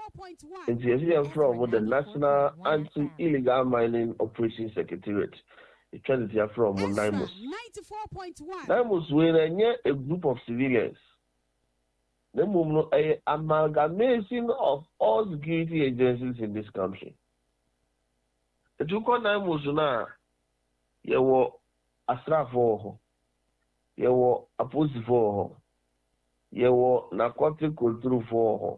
94.1. And here from the National Anti-Illegal Mining Operations Secretariat. It's trying to hear from Nimus. 94.1. Nimus will a group of civilians. The movement an amalgamation of all security agencies in this country. The two Nimus now, you were Asra for. You were opposite for her. You were narcotic control for her.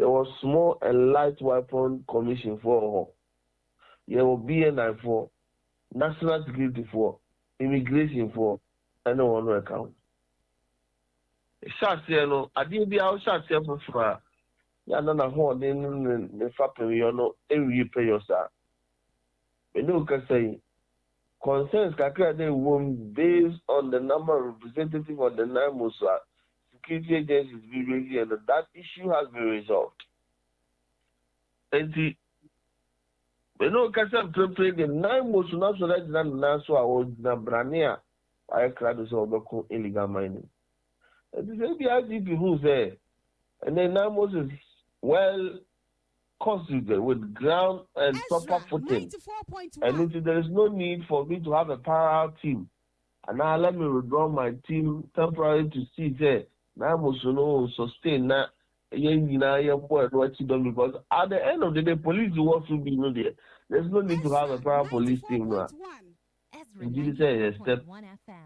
You were small and light weapon commission for her. You were BNI for, national security for, immigration for, and no one account. Shots here, no, I didn't be out shots here for far. You are not a horn in the fapping, you know, every pay yourself. You know, can say. Concerns they won based on the number of representatives of the Nimus security agencies really, and that issue has been resolved. And the Nimus not so that Naso was Nabrania, I cried so illegal mining. And the IGP who's there, and then Nimus is well considered with ground and proper footing. And there is no need for me to have a parallel team. And now let me withdraw my team temporarily to see there. Now I must sustain that. Because at the end of the day, police will also be there. There's no need to have a parallel police team now. This is a step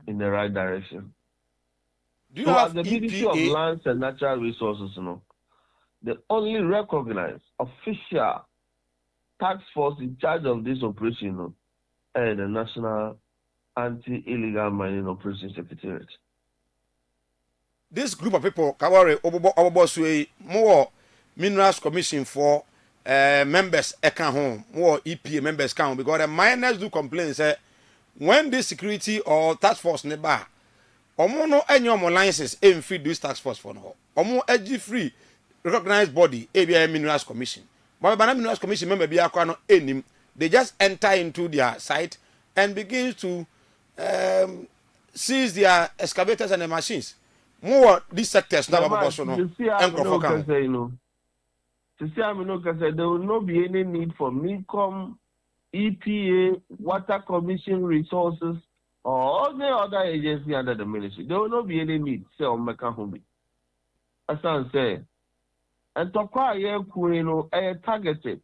in the right direction. Do you so have as the Ministry of Lands and Natural Resources, the only recognized official task force in charge of this operation and the National Anti-Illegal Mining Operations Secretariat. This group of people, Kawari, Oboboswe, more Minerals Commission for members account home, more EPA members account because the miners do complain say when this security or task force nearby, omo no any more licenses aim free this task force for no. Omo edgy free recognized body ABI Minerals Commission. But Banana Minerals Commission member be Aquano Ennin, they just enter into their site and begin to seize their excavators and the machines. More these sectors now there will not be any need for MINCOM, EPA, Water Commission Resources, or any other agency under the ministry. There will not be any need, say on Mekahumi. Asante say, and to acquire Kuino targeted.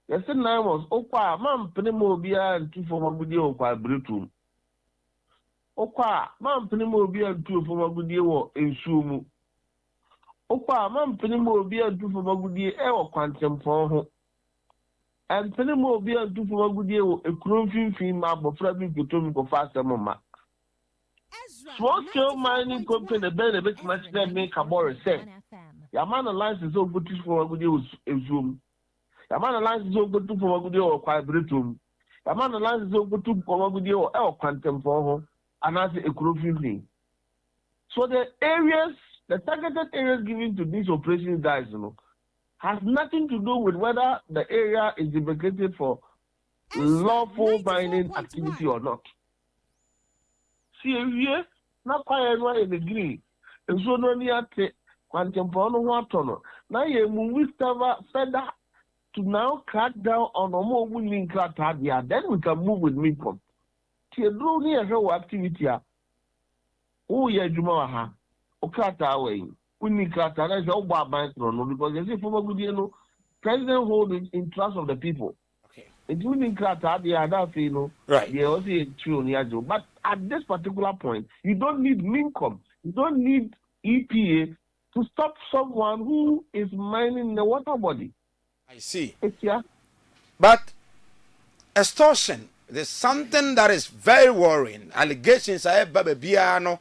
Yes, and I was Opa, Mam Penimobia and 2 for Mabudio by Brutum. Opa, Mam Penimobia and 2 for Mabudio in Sumu. Opa, Mam Penimobia and 2 for Mabudio or Quantum for her. And Penimobia and 2 for Mabudio, a crumping female, but Flapping Putum for faster mama. Small scale mining company, the benefits much that make a more say. Yaman alliance is so good for Mabudio in Zoom. Yaman alliance is so good for Mabudio or Quite Britum. Yaman alliance is so good for Mabudio or Quantum for her. And that's a crucial thing. So the areas, the targeted areas given to these operations guys, has nothing to do with whether the area is dedicated for lawful mining activity or not. See here, not quite everyone in agree. And so no near quantum for no one. Now you move further to now crack down on a more willing crack here. Then we can move with MINCOM. Near her activity. Oh, yeah, Jumaha. Okata uni krata na so gba ban no because they say former good no president hold in trust of the people. Okay. It uni krata they are that right. They also true on yajo. But at this particular point, you don't need MINCOM, you don't need EPA to stop someone who is mining the water body. I see. Yeah. But extortion, there's something that is very worrying. Allegations are babiano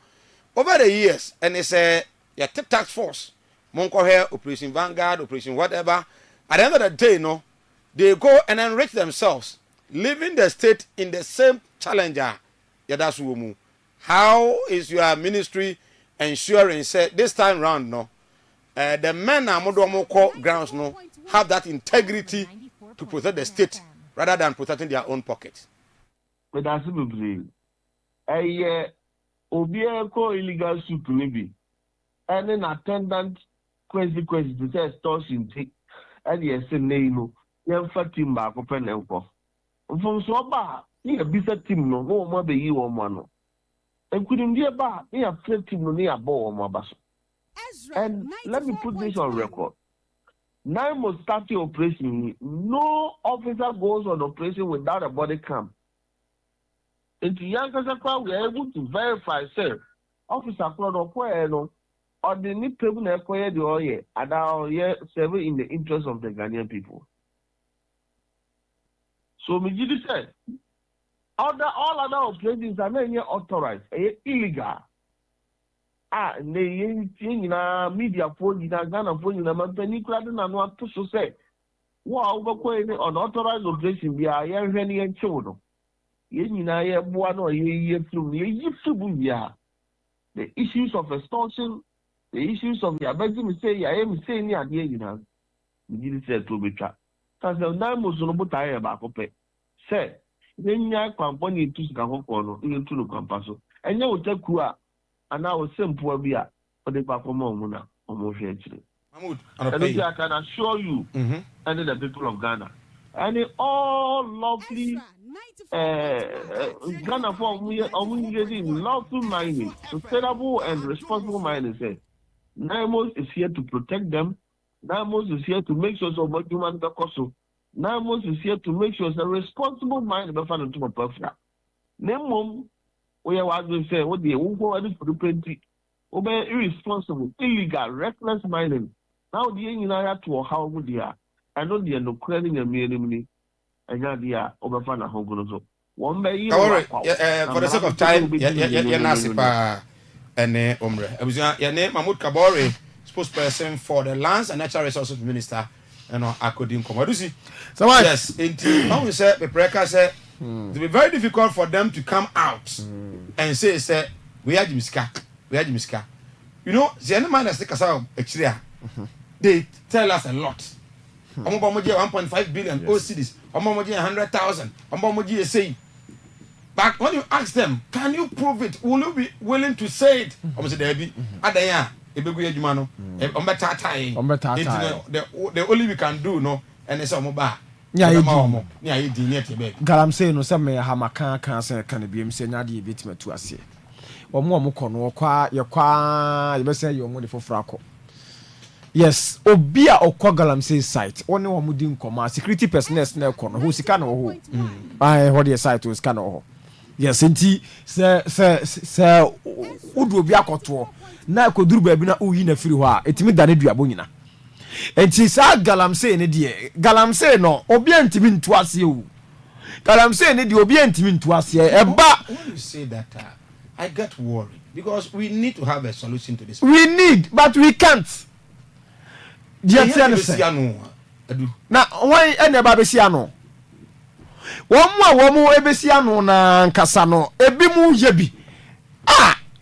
over the years, and it's a task force. Monko here, Operation Vanguard, Operation whatever. At the end of the day, they go and enrich themselves, leaving the state in the same challenger. Yeah, that's womu. How is your ministry ensuring say this time round the men are modomoko grounds have that integrity to protect the state rather than protecting their own pockets? But that's simply Obieko illegal soup maybe. And an attendant question to say extortion take and yes name young fatim back open and cough. From so bad, you a bizarre team no more be you or one. And couldn't be a bar, you have plenty money a ball or my And let me put this on record. 9 months starting operation, no officer goes on operation without a body cam. And to young Kasakwa, we are able to verify, sir, officer Claude Okoeno, or the new people acquire the oil, and our year serving in the interest of the Ghanaian people. So, Mijidi said, all other operations are not yet authorized, illegal. Media phone, Ghana phone, Mampanicra, and what to say. Wow, unauthorized operation, we are young and children. The issues of extortion, the issues of the abandonment, say, I am saying, yeah, you know, we didn't say to be trapped. Because the name was no but I about to say, then you company to Scahono, into the compasso, and you will take Kua, and I will send poor beer for the Pacomona, almost actually. And I can assure you, and the people of Ghana, and all lovely. Ghana for lawful mining, sustainable and responsible mining. Say, NIMOS is here to protect them. NIMOS is here to make sure so much human cost. NIMOS is here to make sure it's a responsible mining. But found to my perfect. NIMOS, we are going to say what the who for the plenty, obey irresponsible, illegal, reckless mining. Now the United to how would they are. I know they are no clearing a minimum. For the sake of time, Nasipa and Omre. Your name Mahmoud Kabore, spokesperson for the Lands and Natural Resources Minister, and Akodim Komadusi. So yes, indeed, how we say the preca said it will be very difficult for them to come out and say, we are Jimiska. You know, the animal that's actually they tell us a lot. 1.5 billion OCDs, 100,000, say. But when you ask them, can you prove it? Will you be willing to say it? The only we can do and it's mobile. Galam say no some may have my cancer can be nadi bit to us. Or more mukono, you say you're money for Fraco. Yes, Obia or Galamsey site. Only one mudin comma security personnel snare corner who can or who. I heard your site was can or. Yes, indeed, sir, Udubiacoto. Now could do Babina Uina Friwa, it means that you are bonina. And she said Galamsey, dear. Galamsey no, Obian Timin to us you. Galamsey, the Obian Timin to us here. But when you say that, I get worried because we need to have a solution to this. We need, but we can't. Now, why any Babesiano? One more Ebesiano na Casano, Ebimu Yebi.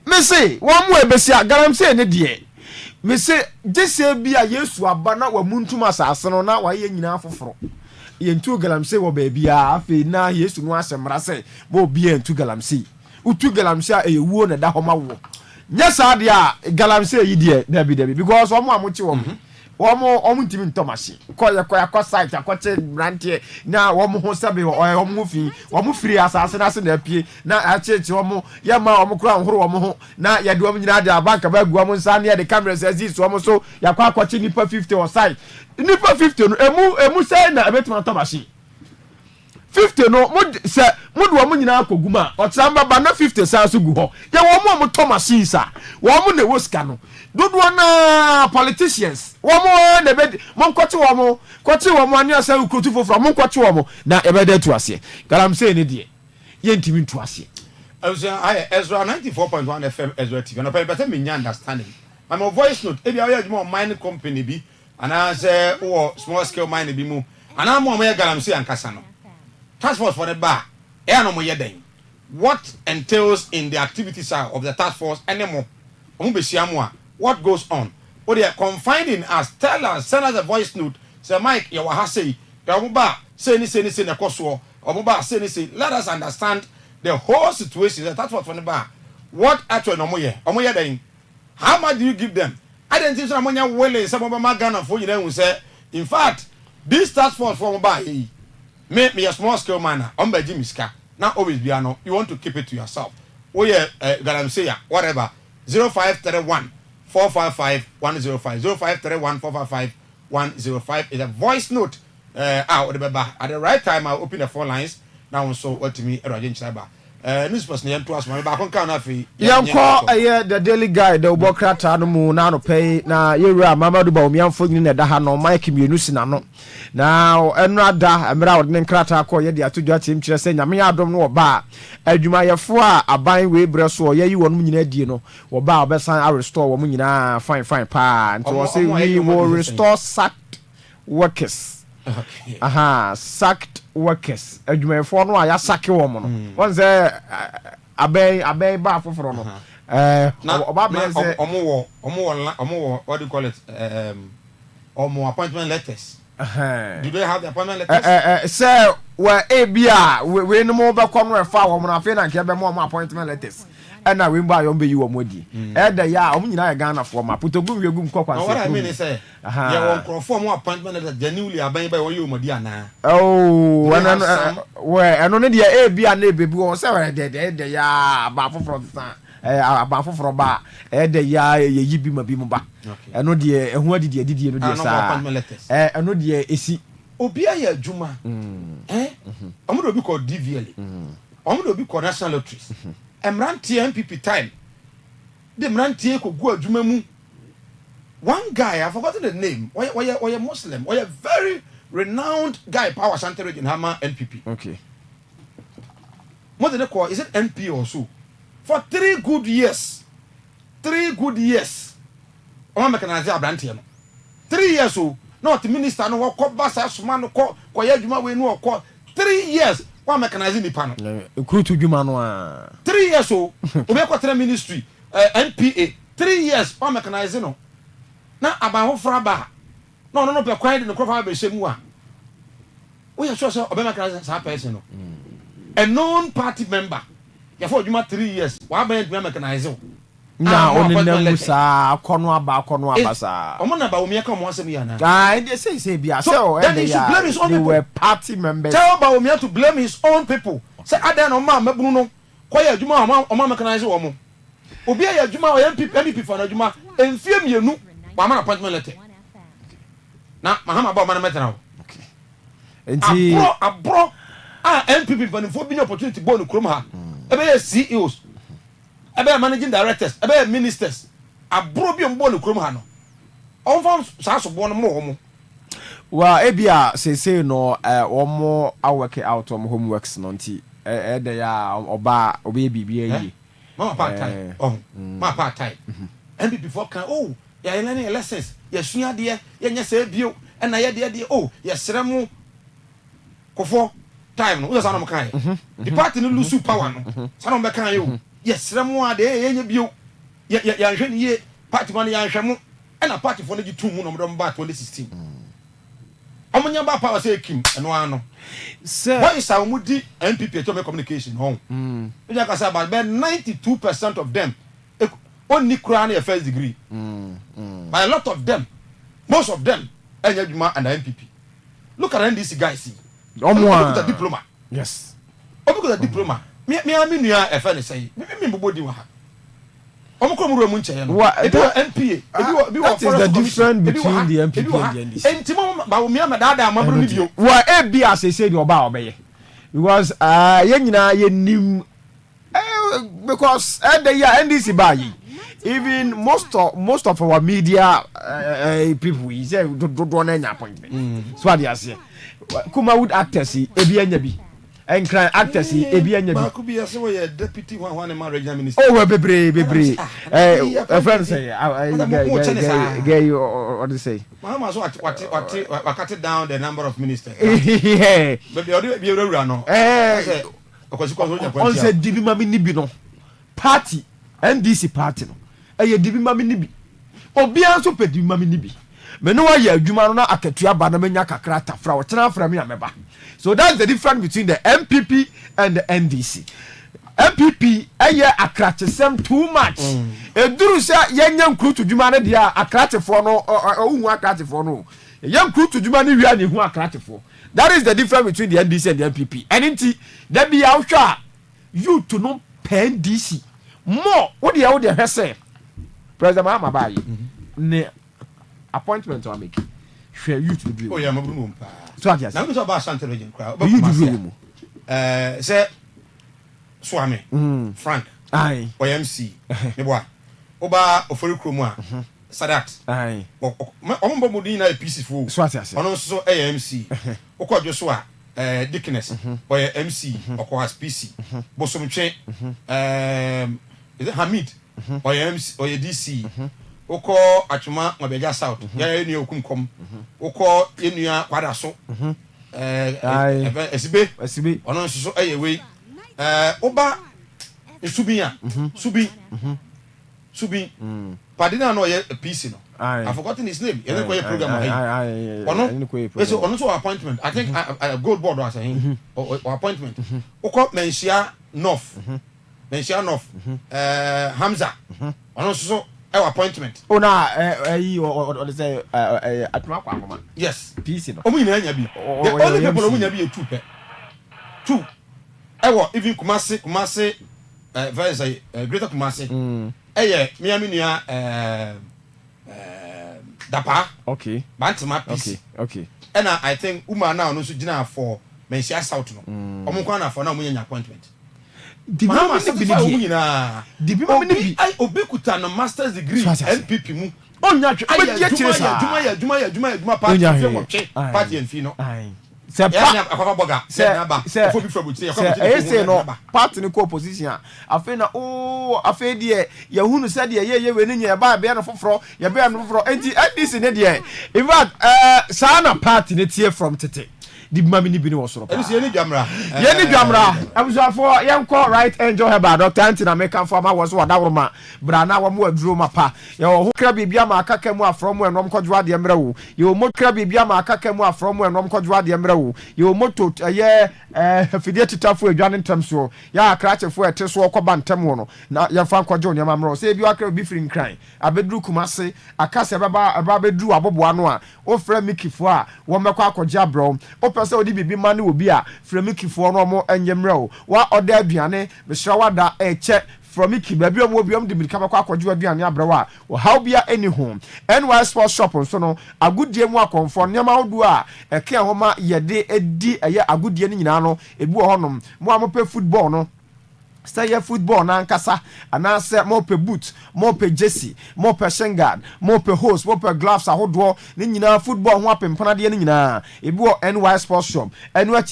Me say, one more Ebesia, Galam say, dear. Me say, just say be a yes to a banner or Muntumas Asano now, why you now for. Yen two Galam say, well, baby, afi now he is to know some rase, bo be and two Galam see. Utu Galam say a wound at the Homa. Yes, I dear, Galam say, dear, Debbie, because one more much woman. wɔn ntumi ntɔ machine kɔ site akɔkye mmeranteɛ na wɔn ho sɛbi wɔn ho fi wɔn firi asase n'ase na apie na akyekye wɔn yɛma wɔn kora nhoro wɔn ho na yɛde wɔn nyinaa de abanka bɛ gu wɔn nsa ne yɛde cameras ɛzi so wɔn so yɛakɔ akɔkye nipa 50 wɔ site nipa 50 no emu sɛ na ebetumi atɔ machine 50 no sɛ mo de wɔn nyinaa akɔ gu mu a ɔtena mbaba na 50 saa so gu hɔ yɛ wɔn a tɔ machines a wɔn na ɛwɔ sika no dodoɔ na politicians wɔn na bɛ mo kɔkye wɔn ani asɛ ukurutu foforɔ mo nkɔkye wɔn na ɛbɛda tu aseɛ galamsey ne deɛ yɛntumi ntu aseɛ. ayɛ Ezra 94.1 FM Ezra TV na pɛpɛ me nya understanding my voice note ebi ayɛ adwuma mining company bi anaasɛ wɔ small scale mining bi mu anaa mo yɛ galamsey ankasa no task force for the bar no mo yɛ den what entails in the activities of the task force anymore omo behyia mo a what goes on or they are confined in us tell us send us a voice note say Mike you ha say omo ba say ni na koso omo ba say let us understand the whole situation the task force for the bar what actually omo yɛ den how much do you give them I didn't think so mo nya wele say mo ba magana for nyina hu say in fact this task force for mo ba hey me a small scale man on by Jimmy Ska. Now always be no. You want to keep it to yourself. Oh yeah, galamsey whatever. 0531 455 105 0531 455 105 is a voice note. At the right time I'll open the phone lines. Now so what to me Roger Chaba. News person yan to us my back on Kanafi. Yanko the daily guide the Bokrata no mu na no pay na yewura Mamadu ba omiamfo nyine na da ha no Mike mienu sina no. Now enrada amra odne nkrata akọ ye de atodwa tim kire se nyame adom no oba adwuma yefo a aban we bre so ye yi wonum nyina die no oba obesan restore wo nyina fine pa nti wo say we will restore sacked workers. Okay. Sacked workers. Adwuma yefo no aya sacke wo mo no. Won say aban ba foforo no. Oba be say omo what do you call it omo appointment letters. Do they have the appointment letters? Sir, where ABA, we no more back on where far woman of Fena and Keba more appointment letters. And I will buy on be you a modi. The ya, Omina Ghana for my put a good cock. What I mean is, you won't form more appointment letters genuinely obeyed by you, Modiana. Oh, where and only the ABA and baby was several dead, the ya, baffle from the sun. Abafo for ba de ya ye bi ma bi mu ba eno de ehu adidi no de sa eno de esi obi aye adwuma omo do bi ko DVL omo do bi ko national lotteries emrantie MPP time de emrantie ko gu adwuma mu one guy I forgotten the name why Muslim why a very renowned guy power Asante region Hama NPP okay more than call is it NP or so for 3 good years o mekanaze abrantie no 3 years o not minister no ko basa soma no ko ya dwuma we no ko 3 years o mekanaze nipa no ekrutu dwuma no a 3 years o be ko tra ministry NPA 3 years o mekanaze no na aban ho fra ba no be kwan de no krofa be shemu a we ya sure say o be mekanaze sa person no a known party member for 3 years wa ban adwuma mechanize na oni na musa akono aba sa omo na ba omi aka mo asem ya na they say bia say o they were party members tell ba omi to blame his own people say adan no ma mabunu no koya adwuma o ma mechanize wo mo obi ya adwuma o MP for na adwuma enfie mienu wa ma appointment letter na mahama ba o ma na metana okay enti abro MPP for the forbidden opportunity bo no krom ha ebe CEOs ebe managing directors ebe ministers abro bi mbo no krom ha no onfam sa so bo no mo wa ebia say no omo work out on homeworks no nti de ya oba obe bibia yi mama part time ma part time MPP for kan ya learning lessons ya sua de ya nya say bio na ya de ya sremu kofo time no uza no kan the party no lose power no sa no be kan yo yes remu ade ye bio ya hwe ni ye party man ya hwe mu na party for no gi tum no mo ba 2016 omunya ba power say kim eno ano sir why is our mudi MPP to make communication home we just say about 92% of them only kura na first degree by a lot of them most of them enya adwuma and MPP. Look at NDC guys. Omo with a diploma. Yes. Omo with a diploma. Me nua e fa ne say. Me bobodi wa ha. Omo ko mu ro mu nche no. MPA. That is the difference between the MPP and the NDC. Enti mo ba wo mi amadada amabro ni bio. Wa e bi as say the oba obeye. Because ye nyina ye nim because the year NDC buy even most of our media people we say do na appointment. So what they say kuma would actors e bi anya bi and crime actors e bi anya bi. Ba ku bi say we deputy one regional minister. Oh we bebre a friend say guy what do you say? Mama so what cut down the number of ministers. Yeah. Baby be ewura no. On say dibi mami ni bi no. Party NDC party no. Dibi mami ni bi. Obi anso pe dibi mami ni bi. Me no ya adwuma no na akatua ba na menya kakra tafra wo tena afra me ameba. So that's the difference between the MPP and the NDC. MPP akrachesem too much. Eduru se yenya nkru to dwuma ne dia akrachefo no ohu akrachefo no. Yenya nkru to dwuma ne wia ne hu akrachefo. That is the difference between the NDC and the MPP. And inti there be ahwa you to no pay NDC more. What the say President Mahama bayi ne appointment to make share you to do. Oh yeah, mabunu mpa. So what you say? Now we talk about Asante region crowd. You do mu. Say Swami Frank aye OMC me boa oba ofori kromu a Sadat aye ombo mudi na peaceful so what you say? Ono so AMC okodwo so a Dickness boy MC okohas PC bosomtwe is it Hamid boy MC boy DC oko atwuma mabeja south ya enu okunkom oko enua kwada so esibe ono so we oba subia subi padina no ye PC no I forgotten his name you know program ono so appointment I think a gold board was saying or appointment oko mensia north Hamza ono so appointment na or say atuma kwa ngoma yes PC no omu nyina nya bi the only people omu nya bi two even Kumasi very greater Kumasi Miami nua Dapa okay Bantima PC okay and I think Uma now no so gina for Mensia South no omu kwa na for na omu nya appointment Dibi mama ni obekuta no master's degree NPP mu onya twa juma party en fi no se akwafa boga se no party ni ko opposition afi na afi de ya hunu se de ye we ni nya ba be na foforo ya be na foforo enti NDC ne de in fact sana party ne tie from tete di mami ni bi ni wosoro pa ye ni dwamra abusafo yenko right enjoy her ba Dr. Antina American farmer was what daworoma bra na wa mu aduro mapa ye ho kra bibia ma akaka mu afro mu enom kodwo ade mra wo ye mo kra bibia ma akaka mu afro mu enom kodwo ade mra wo ye moto ye fidie titafo adwane ntam so ya akrachefo ete so okoba ntam wo no na ye fa kodwo nyama mra se bi akra bi firi nkran abeduru Kumase akase baba beduru aboboa no a o fra mikifo a wo mekọ akọgya bro se odi bibi mane obi a fremikifo no mo enyemra o wa oda aduane mesra wada eche fromiki baby obi de mirika makọ akọju aduane abrawa o how bia any home NY Sports Shop so no agudie mu akonfo nyama odu a eke homa yede edi eye agudie ni nyina no ebi wo honom mo amope football no say football na nkasa anase mo pe boot mo pe jersey mo pe shengard mo pe hose mo pe gloves ahodo ni nyina football ho apempana de ni nyina ebi wo NY Sports Shop NY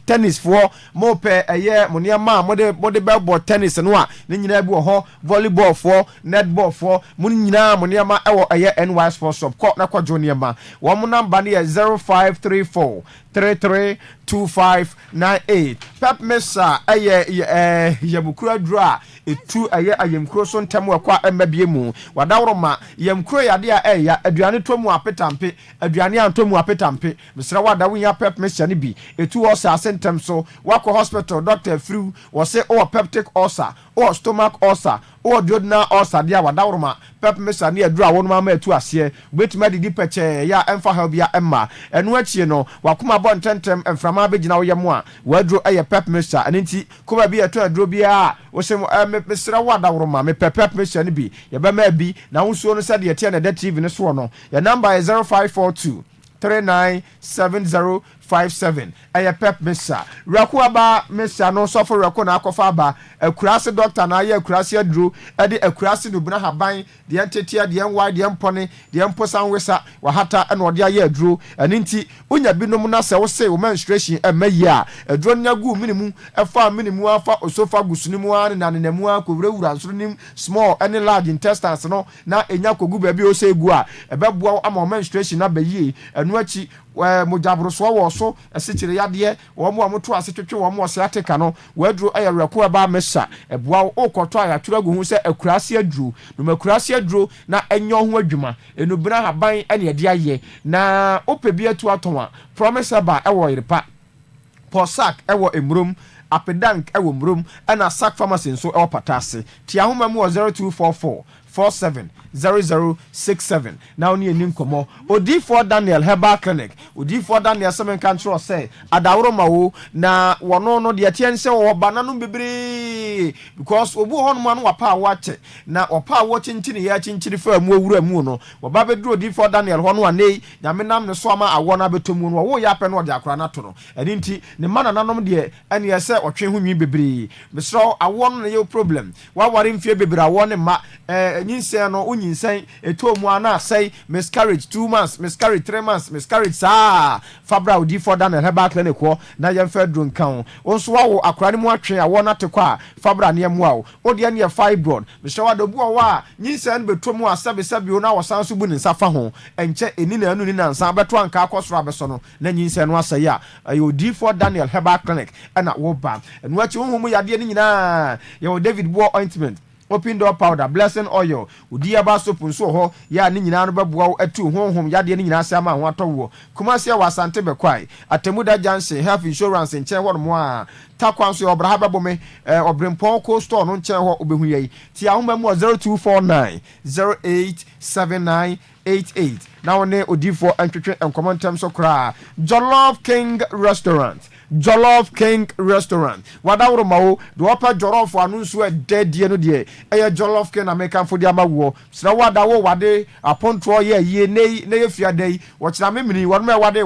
tennis for mo pe eye mo ne ma mo de ball tennis no a ni nyina ebi wo ho volleyball for netball for mo nyina mo ne ma e wo eye NY Sports Shop ko na kwajo ne ma wo mo number ne 0534 332598 Pep Mesa yamukura dra etu ayemkuro so ntem akwa emabie mu wadaworoma yamkuro yade a aduane tomu apetampe aduane antomu apetampe mesra wada wunya Pep Mesa ne bi etu o sa sentem so wako hospital doctor free wo se o peptic ulcer o stomach ulcer o do na o sadia wadawroma pep mesa ne adura wonu ma atu ase betuma didi peche ya emfa helbia emma enu achie no wakoma bo ntentem emframa begina wo yemo a wadro eye pep mesa anenti kuma bi atu aduro bia wo se mesra wadawroma me pep mesa ne bi ye be ma bi na wusuo no sade ye tie na da tv ne so no your number is 0542 397057 eye pep mesa rako aba mesa no so for rako na akofa aba akurase doctor na ye akurase aduro ade akurase no buna haban de entetia de enwa de empone de emposan wesa wahata na ode aye aduro aninti unya binom na se wo se wo menstruation emayi a aduro nyagu minimu efa minimu afa osophagus ni mu an na nenamu akowurawura nsoro nim small and large intestines no na enya kogu ba bi o se egu a ebeboa ama menstruation na bayi enu achi mojabro so wo so esikire yade wo mo amoto ase twetwe wo mo se ateka no wadru ayereko aba mesa eboa okoto ayaturo gu hu se akurase adru no makurase adru na enyo ho adwuma enubira haban ene ade aye na opebi atu atonwa promise ba ewo yerepa posak ewo emrum apedank ewo mrum na sak pharmacy nso ewo patase tia homa mu 0244 470067 now ni enin komo odi4 Daniel Herbal Clinic odi4 Daniel semen control say adawro mawo na wono no de atiense wo bananu bebre because obu hon mu anu wapa wache na opa wo chinchini ya chinchini fa mu owura mu no wo ba bedru odi4 Daniel hono anei nyame nam ne so ama awo na betomu no wo ya pe no de akora na to no eninti ne mana nanom de ene ye se otwe ho nwi bebre mesro awo no ye problem wa ware mfie bebre awo ne ma nyinsen no unyinsen etomu ana say miscarriage 2 months miscarriage 3 months miscarriage sa fabra odi for Daniel Herbal Clinic ko na yemfa dron kan onso wawo akrane mu atwe awo na te kwa fabra ne mu awo odi ane fibroid mishawa do bu wa nyinsen betomu asabesabi ona wasanso bu ne nsafa ho enche eni na anu ni na nsa beto anka akosoro abeso no na nyinsen no asaya odi for Daniel Herbal Clinic na wo ba enu achi wo mu yade ni nyina ye David Boy ointment open door powder blessing oil udi aba soap nso ho ya ni nyina no beboa atu honhom yade ni nyina sama ho atowo kuma se wa Asante bekwai atemuda jansen health insurance nche ho mo a takwan so obra ha bebome obrempon co store no nche ho obehu yi ti ahoma mu 0249 087988 now ne odifo antwetwe enkomontem so kra Jollof King Restaurant wadawro mawo do opa jollof anu nso e dedie no de eye Jollof King American food amawo sra wadawo wade apontro ye ne ye fiadai wo kira memini won me wade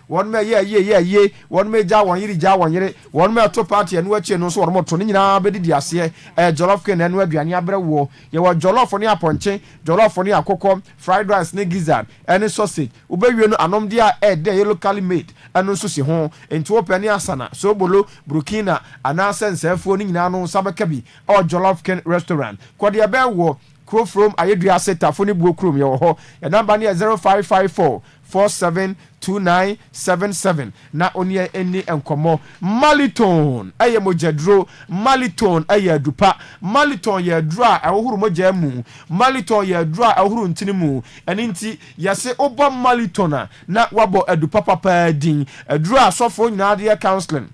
won me ye won me ja won yiri won me to party anu achi no so won mo to ni nyina bedidi ase Jollof King anu aduane abrewo ye wo jollof ni aponche jollof ni akoko fried rice ne gizzard any sausage ubewie no anom dia de locally made anu so si ho enti open asana so bolo burkina anasa nsafo ni nyina no sabaka bi o Jollof King Restaurant kwode ebe wo kro from ayedua setafo ni buo krom ye ho ya number ni 0554 472977 na onie eni enkomo Maliton aye mojadro Maliton aye adupa Maliton ye adura ahohuru mojamu Maliton ye adura ahohuru ntinimu eninti yase obo Malitona na wabo adupa papa din adura asofo nyina de counseling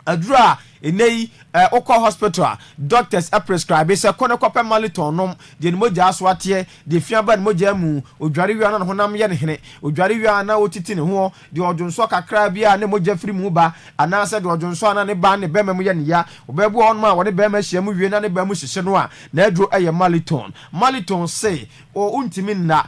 adura enei okwa hospital doctors prescribe se kone kope Maliton nom de moja aswate de fiaba ne moja mu odware wi ana honam ye ne hene odware wi ana otiti ne ho de odwonso kakra bia ne moja firi mu ba ana se de odwonso ana ne ba ne bema mu ye ne ya obabu on ma woni bema hia mu wie na ne ba mu hyehye no a na adro eye Maliton say o untimi na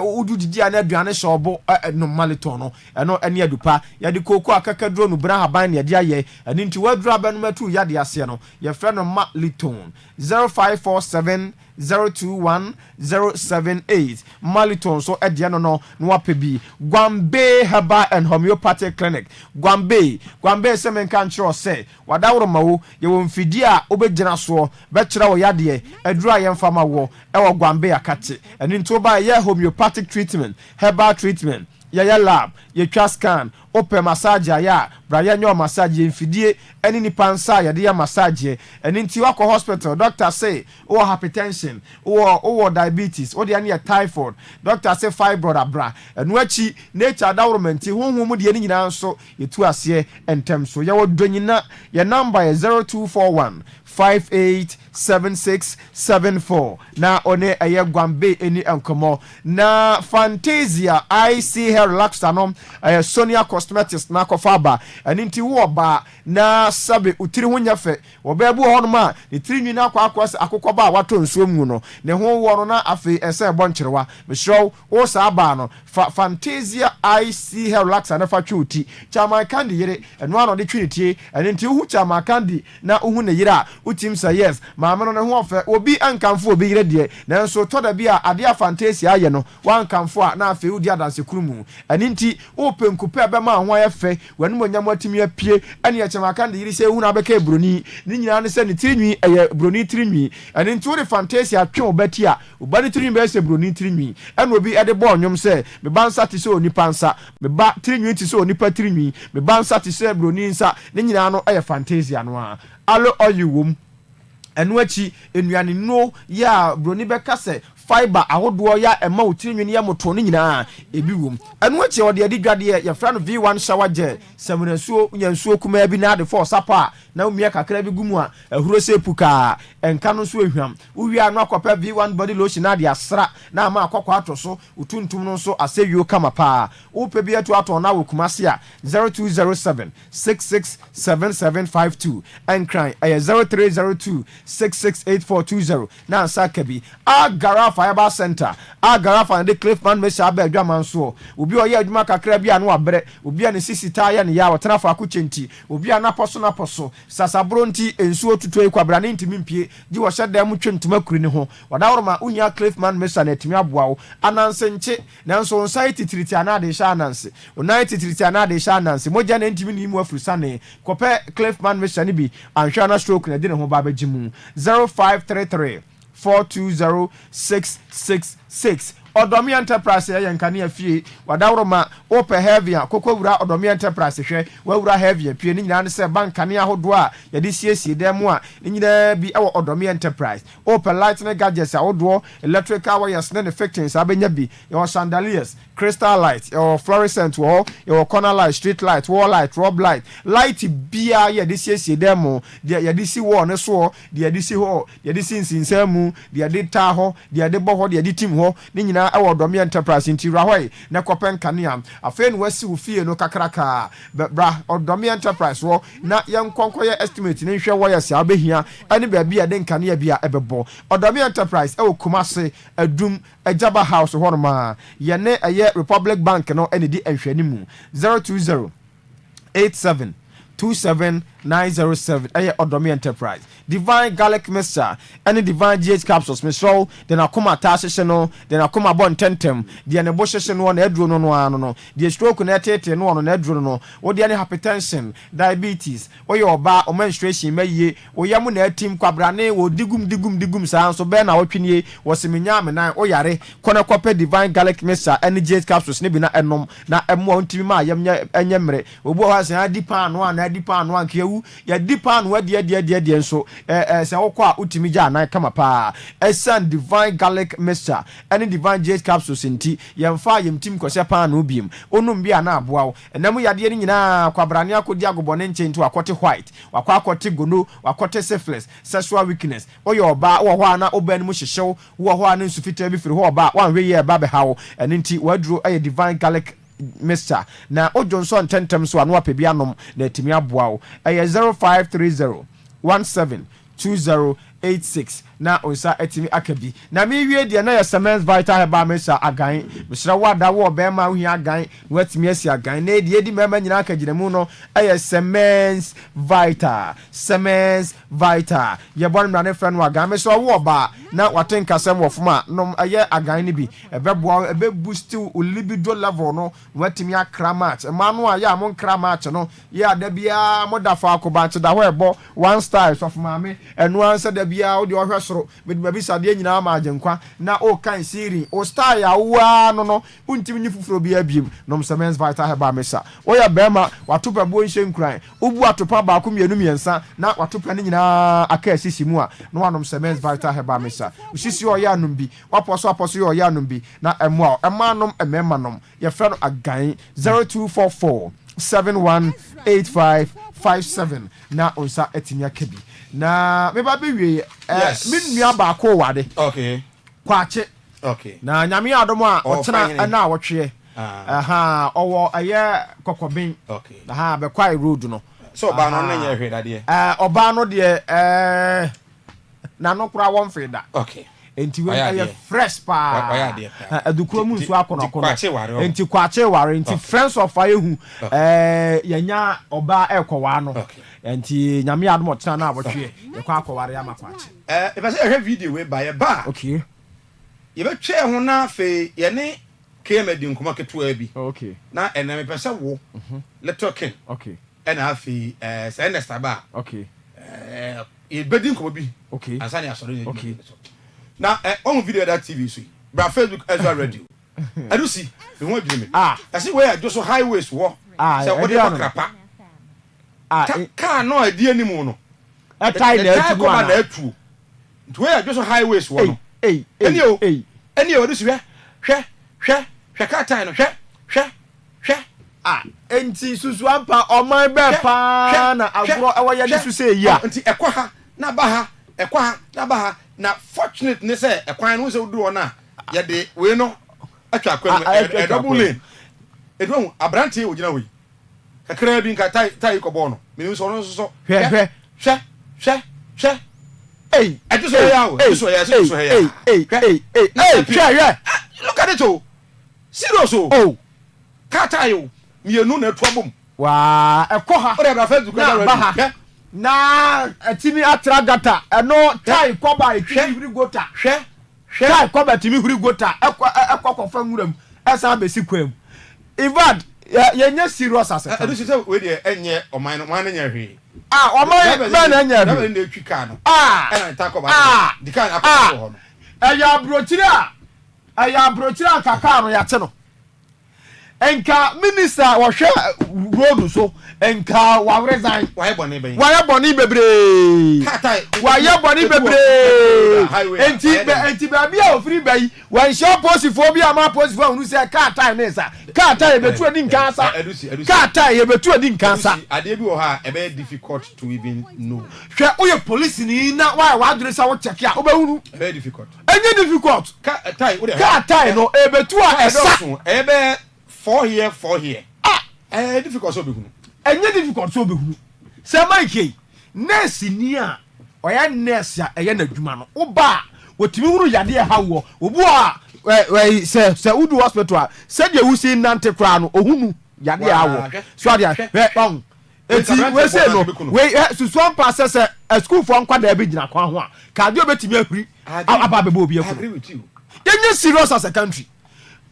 ududidi ana aduane shobo no Maliton no eno ene adupa ya de koko akakadro no bra haban ne de aye ani nti wadro abanu matu yade ase no ye frɛ no Maliton 0547021078 Maliton so ede no wapebi Gwambe Herbal and Homeopathic Clinic Gwambe semen kan chiro say wadawro mawo ye wo mfidi a obegyina so be kire wo yade adura ye mfama wo ewo Gwambe akate eni nto ba ye homeopathic treatment herbal treatment ya lab ye twa scan open massage ya braya nyo massage mfidie eni nipa nsa yɛde ya massage eni nti wakɔ hospital doctor say o hypertension o diabetes o de ane typhoid doctor say fibroid abra enu achi nature dawromenti honhom de eni nyina nso yetu ase entem so ye wodonyina ye number is 0241 587674 na one eye gwambe eni enkomo na Fantasia IC hair relaxer no Sonia Cosmetics na kofaba eni nti wo ba na sabe utiri ho nyafe obebu ho no ma ne tiri nwi na akwa akokoba wato nsuo mu no ne ho wo no na afi ese ebo ncherewa me show wo sa ba no Fantasia IC hair relaxer na fa twuti chama kandi yire eno ano de twinitie eni nti hu chama kandi na hu ne yire a utim say yes maame no ne ho ofe obi ankamfo obi yire de nanso to da bia ade Fantasia aye no wankamfo a na afi udi adanse kurumu eni nti openkupe be ma ho ayefe wanu monyam atimi apie eni chama kandi yire se hu na beka broni ni nyina ne se ne tirinwi eye broni tirinwi eni nti wo de Fantasia twe obati a obani tirinwi be se broni tirinwi eni obi ede bo onwom se me bansa ti se onipa nsa me ba tirinwi ti se onipa tirinwi me bansa ti se broni nsa ne nyina no eye Fantasia no a alo oyuwum enu achi enuane no ya broni beka se fiber ahodo ya ema utirinwi ya moto ne nyina ebi wom enu achi ode adi dwade ya fra no V1 shower gel samunansuo nyansuo kuma bi na de for sapa na umia kakra bi gumu a ehuro se puka enka no so ehwam uwia no akopa V1 body lotion na de asra na ama akokwa atoso utuntum no so asewio kama pa upe bi eto ato na wokumase a 0207 667752 enkran 0302 668420 na ansaka bi agara fiber center agara fa de Cliffman Mesha ba adwaman so obi oye adwuma kakra bi anu abre obi an sisita ya ne ya wotena fa akuchenti obi an aposo sasabro nti ensuo tutu ekwabra ne ntimi mpie gi wo hyeda mu twentuma kuri ne ho wadawroma unya Cliffman Mesha na timi aboawo ananse nche nanso site tiriti anade sha ananse united tiriti anade sha ananse moja na ntimi ni mu afurusane kope Cliffman Mesha ni bi anhwa na stroke na de ne ho ba bagimu 0533 420666 Odomi Enterprise ya nkane afie wadawroma ope heavy kokowura Odomi Enterprise hwe wawura heavy pie ni nyina ne se bankane ahodo a ya de siesie dem a ni nyina bi ewo Odomi Enterprise ope lightning gadgets ahodo electrical wires ne fittings abenya bi your chandeliers crystal light your fluorescent wall your corner light street light wall light rob light bia ya de siesie dem ya de si wall ne so ya de si ho ya de sinsinsamu ya de ta ho ya de bo ho ya de tim ho ni nyina ewo Odomi Enterprise nti rahoi na kopen kanea afeni wasi ufie no kakraka bra Odomi Enterprise wo na yenkonko ye estimate ne hwe wo ya sia abehia ene ba bia de kanea bia ebebo Odomi Enterprise ewo Kumase adum Ejaba House honoma ye ne eye Republic Bank no ene di enhwanimu 020 87 27907 eye Odomi Enterprise Divine Garlic Mixture any Divine GH capsules misro then akoma tashe no then akoma bon tentem de ne bo hye no na eduro no ano no de stroke na tete no na eduro no wo de ne hypertension diabetes wo ye oba o menstruation maye wo yam na atim kwabrane wo digum sa so be na wotwenie wo semenya menan wo yare kona kope Divine Garlic Mixture any GH capsules ne bi na enom na emo ntimi ma yam enyemre obo ha se adipa no na adipa no ankewu ya dipa no de nso se wokwa utimi ja na kama pa Asante Divine Garlic Mixture any Divine GH capsules nti yemfa yemtim kwose pa na obiem onum bia na aboawo enam yade ni nyina kwabrane akodi agobone nchenti akote white wakwa akote gono wakote syphilis sexual weakness oyo oba wo ho ana oban mu hyehyew wo ho ana nsufita bi firi ho oba wanwe ye ba be hawo enti waduro aye Divine Garlic Mixture na Ojonson tentem so anu apebi anom na etimi aboawo aye 0530 172086 na onsa etimi akabi na me wie de na ya Semens Vital Herbal Mixture agan misra wada wo be ma hu agan watimi asi agan na de edi mema nyina akagiremu no aye Semens Vital ye bon mra ne friend wa agan misra wo ba na waten kasem wo fuma no aye agan ni bi ebeboa ebe boost libido level no watimi akra match ma no aya mo nkra match no ya da bia mo da fa akoba che da ho ebo one style so fuma me enu ansa da bia wo de ohwe soro meduma bi sadeɛ nyinaa ma agyenkwa na o kan siri o star ya wa no untimi nyi fufuro bi abiem nom semens vital heba mesa oya bema watopa bo nhye nkran obu atopa ba ko mienu miensa na watopa ne nyinaa aka asisi mu a no wanom semens vital heba mesa usisi oya anum bi waposo oya anum bi na emo a emanom emema nom ye fra no agan 0244 718557 na onsa etinya kebi na me ba be wie me nua ba ko wade okay kwache okay na nyame adom a otena na wotwe owo aye kokobin okay be kwai road no so ba no nya hwe dade oba no de na no kura won feda okay enti we aye fresh pa adukuro mu nso akono enti kwache ware enti friends of aye hu yanya oba ekowa no enti nyame adom otena na wotwe ye kwa akoware ama kwache if I say a video we buy a bar okay ye be twe ho na fe ye ne kema di nkoma ketua bi okay na ena me pese wo little king okay ena afi say next aba okay e bedi nkoma bi okay asani asoro ni okay na on video that TV so bra Facebook Ezra radio I do see we want dream I see where just highways wo say what dey krapa car no adi animu no e tie na atu na atu where just highways wo no any o this hwe car tie no hwe enti susu ampa oman be pa na agro ewoye ni su say ya enti ekwa ha na ba ha na fortunate ne say ekwan no se odu ona ye de we no atwa kwam double lane edu abrante ogina we kakra bi nka tai ko bo no me so no so hwe hey atuso ya o atuso ya look at it oh serious oh kata yo mienu na atu abom wa ekọ ha o de bra Facebook na atimi atragata eno tai koba etwi huri gota tai koba timi huri gota ekọ fa nwuram esa besi kwam ivad yenye serious asset adu se we de enye oman no man nya hwe oman na nya hwe na etwi ka no ena ta koba dikan akọ ho no eya brochira kaka no ya te no enka minister wohwe road so enka wa resign waye boni bebre enti ba bia ofiri bayi wan show posifo bia ma posifo unu se car time nesa car time betu adi nkansa car time ye betu adi nkansa ade bi wo ha e be difficult to even know hwe oye police ni na wa adure sa wo check a obehunu very difficult enye difficult car time no e betu a esa e be 4 here difficult so be hunu enye difficult so be hunu say Mike nurse ni a oya nurse a eye na dwuma no oba wotimi hunu yade ha wo obu a say udu hospital say de wusi nante kra no ohunu yade ha wo so ade bang eti we say no we susuan pass say school for nkwada be gina kwa ho a ka de obetimi ahuri aba bebo obi akuru agree with you yenye serious as a country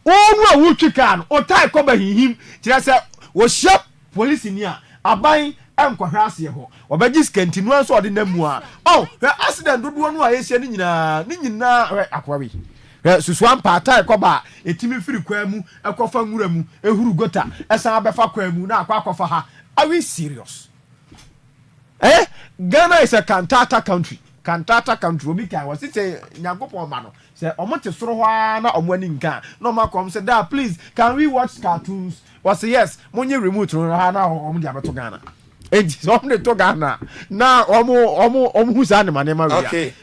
onu a wuchi kan o tai ko ba hihim kire se wo shop police ni a aban enkwahwe ase ho obaji skantinu anso ode namu a accident dodo no a yesia ni nyina akwabi susuan pa tai ko ba etimi firi kwa mu ekofa nwura mu ehuru gota esan abefa kwa mu na akwafa ha are we serious Ghana is a cantata country obi kan was say nyagopo ma no say omote soro hwa na omwani nka no ma come say da please can we watch cartoons was say yes monye remote no ha na omo dia beto Ghana so omo to Ghana na omo hu sa ne manema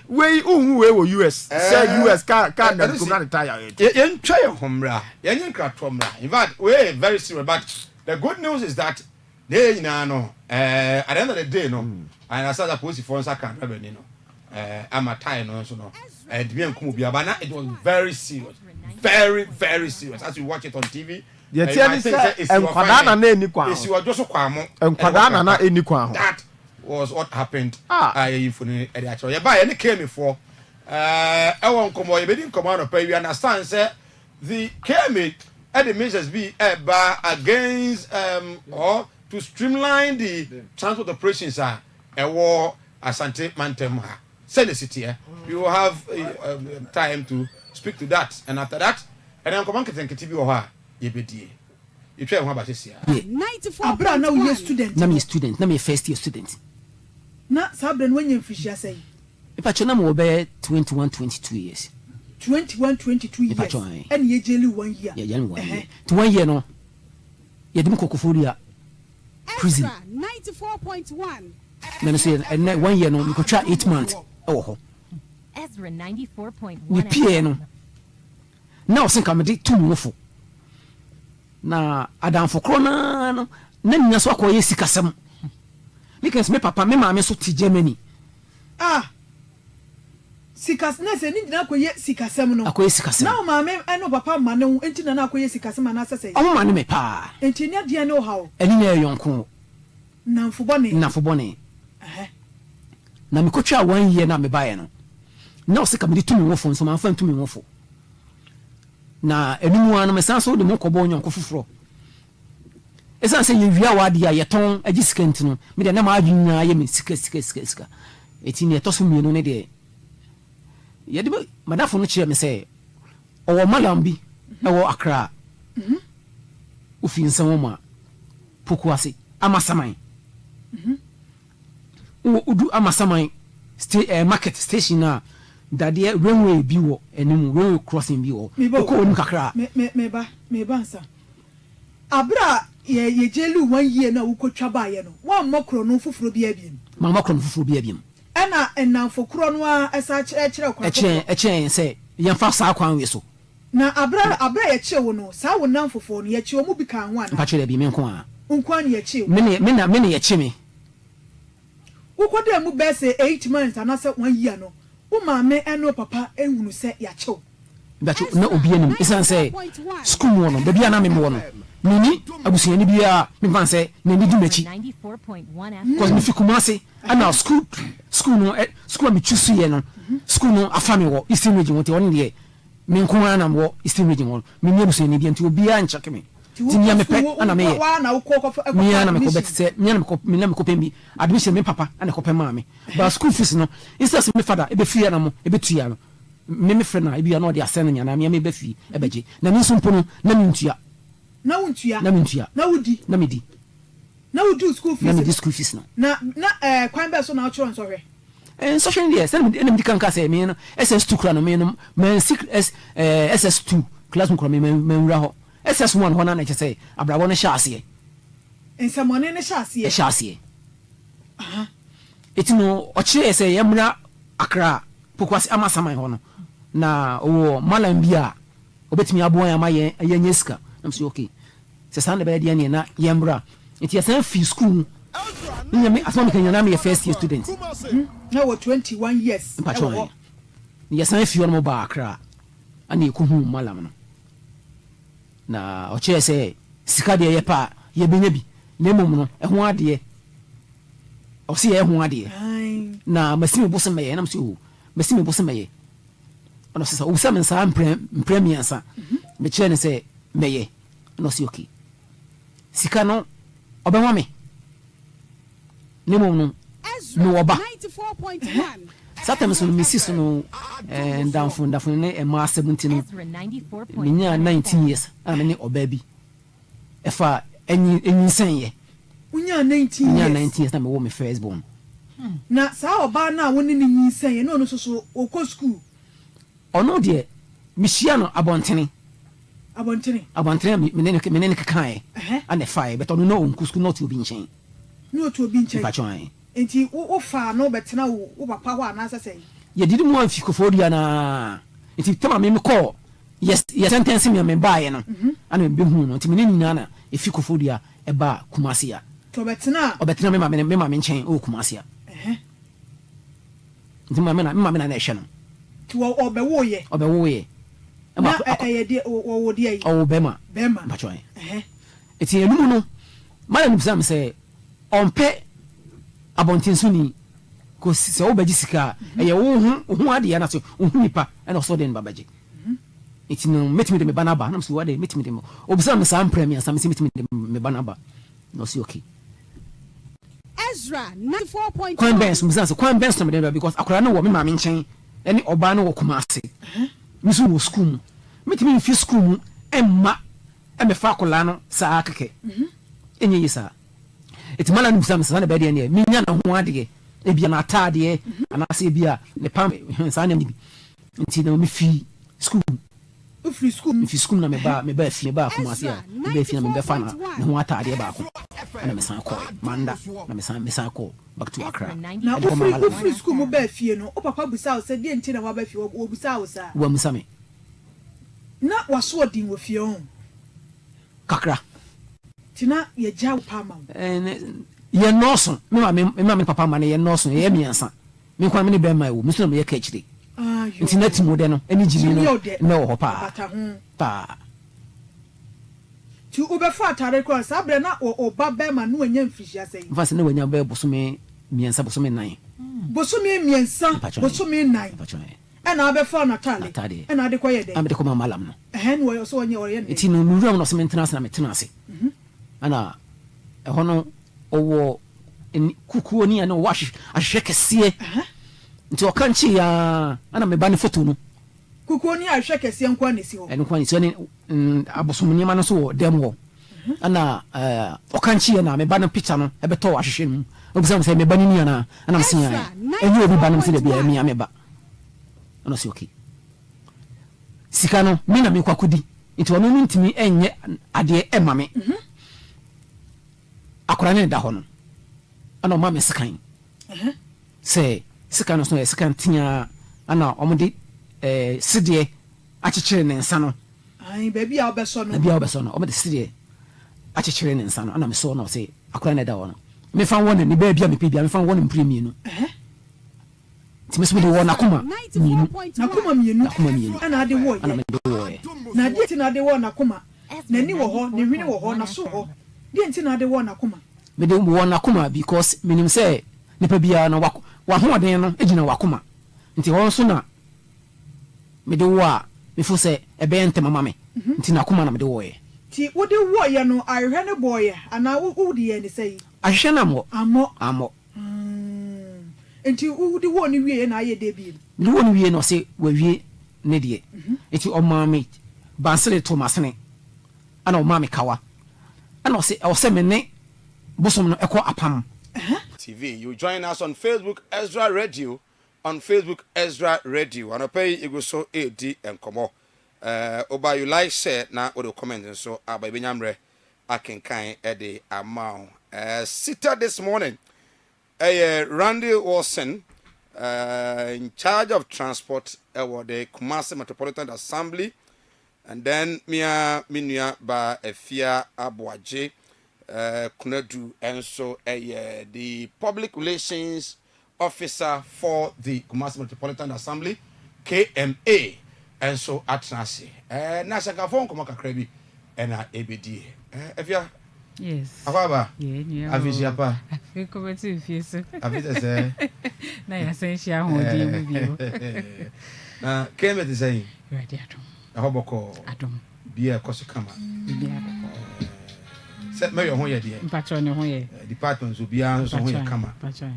we we wo US say US can na go na tire yen twa ye homra yen nkrato mra in fact we very serious but the good news is that they nyina no at the end of the day no and I saw that police for can revenue no I'm a tie no so no and me and Kumubia but now it was very serious as you watch it on TV enkwada na eni kwa esi wa joso kwa mo enkwada na eni kwa that was what happened infoni e dey actually ye ba ye ne came for won komo ye be din komo no pa we understand say the came the measures be against or to streamline the transport operations war Asante mantem ha send the city. We will have time to speak to that, and after that, and then come on, can TV or you be. You try one about this year. 94. Abra now you student. Na me student, na me first year student. Na sabren when you fish say. If I chona mo be 21 22 years. 21 22 years. And ye jeli 1 year. Yeah, jeli 1 year. To 1 year no. Ye dim kokoforia prison. 94.1. Na no say and 1 year no me ko try 8 months. Oh. Ezra 94.1. We pay no. Now think am dey too mofo. Na adamfo krona no na nya so akoye sikasem. Because me papa me mama so ti Germany. Sikas na se ni na akoye sikasem no. Akoye sikasem. Na mama eno papa ma no enti na akoye sikasem na asese. O mama ne me pa. Enti na dia no how. Eni na yonko. Na mfobone. Na mfobone. Na me kotwa 1 year na me bae no. Na o se ka me tumi wofo so man fa tumi wofo. Na enimu anu me san so de mo kobo nyonko fufuro. Esan se ye wia wade ya yeton agisikent no me de na ma adwunya ye me sika. Eti ne to so mienu ne de. Ye de madafo no kire me se owo malambi e wo Accra. Ufi nsan ma pokuase amasaman. Udu amasaman market station na dadie railway bi wo enimu railway crossing bi wo ko onu kakra me ba nsa abra ye jelu 1 year na ukotwa ba ye no wa mmokro no fufuro bi abiem ma mmokro no fufuro bi abiem ena enamfo kro no a esa kire kwa eche se ye fa sa kwan we so na abra ye che wo no sa wo namfofo no ye che wo mu bi kan ho ana pa kire bi me nko a nko an ye che me ye che me ukode mu be se 8 months anase 1 year no wo maame eno papa ehunu se ya chew bacho na obi anim isan say school mo no bia na me mo no nini abusuani bia me fan say na ni dumachi 94.1 cause me fi Kumasi ana school no school me chusu ye no school no afami wo Eastern region wo te won de me nko ana mo Eastern region wo me ni abusuani bia nti obi a nchake me tinya me pe ana me ye wa na ukoko me ana me ko betse me na me ko pembi admission me papa ana ko pema me ba school fees no instead me father e be fi ana mo e be tua no me friend na e bia no de asene nya na me be fi e beje na me nso mpono na me ntua na wuntua na me ntua na wudi na me di na wudu school fees na me di school fees no na kwan be so na ochro nso hwe so hwe ndi se na me di kan ka se me no SS2 kra no me no man SS2 class kra me nwura ho SS1 ho na na say abrabo no sha ase ensamone ne sha ase sha ase etino o kire say yemra Accra pokwase amasaman ho no na o malam bia obetimi aboan ya ma ye nyeska am say okay se san be dia ne na yemra enti yasan fi school nyame asma kan yana me first year student na wo 21 years ni yasan fi on mo ba Accra ani ko hu malam no na o che se sika de ye pa ye benya bi na mom no ho ade o se ye ho ade na masimi bo se meye na mse o masimi bo se meye ono se o se men sa premiansa me che ne se meye no se okay sika no obenwa me na mom no no oba 94.1 Satem so misis no ndamfo ne e ma 17 no minya 19 years ana ne oba bi efa enyi senye unya 19 years na me wo me first born na sa oba na woni ni nyi senye no so okọ school ono de mihia no abontene me ne kakan ana fai but ono no onku school not obi nchen patron enti wo fa no betena wo papa ho anasa sei ye didi mo anfi kofodia na enti tema me call yes sentence me bae no ana be hu no enti me nyina na efi kofodia e ba Kumasi ya to betena obetena me ma me nchen o Kumasi ya enti ma me na ehwe no to obewo ye na ye de wo de yi o bema patron enti enu no mala ni psam say onpe abontinso ni ko se wo baji sika eye wo ade ya na so wo nipa na so den babaje iti no metimi de me banaba na so wade metimi de obisa me sam premier sam metimi de me banaba no si okay Ezra 94.1. Kwan bens musanse kwan bens no me because akora no wo me ma me nchen ene oba no wo kumase misu wo school mu metimi mfi school mu emma emefa akola no saa keke enye yisa etimala no musanse sana be de ne minya na ho ade e bia na atade anase bia ne pam saa ne bi nti na me fi school free school na me ba fi ba kumase a me ba fi na me ba fa na ho atade ba ko na me san ko manda na me san ko back to Accra na free school mo ba fie no o papa busa o se de nti na wa ba fie o busa o sa wa musame na waso odin wo fie on kakra tina ye jaw pa ma ye noso me papa ma ne ye noso ye miansa me kwa me ne be ma wo musu na me ye ka chire nti na timo de no eni jimi no na wo pa ti ubefa atare ko sabre na o ba be ma no anya mfihia sei mfase na wanya be bosome miansa bosome nan bosome miansa bosome nan na abefa na tale na ade ko ye de amde ko ma malam no hen wo so onye ore ne ti no nuram no so maintenance na maintenance ana hono owo kukuo ni ana wash ahwe kese nti okanchi ya ana me ba ne photo no kukuo ni ahwe kese nkwa ne si ho en kwa ni so ne abosomni ma no so dem wo ana okanchi ya na me ba ne picture no e beto ahwe mu obisa me ba ni ni ana ana msin ya enyi obi ba no mse de bia mi ameba ana si okay sika no me na me kwakodi nti ono no ntimi enye ade e mame akora ne da ho no ana o mame sikan se sikan no so sikan tia ana omode sidie achechire ne nsa no ai baby a obeso no omode sidie achechire ne nsa no ana me so no se akora ne da ho no me fan won ni baby a me pe bia me fan won premium no ti meso de wona kuma mienu ana ade wo ye na die ti na ade wo na kuma na ni wo ho ni hwene wo ho na so ho die ti na ade wo na kuma me de wo na kuma because minim say nipa bia na wa ho den no ejina wa kuma nti ho so na me de wo a me fo say e be ente mama me nti na kuma na me de wo ye ti wo de wo ye no ahwe ne boy ana wo de ye ni say ahwe na amo enti wo de wo ni wie na aye de bi ni wo ni wie no say wa wie ne de enti o mama bansele Thomas ne ana o mama kawa ana o say me ne bosom no eko apam TV. You join us on Facebook Ezra Radio, on Facebook Ezra Radio. And I pay you so AD and come oba you like share na or the comment and so by Benyamre I can kind at the amount. Sitter this morning. Randy Wilson in charge of transport at the Kumasi Metropolitan Assembly, and then Minya ba Efia Abuaje Kunadu, and so the public relations officer for the Kumasi Metropolitan Assembly, KMA, and so Atnasi. Nasaka phone Komaka Krebi and ABD. Efia. Yes. Afaba. Yeah. Afisiapa. Afikometu fieso. Afisa se. Na ya sensia ho di mu bio. Na keme te say. Ready adom. Ahoboko. Adom. Bia koso kama. Bia. Se me yo ho ye de. Mpacho ne ho ye. Department so bia so ho ye kama. Pacho.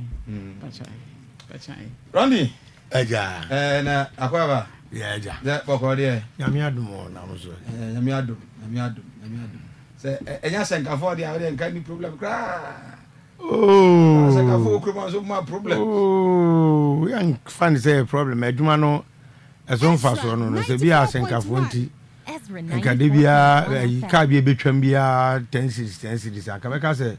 Randy. Eja. Na akwaba. Yeah, eja. Da boko de. Nyame adom na mo so. Nyame adom. Se enya senkafo de awde nka ni problem kra. Oh. Senkafo kroma so ma problem. Oh, yan fan say problem aduma no ezo mfa so no se bia senkafo nti. Nka de bia ka bia betwam bia 10 cities aka be ka se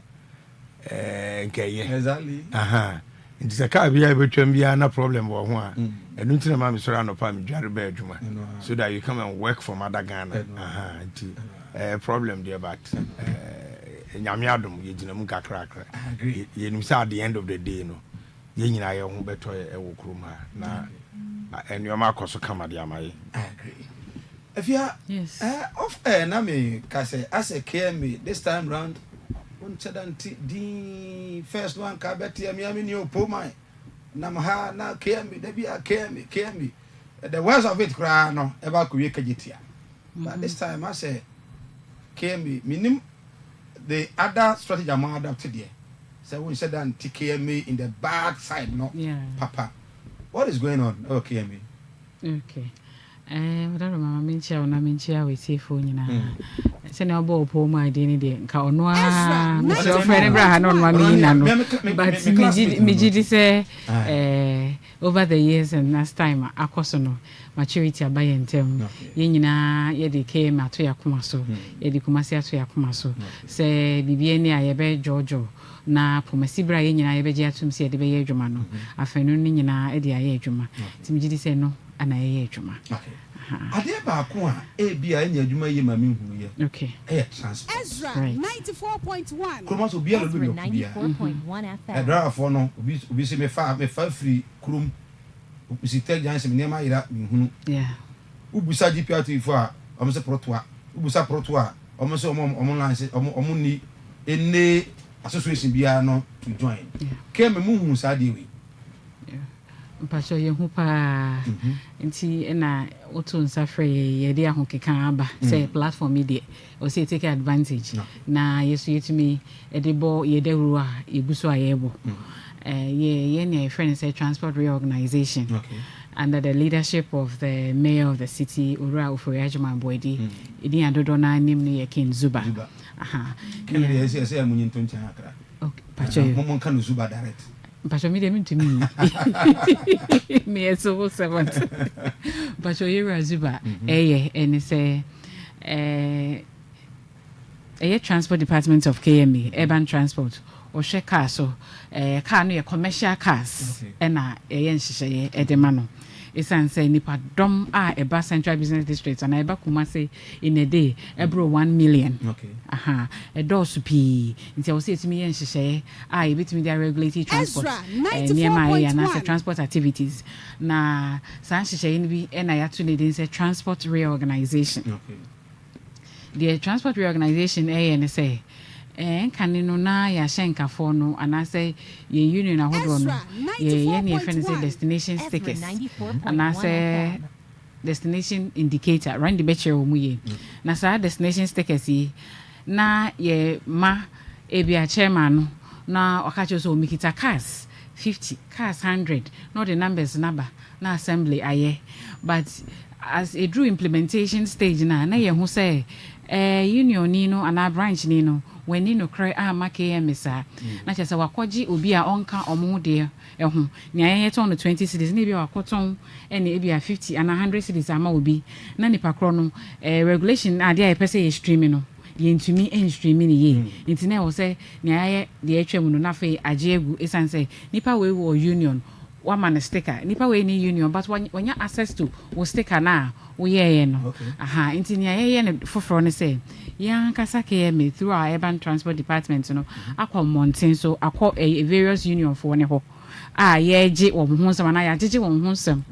nkeye. Exactly. Aha. Nti se ka bia betwam bia na problem wo ho a. Enu nti na ma me soro anopa me dware ba aduma. So that you come and work from other Ghana. Aha. Nti problem there, but nyame adom ye gina mu kakra ye nim say at the end of the day no ye nyina ye ho beto e wo kroma na enwoma akoso kama de amaye. I agree. If you yes off na me ka say as a KMA this time round one chadanti the first one ka betia me ni opo mai na ha na KMA da bia KMA the worst of it kra no e ba ko we kagitia but this time I say KMA minim the other strategy am adapted there So we said that TKMA in the back side, no, Yeah. Papa. What is going on? Okay, me. Okay. Whatever Mama Mincha or Namincha, we see for you now. Send our ball poor my dinner, nka ono a Mr. Friend Abraham on Mammy, but Mijidi say over the years and last time akosono maturity abaye ntem ye nyina ye de came ato yakoma so ye de kumasi ato yakoma so say bibie ni aye be jojo na pomasi bra ye nyina ye be gye atum se ye de be ye adwuma no afenu ni nyina e de aye adwuma timjidi say no ana ye adwuma Ade ba ko a e bia enya adwuma ye ma me hu ye. Okay. Transport. Ezra 94.1. Krom so bia lo Ezra lo bia. 94.1 Driver for no obi se me fa free krom. Obi tell Jansen me ma ira me hu. Yeah. Ubusa GPRT for a omo se protoa. Ubusa protoa omo se omo lance omo ni ene association bia no to join. Ke me mu hu sa de we. Mpacho ye hu pa nti na oto nsafre ye de ahokeka aba say platform media o say take advantage na yesu yetumi e de bo ye dawru a eguso ayebo ye ne friend say transport reorganization under the leadership of the mayor of the city Ura Oforiajima Boydi idi adodo na nim ne ye King Zuba aha Ken ye say amunyi ntoncha akra okay pacho mo kan Zuba direct. Pacho me dem to me. Me so servant. Pacho Yera Zuba and say transport department of KMA urban transport or she car so car no commercial cars and nhihye edemano. Esan say nipa dom eba central business district and eba Kumasi in a day ebro 1 million. Okay. Aha. E do supi. Nti I say to me nhihye e betimi dia regulatory transport. Near my and transport activities. Na san nhihye ni bi e na ya to need say transport reorganization. Okay. The transport reorganization say kanino na ya shenka for no and I say ye union ahodo no ye ne friend say destination stickers and I say destination indicator run the betche omu ye na sa destination stickers yi na ye ma ebia chairman no na okacho so mikita cars 50 cars 100 not the numbers number na assembly aye but as a drew implementation stage na ye hu say union ni no and branch ni no when you know cry make misa na chese wakoji obi a onka omo de ehu ni aye ton 20 cities na bi wakoton ene e bia 50 and 100 cities ama obi na nipa kro no regulation ade a pese ye streaming no ye ntumi en streaming ye ntina wo se ni aye de atwam no na fe age egu esan se nipa we wo union one man sticker nipa we ni union but when you access to wo sticker na wo ye no aha ntini ye ne foforo ne say yan kasa KMA through our urban transport department no akọ mountain so akọ various union for ne ho ye je wo ho nsem na ya jeje wo ho nsem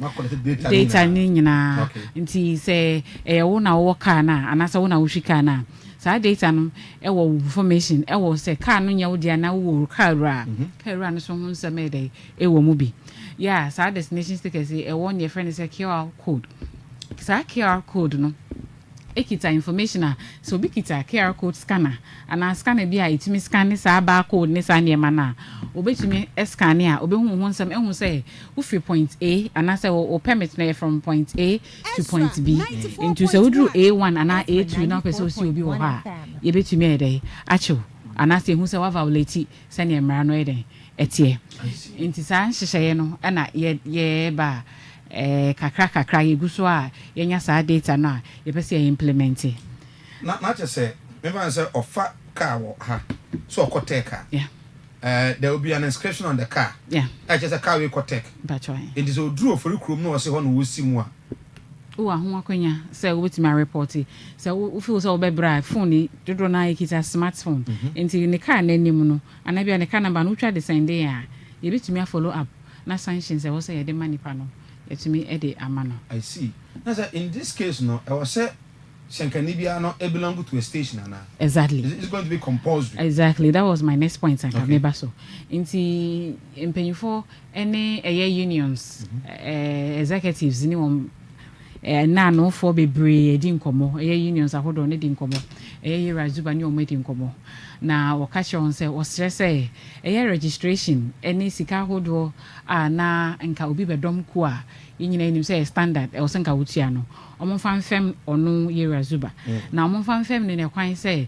data ni nyina nti say wo na wo car na anasa wo na wo hwika na sa data no e wo information e wo say car no nya wo dia na wo car ra no so ho nsem e dey e wo mu bi yeah sa destination stickers e won your friend say QR code sa QR code no ekita information so bi kita QR code scanner ana scanner bi a itimi scan sa barcode ne sa ne mana obetumi scan a obehu ho nsem ehu say wo free point A ana say o permit na from point A to point B into say udru A1 ana A2 na person si obi wo ha ye betumi e dey acho ana say hu say wa violate say ne mra no e dey etie into sa nhihye no ana ye ba kakra yeguso a yenya sa data na ye pese implement na just say remember say offer car wo ha so okotech car there will be an inscription on the car I just a car we kotech but why it is odru ofori krom no say ho no wosi mu a o ahun akonya say we ti my report say we feel so be bra phone dodo na ikita smartphone enti ne car na nim no anabia ne car number no twa the same day a ye betumi follow up na sanction say we say ye de money pa no to me ede amano. I see. Now in this case no, I was say Shankanibia no belong to a station na. Exactly. It's going to be compulsory. Exactly. That was my next point and okay. So. Inti impenyufo any unions executives ni na anofoɔ bebree di nkɔmmɔ ɛyɛ unions ahodoɔ ne di nkɔmmɔ ɛyɛ yɛwura zuba ne ɔmo di nkɔmmɔ na wɔka kyerɛ wɔn sɛ wɔsrɛ sɛ ɛyɛ registration ɛne sika ahodoɔ a na nka obi bɛdɔm ko a yɛnyina anim sɛ standard ɛwɔ sɛ nka wotua no ɔmo fa mfɛm ɔno yɛwura zuba na ɔmo fa mfɛm ne kwan sɛ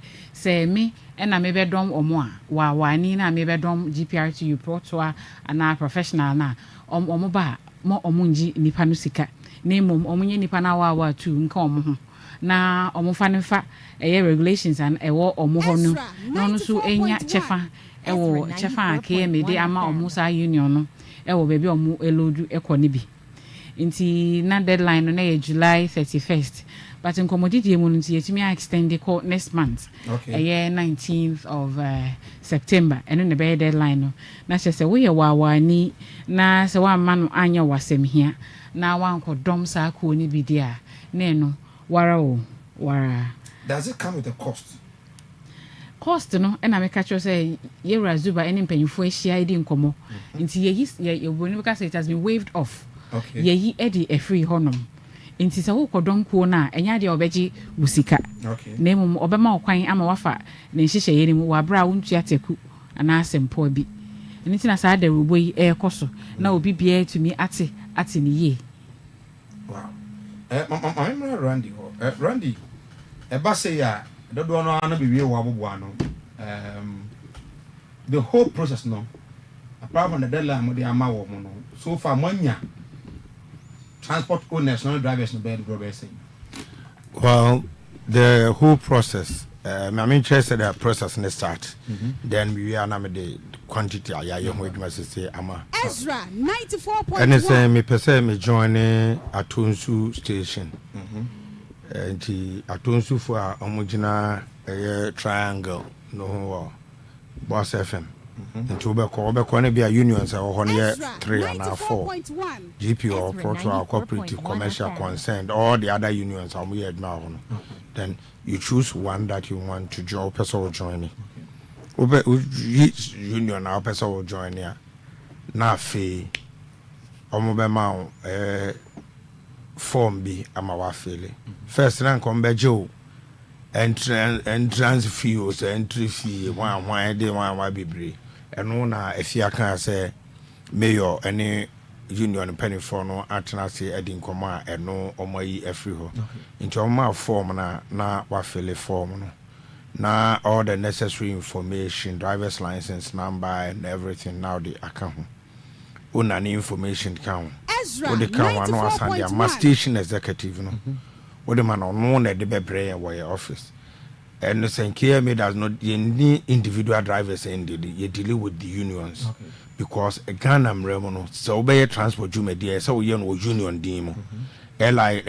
me ɛna mebɛdɔm ɔmo a waani na mebɛdɔm GPRTU protoa ana professional na ɔmo ba mo ɔmo ngyi nipa no sika na mmom ɔmo nye nipa na wa tu nka ɔmo ho na ɔmo fa ne fa ɛyɛ regulations an ɛwɔ ɔmo hɔ no na ɔno so enya kyɛfa ɛwɔ kyɛfa a KMA de ama ɔmo saa union no ɛwɔ baabi ɔmo elodu ɛkɔ ne bi nti na deadline no na yɛ July 31st but nkɔmmɔdidie mu no nti yɛtumi a extend kɔ next month ɛyɛ 19th of September ɛno ne bɛyɛ deadline no na kyerɛ sɛ woyɛ waawani na sɛ woamma no anyɛ wasɛm hia na wankɔdɔm saa koo no bi di a na ɛno wara. Does it come with a cost? Cost no ɛna meka kyerɛ sɛ yɛwura zuba ɛne mpanyinfoɔ ahyia di nkɔmmɔ nti yɛyi yɛbɔni bɛka sɛ it has been waived off yɛyi ɛde ɛfiri hɔnom nti sɛ wokɔdɔm kuo no a ɛnyɛ adeɛ ɔbɛgye wo sika na mmom ɔbɛma wo kwan ama wafa ne nhyehyɛeɛ no mu wɔabrɛ a wontua taku anaasɛ mpɔa bi ɛno nti na saa darobɔ yi ɛrekɔ so na obi biara tumi ate ne yie. Mamemra Randy hɔ Randy ɛba sɛ yɛ a dodoɔ no ana bewie wɔ aboboa no the whole process no apart from the deadline mo de ama wɔ mo no so far manya transport owners no drivers no bad drivers. Well, the whole process I mean said the process in the start then we are now the quantity I am with my sister Ama Ezra 94.1 and it's me per se me join Atunsu station and Atunsu for homogena triangle no Boss FM into Obekone be a union so on here 3 and 4 GP or Proto cooperative commercial concerned all the other unions are weird now then you choose one that you want to join person will join union now person will join here na fee omobema form bi ama wa fele first rank on bejo entrance fees entry fee one dey one bebre eno na afia kan say mayor any union penny for no atena say edin koma eno omayi afri ho into oma form na wa fele form no na all the necessary information driver's license number and everything now the account una ni information count what the count no Asante ama station executive no what the man no na de bebre in your office and the KMA does not any individual drivers in you deal with the unions because a Ghana mremono so be transport you media so you know union demo LI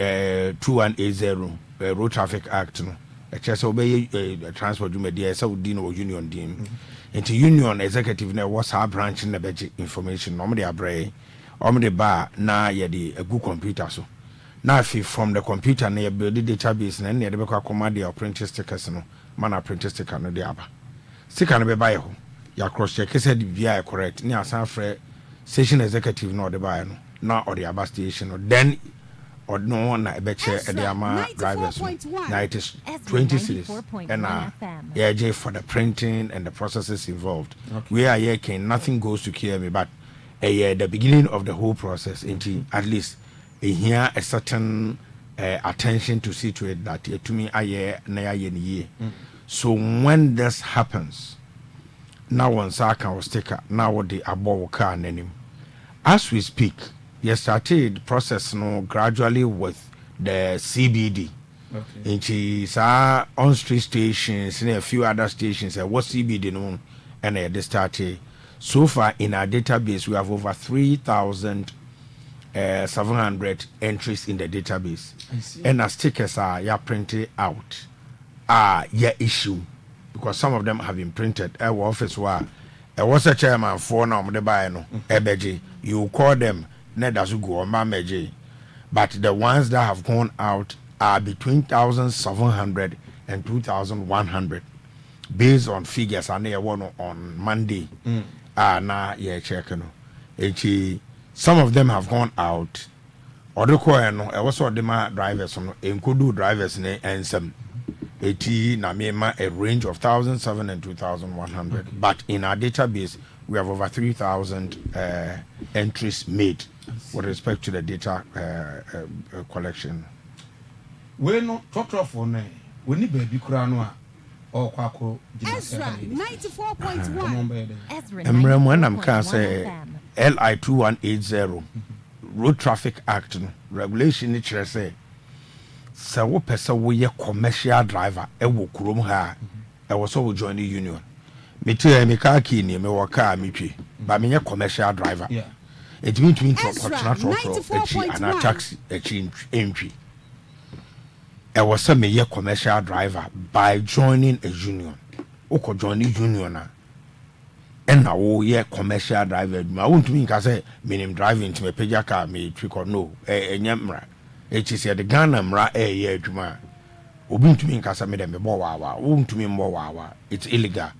2180 road traffic act no a chess obey transport you media so dino union demo into union executive na was our branch in the budget information normally abre the bar na ye a good computer so now if from the computer na build the database na na de be command the printing stickers no man printing sticker no de aba sticker no be buy ho ya cross check said the correct ni asan frɛ station executive no de buy no na or the aba station no then or no one na be che e de ama drivers na it is 20 cities and yeah for the printing and the processes involved we are here can nothing goes to KMA but the beginning of the whole process into at least here a certain attention to see to it that to me so when this happens now once I can sticker now what the above car name as we speak you started the process no gradually with the CBD into on street stations and a few other stations and what CBD no and they started so far in our database we have over 3,700 entries in the database and as stickers are printed out issue because some of them have been printed our office were was a chairman for now the buy no ebeji you call them nedas go on mameji but the ones that have gone out are between 1,700 and 2,100 based on figures and they one on Monday na check no some of them have gone out ɔde kɔɛ no ɛwɔ sɛ ɔde ma drivers no enkodu drivers ne nsɛm eti na mema a range of 1,007 and 2,100 but in our database we have over 3,000 entries made with respect to the data collection. We no total for ne we ni baby kura no a ọkwako Ezra 94.1 Emre mo nam ka say LI 2180 Road Traffic Act no regulation ni kire say sɛ wo pɛ sɛ woyɛ commercial driver ɛwɔ kurom ha ɛwɔ sɛ wo join the union metie me car key ni me wɔ car metwe ba menyɛ commercial driver it mean to kɔtena trɔtrɔ akyi ana taxi akyi entry ɛwɔ sɛ meyɛ commercial driver by joining a union wokɔ join the union a ɛna woyɛ commercial driver adwuma wontumi nka sɛ menim driving nti mepagya car metwe kɔ no ɛnyɛ mmara echi se de Ghana mra ye adwuma obi ntumi nkasa me de me bo wawa wo ntumi mbo wawa it's illegal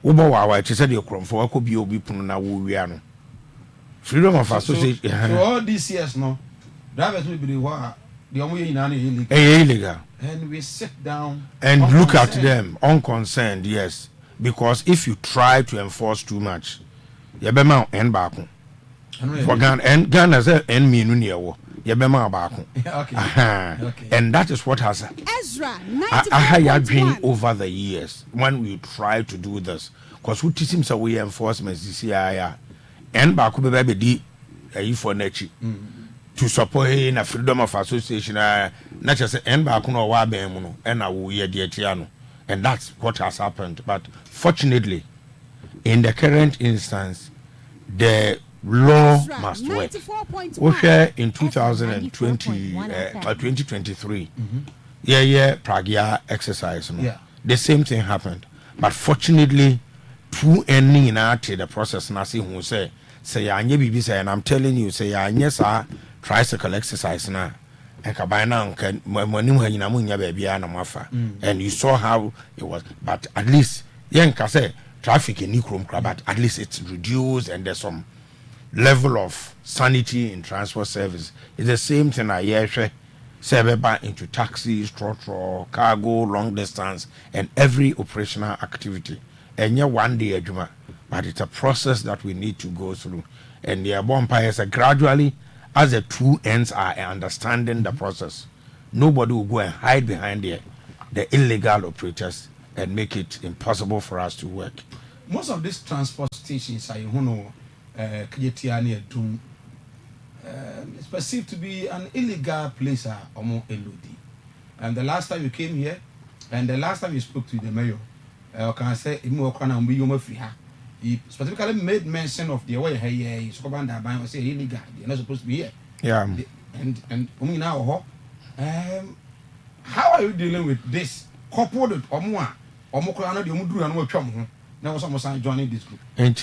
wo bo wawa echi se de kromfo akobi obi punu na wo wia no freedom of association so all these years no drivers will be what the omo yin na illegal and we sit down and look at them unconcerned. Yes, because if you try to enforce too much you be ma en back for Ghana and Ghana say en minu ne wo okay. And that is what has Ezra over the years when we try to do this because we teach him so we enforcement CCIA and back be di for nechi to support in a freedom of association not just and back no wa be mu no and we ye de no and that's what has happened. But fortunately in the current instance the law must work. We share in 2023. Pragia exercise. No? The same thing happened. But fortunately, through Ennin in the process, Nasi who say anye bibi say, and I'm telling you, say yes, tricycle exercise na. And you saw how it was. But at least, say traffic in Nikrom, but at least it's reduced and there's some level of sanity in transport service. It's the same thing I hear back into taxis, trotro, cargo, long distance, and every operational activity. And yeah, one day ajuma, but it's a process that we need to go through. And the bonfires are gradually, as the two ends are understanding the process, nobody will go and hide behind the illegal operators and make it impossible for us to work. Most of these transport stations are it's perceived to be an illegal place among LOD. And the last time you came here, and the last time you spoke to the mayor, can I say he specifically made mention of the way he spoke about that by saying illegal. They're not supposed to be here. Yeah. And now, how are you dealing with this? Coupled with now someone joining this group. And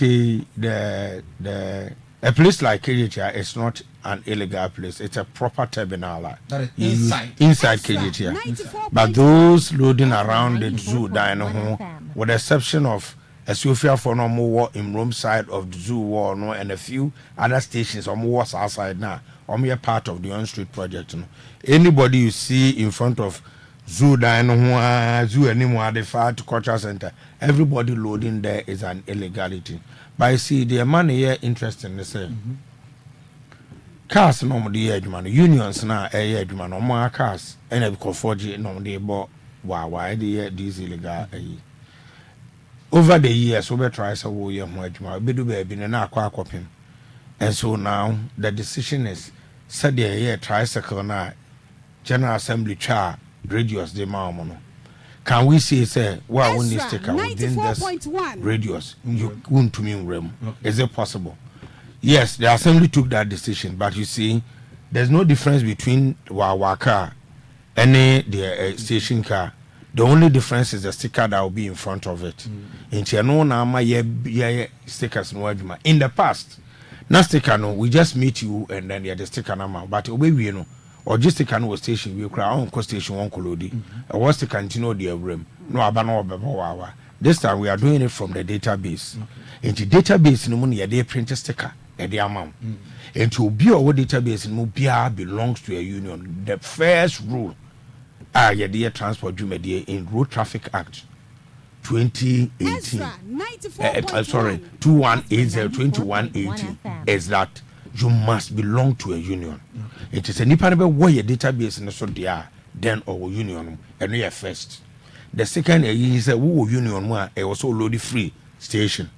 a place like KJTR is not an illegal place. It's a proper terminal. That is inside KJTR. But those loading around the zoo dino, with the exception of a Sophia for no more in room side of the zoo wall, no, and a few other stations or more outside now, or mere part of the on-street project. No. Anybody you see in front of zoo dino, zoo anymore, the far to culture center, everybody loading there is an illegality. But I see the money here interesting. They say cars no the unions na edwuma no more cars and a Kofi no they bought why these illegal over the years we try so we edwuma be do baby na akwa and so now the decision is said the tricycle na General Assembly chair radius the no. Can we say well when you stick within this radius you won't to mean room? Is it possible? Yes, the assembly took that decision, but you see, there's no difference between our car and the station car. The only difference is the sticker that will be in front of it. In stickers in the past, not sticker no, we just meet you and then the sticker number. But we know. Or just a can station we cry on station one colody. Or was to continue the room. No abano. This time we are doing it from the database. In the database no money a day printer sticker. the amount. And to be our database no BR belongs to a union. The first rule the dear transport in Road Traffic Act 2018 2180 is that you must belong to a union. It is a nipa where your database in so there then our union and we are first. The second is a union where it was already free station.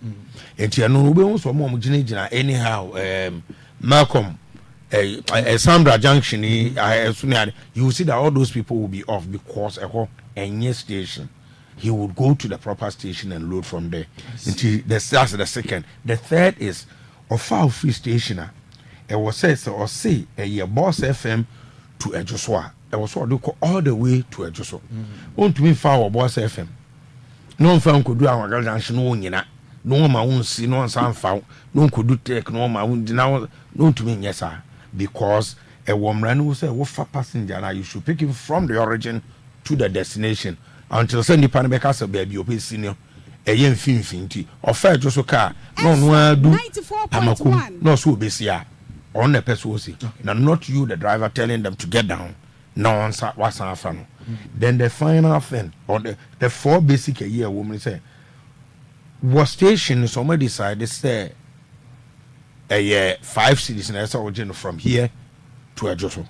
And you know we also more anyhow Malcolm Sandra Junction you will see that all those people will be off because a station he would go to the proper station and load from there. That's the second. The third is a file free stationer. It was says or say a boss FM to a Joshua. It was what they call all the way to a Joshua. Won't we file boss FM? No one could do our junction no one my own see no one sound found, no one could do take no my own now no to me, yes, sir. Because a woman will say what for passenger now you should pick him from the origin to the destination until send the Panabecas baby obey senior a young finfinity or fair Joshua car no do Amakum no so be on the person now not you the driver telling them to get down no one was our then the final thing or the four basic a year woman say was station somebody decided say a year 5 cities and I saw from here to a Joshua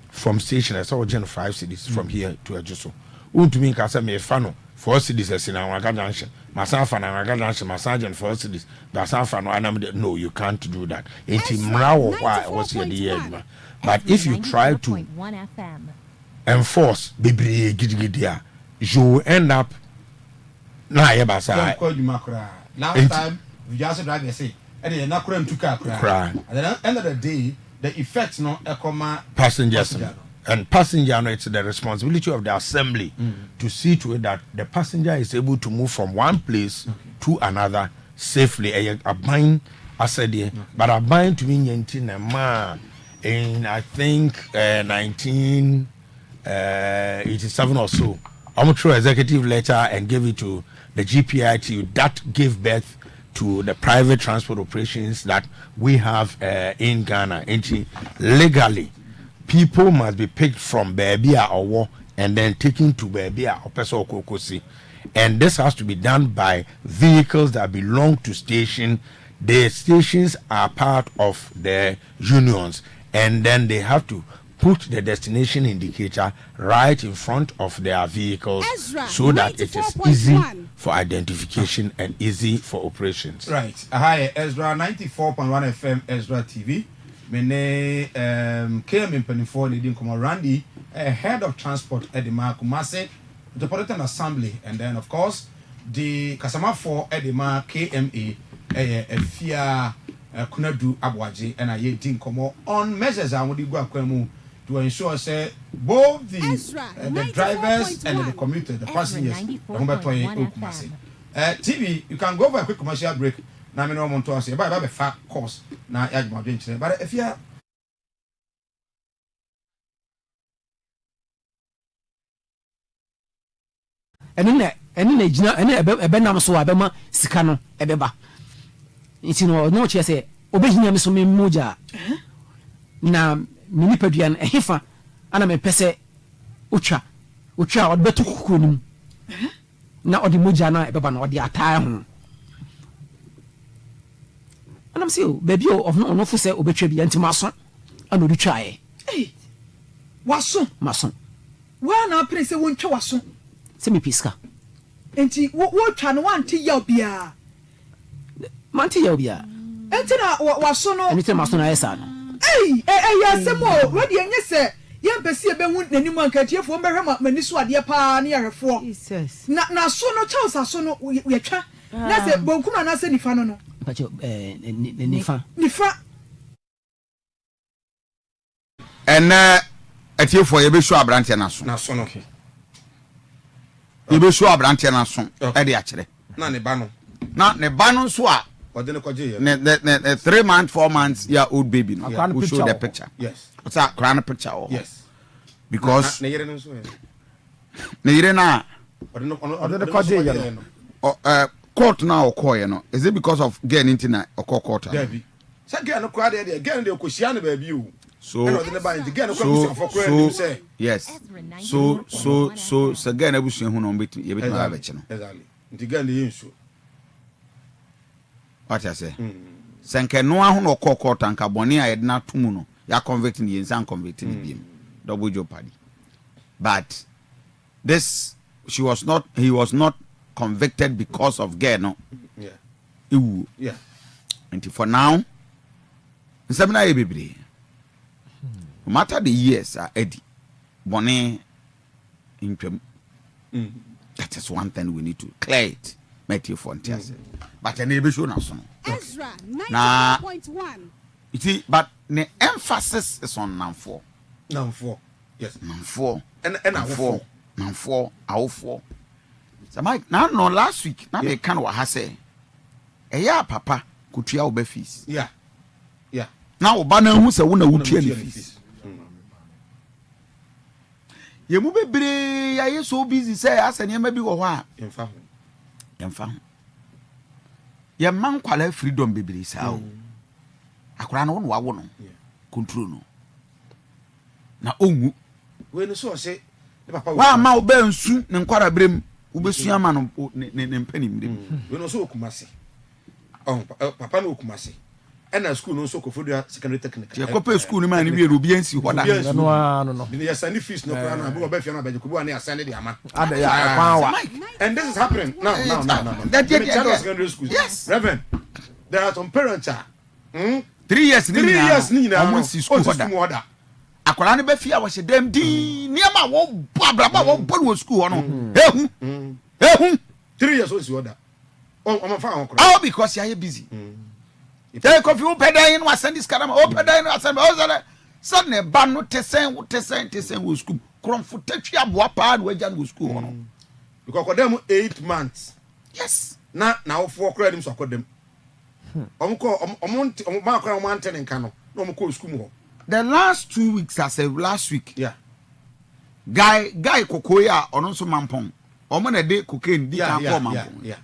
from station I saw 5 cities from here to a Joshua to me because me fano 4 cities in our junction myself and our junction my sergeant 4 cities no you can't do that why was here the year but if you try to enforce bibi you will end up last time we just drive and say and then not to cry and then at the end of the day the effects no passengers and passenger it's the responsibility of the assembly to see to it that the passenger is able to move from one place to another safely. A bind I said but a bind to me in I think 1987 or so I'm through executive letter and gave it to the GPIT that gave birth to the private transport operations that we have in Ghana. And legally people must be picked from Babia or War and then taken to Babia or Peso Kokosi. And this has to be done by vehicles that belong to station. The stations are part of the unions and then they have to put the destination indicator right in front of their vehicles so that it is easy for identification and easy for operations. Right. Hi, Ezra 94.1 FM, Ezra TV. Mene came in Penifo leading come Randy, head of transport at the Kumase Metropolitan Assembly, and then of course the Kasama 4 at the KMA Fia Kunadu Abwaji and I didn't come on measures I would go to ensure say both the drivers and the commuters, the passengers, TV, you can go for a quick commercial break. Now I want to say about a fat course. Now I but if you ɛne gyina ɛne ɛbɛnam so abɛma sika no ɛbɛba nti no no kyerɛ sɛ obɛhinya me so me mogya na me nipadua no ɛhefa ana mepɛ sɛ otwa ɔde bɛto kokoro no mu na ɔde mogya no ɛbɛba no ɔde ataa ho anam sɛ baabi ɔno fo sɛ obɛtwa bia nti maso ana ɔde twaeɛ waso maso wa na apere sɛ wontwa waso sɛ me piska enti wo twa no wante yaw bia mante yaw bia enti na waso no enti maso na yesa no ya semo we de enye se ye besi ebe hu nanim ankachiefo mbehwe mani so ade pa na yahwefo Jesus na so no chausa so no ye twa na se bonkuma na se nifa no no pacho nifa ena atiefo ye be hwo abrante na so no ye be hwo abrante na so e de akere na ne ba no so a the 3 months 4 months old baby no we show the picture yes what's that crown picture yes because na yere no so na court now or call is it because of getting into na or court Debbie Say girl no kwa there girl dey kosia no ba bi o. So yes. So again abusua hu no mbeti ye beti ba beche no. Exactly. Ntiga ne yensu. What I say? Senke no ahu no kokko tanka boni a yedna tumu no. Ya convict ni yensan convict ni biem. Double jeopardy. But this he was not convicted because of girl no. Yeah. Yeah. And for now, nsemna ye bebre. No matter the years are Eddie, Bonnie, that is one thing we need to clear it. Matthew Fontias. But I never show now. Ezra 94.1. You see, but the emphasis is on number 4. Number 4. Yes. Number 4. And number 4. Number 4. Our 4. So Mike, now no last week, now they can't what I say. Yeah, Papa, could you have fees? Yeah. Yeah. Now, Banner who say, "Wuna would fees." Ye mu bebre ya ye so busy say asane ma bi wo ho a yemfa ye man kwala freedom bebre sa o akora no wo wawo no control no na onwu we no so say papa wa ma oba nsu ne nkwara brem wo besu ama no ne mpanim dem we no so okumase papa no okumase na school no so Kofodia secondary technical ye kope school ni man ni we obi ansi ho da no ni send fees no kra na bo be fia na be ko bo na send the ama and this is happening now that secondary school. Yes, Reverend, there are some parents 3 years ni na almost school order akwara ne be fia wo dem di niam a wo abraba wo bo no school no ehu 3 years o si order o fa ho kra all because you are busy. Tell Kofi who pedain was send this karama o pedain was send o suddenly ban no tesen wo school kromfo tatwa boa pa no agya no school ho no because them 8 months. Yes, na wo for kra dim so akodem omko ma kra mo antene nka no no omko school mo. The last 2 weeks as a last week, yeah, guy kokoya ono so mampon omo na de cocaine di kan for mampon. Yeah.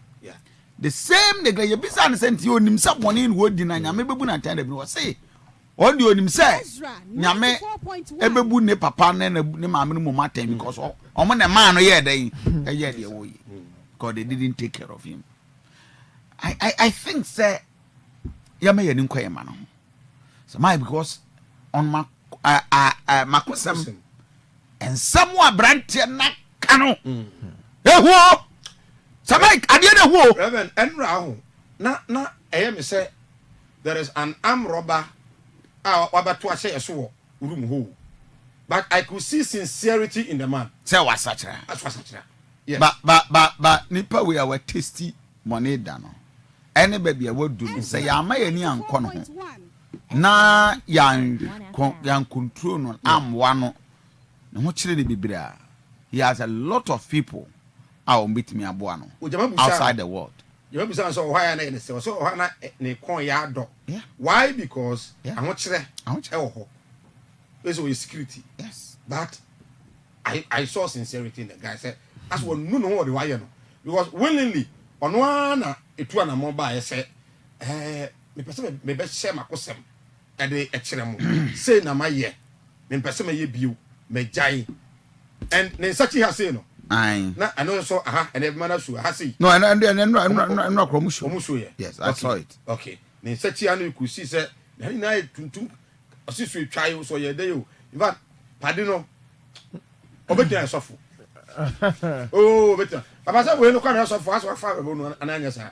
The same nigga you bisa na senti onim sa boni no odi na nyame bebu na tande bi wo say on di onim say nyame ebebu ne papa ne maame no mo maten because omo na man no ye den ye de wo yi because they didn't take care of him. I think say yame ye ni nkoye ma no so my because on my makosam and someone branch na kanu eho Samai adiana ho Reverend Enra ho na me say there is an armed robber wabato ase yeso room ho, but I could see sincerity in the man. Say wasachra yes, but nipa we are tasty money dano any baby a would do say ya ma yani anko no na yan control no am wano no ho kire de bibira. He has a lot of people I'll meet me abuano outside the world. You remember so why na say so na ne kon ya do. Why? Because I want ho. This is security. Yes. But I saw sincerity in the guy. Said as well no what the why no. Because willingly on one etu na mobile say me person me be share makosem e de ekire mo. Say na my ye. Me person me ye biu me jai. And ne sachi ha say no. Aye. Na I know so and every man so see. No, and promotion. Yes, I saw it. Okay. Ne sachi anu you could see say na tuntum asisu try so ye dey o. In fact, pardon no. Obetia sofo. Oh, better. Papa say we no kan sofo as wa fa no ananya sa.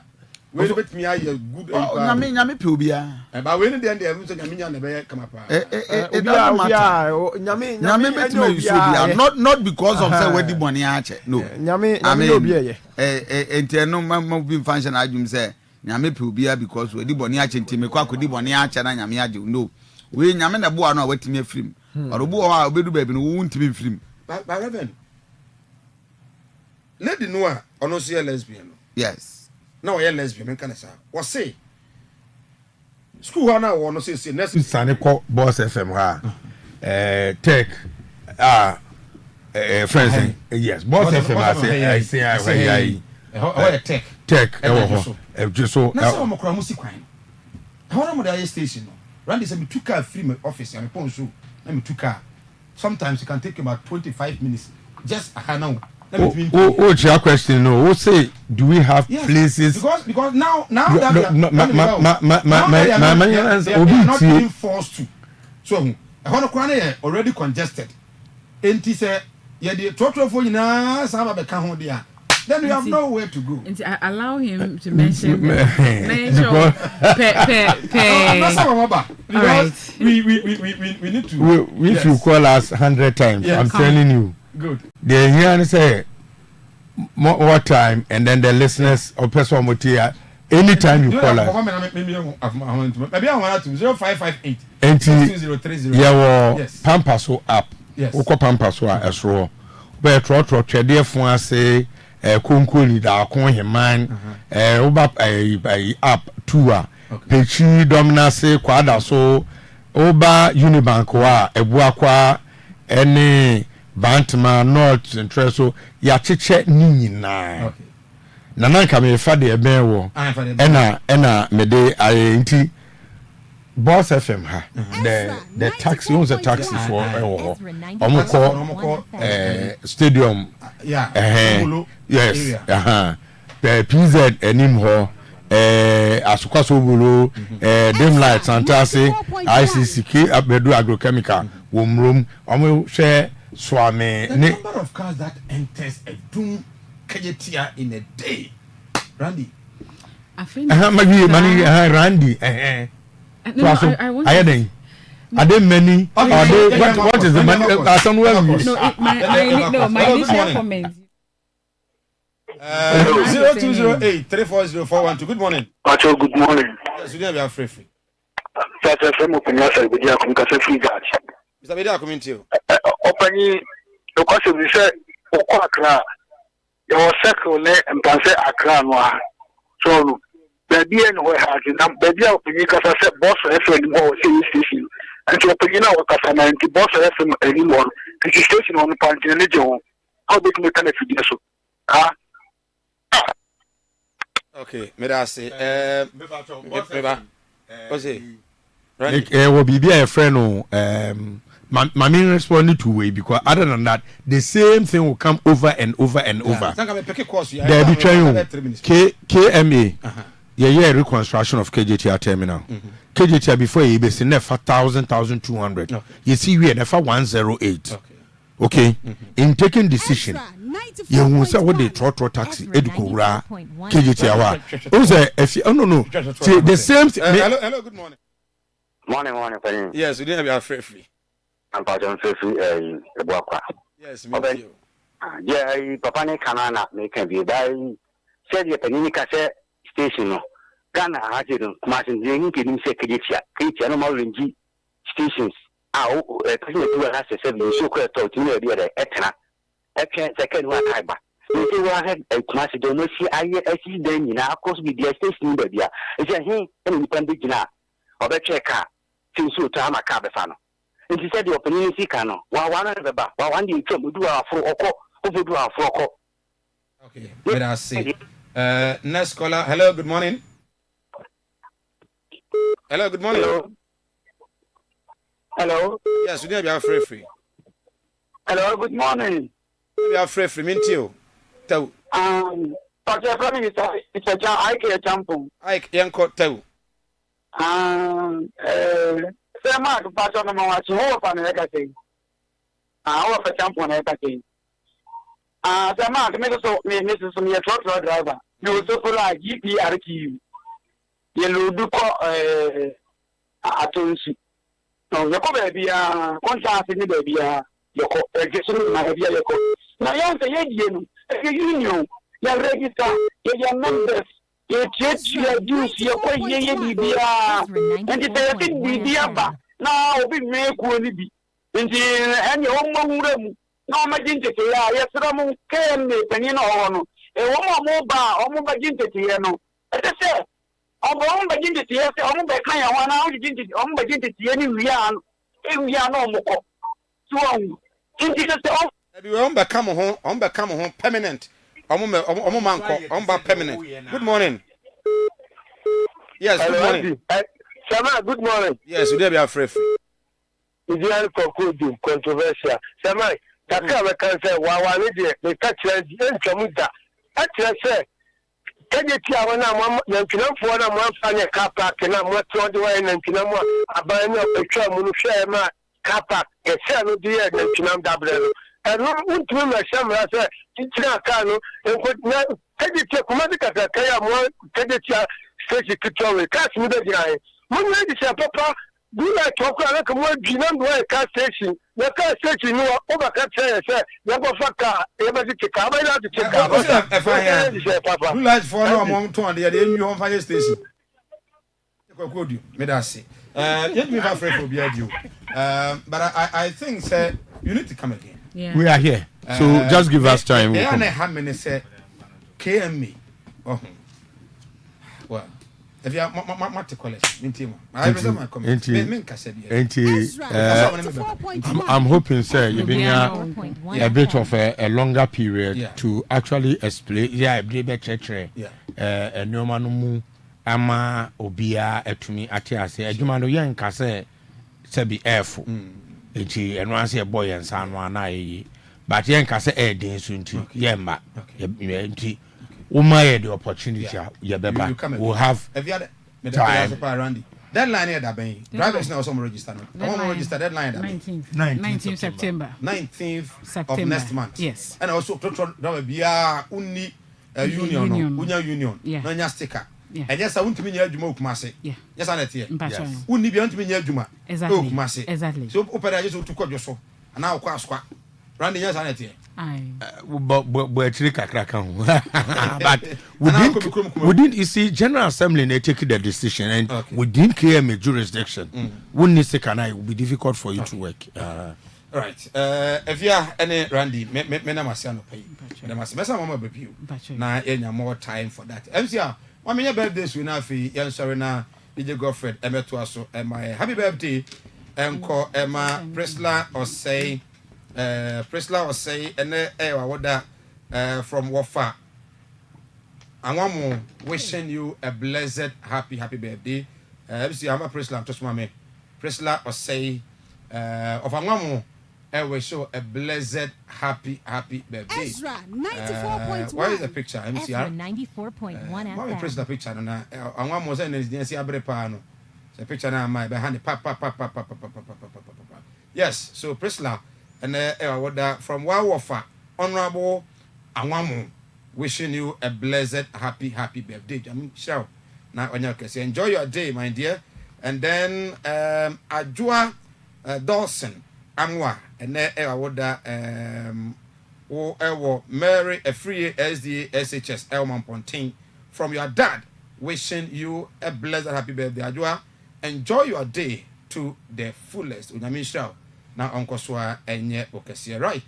We no bet me aye good. Nyame pe obia. Ba we no dey dem so nyame nya na be kama pa. It doesn't matter. Nyame bet me so obia. Not because of say we di boni ache. No. Nyame obia ye. Enti no ma bi function ajum say nyame pe obia because we di boni ache enti me kwa di boni ache na nyame age. No. We nyame na bo ano watimi afrim. Orobu o ha obedu ba bi no wo ntimi afrim. But Reverend, lady Noah ono see a lesbian. Yes. Now we are lesbian, men can say. What say? School now ono say next Sane call Boss FM ha. Tech friends yes, Boss FM I say oh tech. Tech so na so mo kra musik kwan. how am I station? Randy said me took car free my office and upon show. Let me took car. Sometimes it can take about 25 minutes. Just now. What's your question? No, what say? Do we have places? Because now that they are not being forced to. So I want to already congested. And he said, "Yeah, the total for you now. Some of the count there. Then we have nowhere to go." Allow him to mention. Because we need to. If you call us 100 times, I'm telling you. Good. They hear and say more time, and then the listeners or person motia anytime you call us. Maybe I want to 0558 2030. Yeah, Pampaso app. Yes. Oko Pampaso as raw. But trot dear phone say Kunkuli da kon heman oba app tour. Pechi domina say kwada so oba Unibank wa ebuakwa any Bantama North and Treso ya chiche nyina. Okay. Nananka me fa de eben wo. Ena me de inti Boss FM ha. The taxi owns a taxi for Omoko stadium. Yeah. Yes. The PZ Ennin ho Asukwaso Bulu Dim Light Santase ICCK Abedu Agrochemical Womrum Omo share Swami. The number of cars that enters a Doom Kajetia in a day, Randy. Randy. Are there many? What is the money? My initial comment. 0208-340-412. Good morning. Good morning. Yes, we have AFRIFA. Mr. Bedi, come into you. Opani, because we say Okakra, your circle and Panse Akra Noir. So, baby, and where has it? Baby, because I said boss FM more station. And to open now, Casana and boss FM anymore. The station on the Pantin. How big we can do so? Okay, may I say, what's it? Will be a friend. My main responding to way because other than that, the same thing will come over and over and over. There be KMA. Yeah, reconstruction of KJTR terminal. KJTR before you be seen for 1,200. You see, we are for 108. Okay, in taking decision, you will say what they trotro taxi, Edukura, KJTR. No. See, the same thing. Hello, good morning. Morning. Yes, we didn't have AFRIFA. I'm part of the Boaka. Yes, me too. Yeah, Papa Canana, make a be by said your Penica station. Ghana has it on Martin Ding, Secretary, Animal G stations. Our president has said, so called to the Etna. Second one, Iba. If you had a class, don't see I see then in our course with the station, but yeah, it's a hint and independent or the checker. Since you time a cabafano. And he said the opinion is cano. While one of the bar, while one day we do our four over do our four. Okay, let us see. Next caller. Hello, good morning. Hello, good morning. Hello. Yes, we have AFRIFA. Hello, good morning. We have AFRIFA. Mintio. Tau. But your brother is a jump. Ike Yanko Tau. Say, Mark, pass on the watch hope on everything. I offer jump on everything. Say, Mark, Mrs. From your truck driver. You will so like GPRQ. You do call Atunsi. No, you go baby, contrast in the baby, your execution, my baby. Now, you say, you register, your members. You teach your juice, your boy, and it's a big diaba. Now, we make one be. And your own room. No, my identity, yes, Ramon came, and you know, a woman mobile, identity, you know. As I said, I'm going to identity, yes, I'm back, I want our identity, I'm identity, any we are no more. So, come home, permanent. Permanent. Good morning. Yes, good morning. Sama, good morning. Yes, we be AFRIFA. Ideal conclude controversial. Sama, Taka we can say wa ne de the touch entramuda. Atra say kaje ti awon na mo yantinamfo na mo afa ne car park na mo to de wa yantinam aban na etwa mu no hwe ma car park e se no de yantinam dabre no. And untumi me shamra say tira car no enko na kaje ti kuma de kaka kaya mo kaje ti stage kitwa cars mi be jira. Mo na di se papa do like talk like mo dina do car station. The car station no over car say ya go faka e be ti car ba na ti car. Do like for no among 200 dey new on fire station. Ko do me da say. Let me have AFRIFA be you. But I think say you need to come again. Yeah. We are here. So just give us time. Yeah, and how many say KME. Oh. Well, if you are Mate College, I'm hoping, sir, you've been a bit of a longer period to actually explain. Yeah, a no man ama obia etumi ate ase adwuma no yen ka se be airful enti eno ase e boy en sa no ana yi but yen ka se e den so nti yemba enti we may the opportunity you beba we'll have time. Deadline here that be drivers now some register no. I want to register deadline that 19th September. 19th of next month. Yes. And also to be a uni union no nya sticker. And yes, I want to be near Juma Kumase. Yes, I net here. Uni be want to be near Juma. Exactly. Exactly. So opera just to call your so. And now kwa squat. Randy yes, I net here. But we didn't you see General Assembly they take the decision and we didn't claim a jurisdiction. Wouldn't it take it will be difficult for you to work. Right. If you are any Randy, me na masiano pay. The masa mama be you. Na enya more time for that. MCR, what me birthday so na fi yan sorry na DJ Godfred emeto aso my happy birthday enko Emma Prisla or say ene wawoda from Wafa. I want more wishing you a blessed happy birthday. MC Ama Prisla to mama Prisla or say of Anwamu I wish you a blessed happy birthday. Ezra 94.1. Why is the picture? MCR Ezra 94.1 FM. Why press the picture na Anwamu say na see abrepa no. The picture na my behind pa. Yes, so Prisla and from Wawafa, Honorable Anwamu, wishing you a blessed happy birthday. I mean, shout now on your case. Enjoy your day, my dear. And then Ajua Dawson Amwa and Mary a free SDA SHS Elman Pontin from your dad, wishing you a blessed happy birthday. Ajua, enjoy your day to the fullest. I mean, shout. Na onko swa enye okese right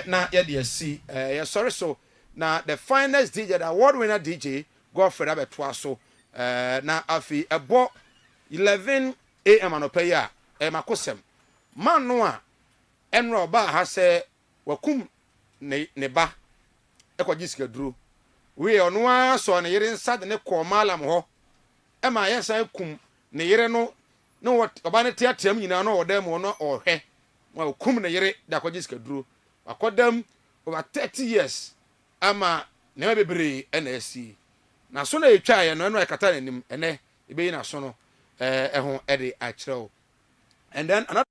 na ye see sorry so na the finest DJ the award winner DJ Godfred abetwa so na afi ebo 11 am anopa ya makosem man no a enro ba ha se wakum ne ba ekwagisika duro we ono a so ne yire nsa de ne ko malam ho ma yesa kum ne yire no no what obane tiatem nyina no odam no ohwe wa kum ne yire da kwagisika duro akodam over 30 years ama ne bebre na asi na so na etwa ye no ekata nanim ene ebe na so no ehun ede a kyerɛw and then another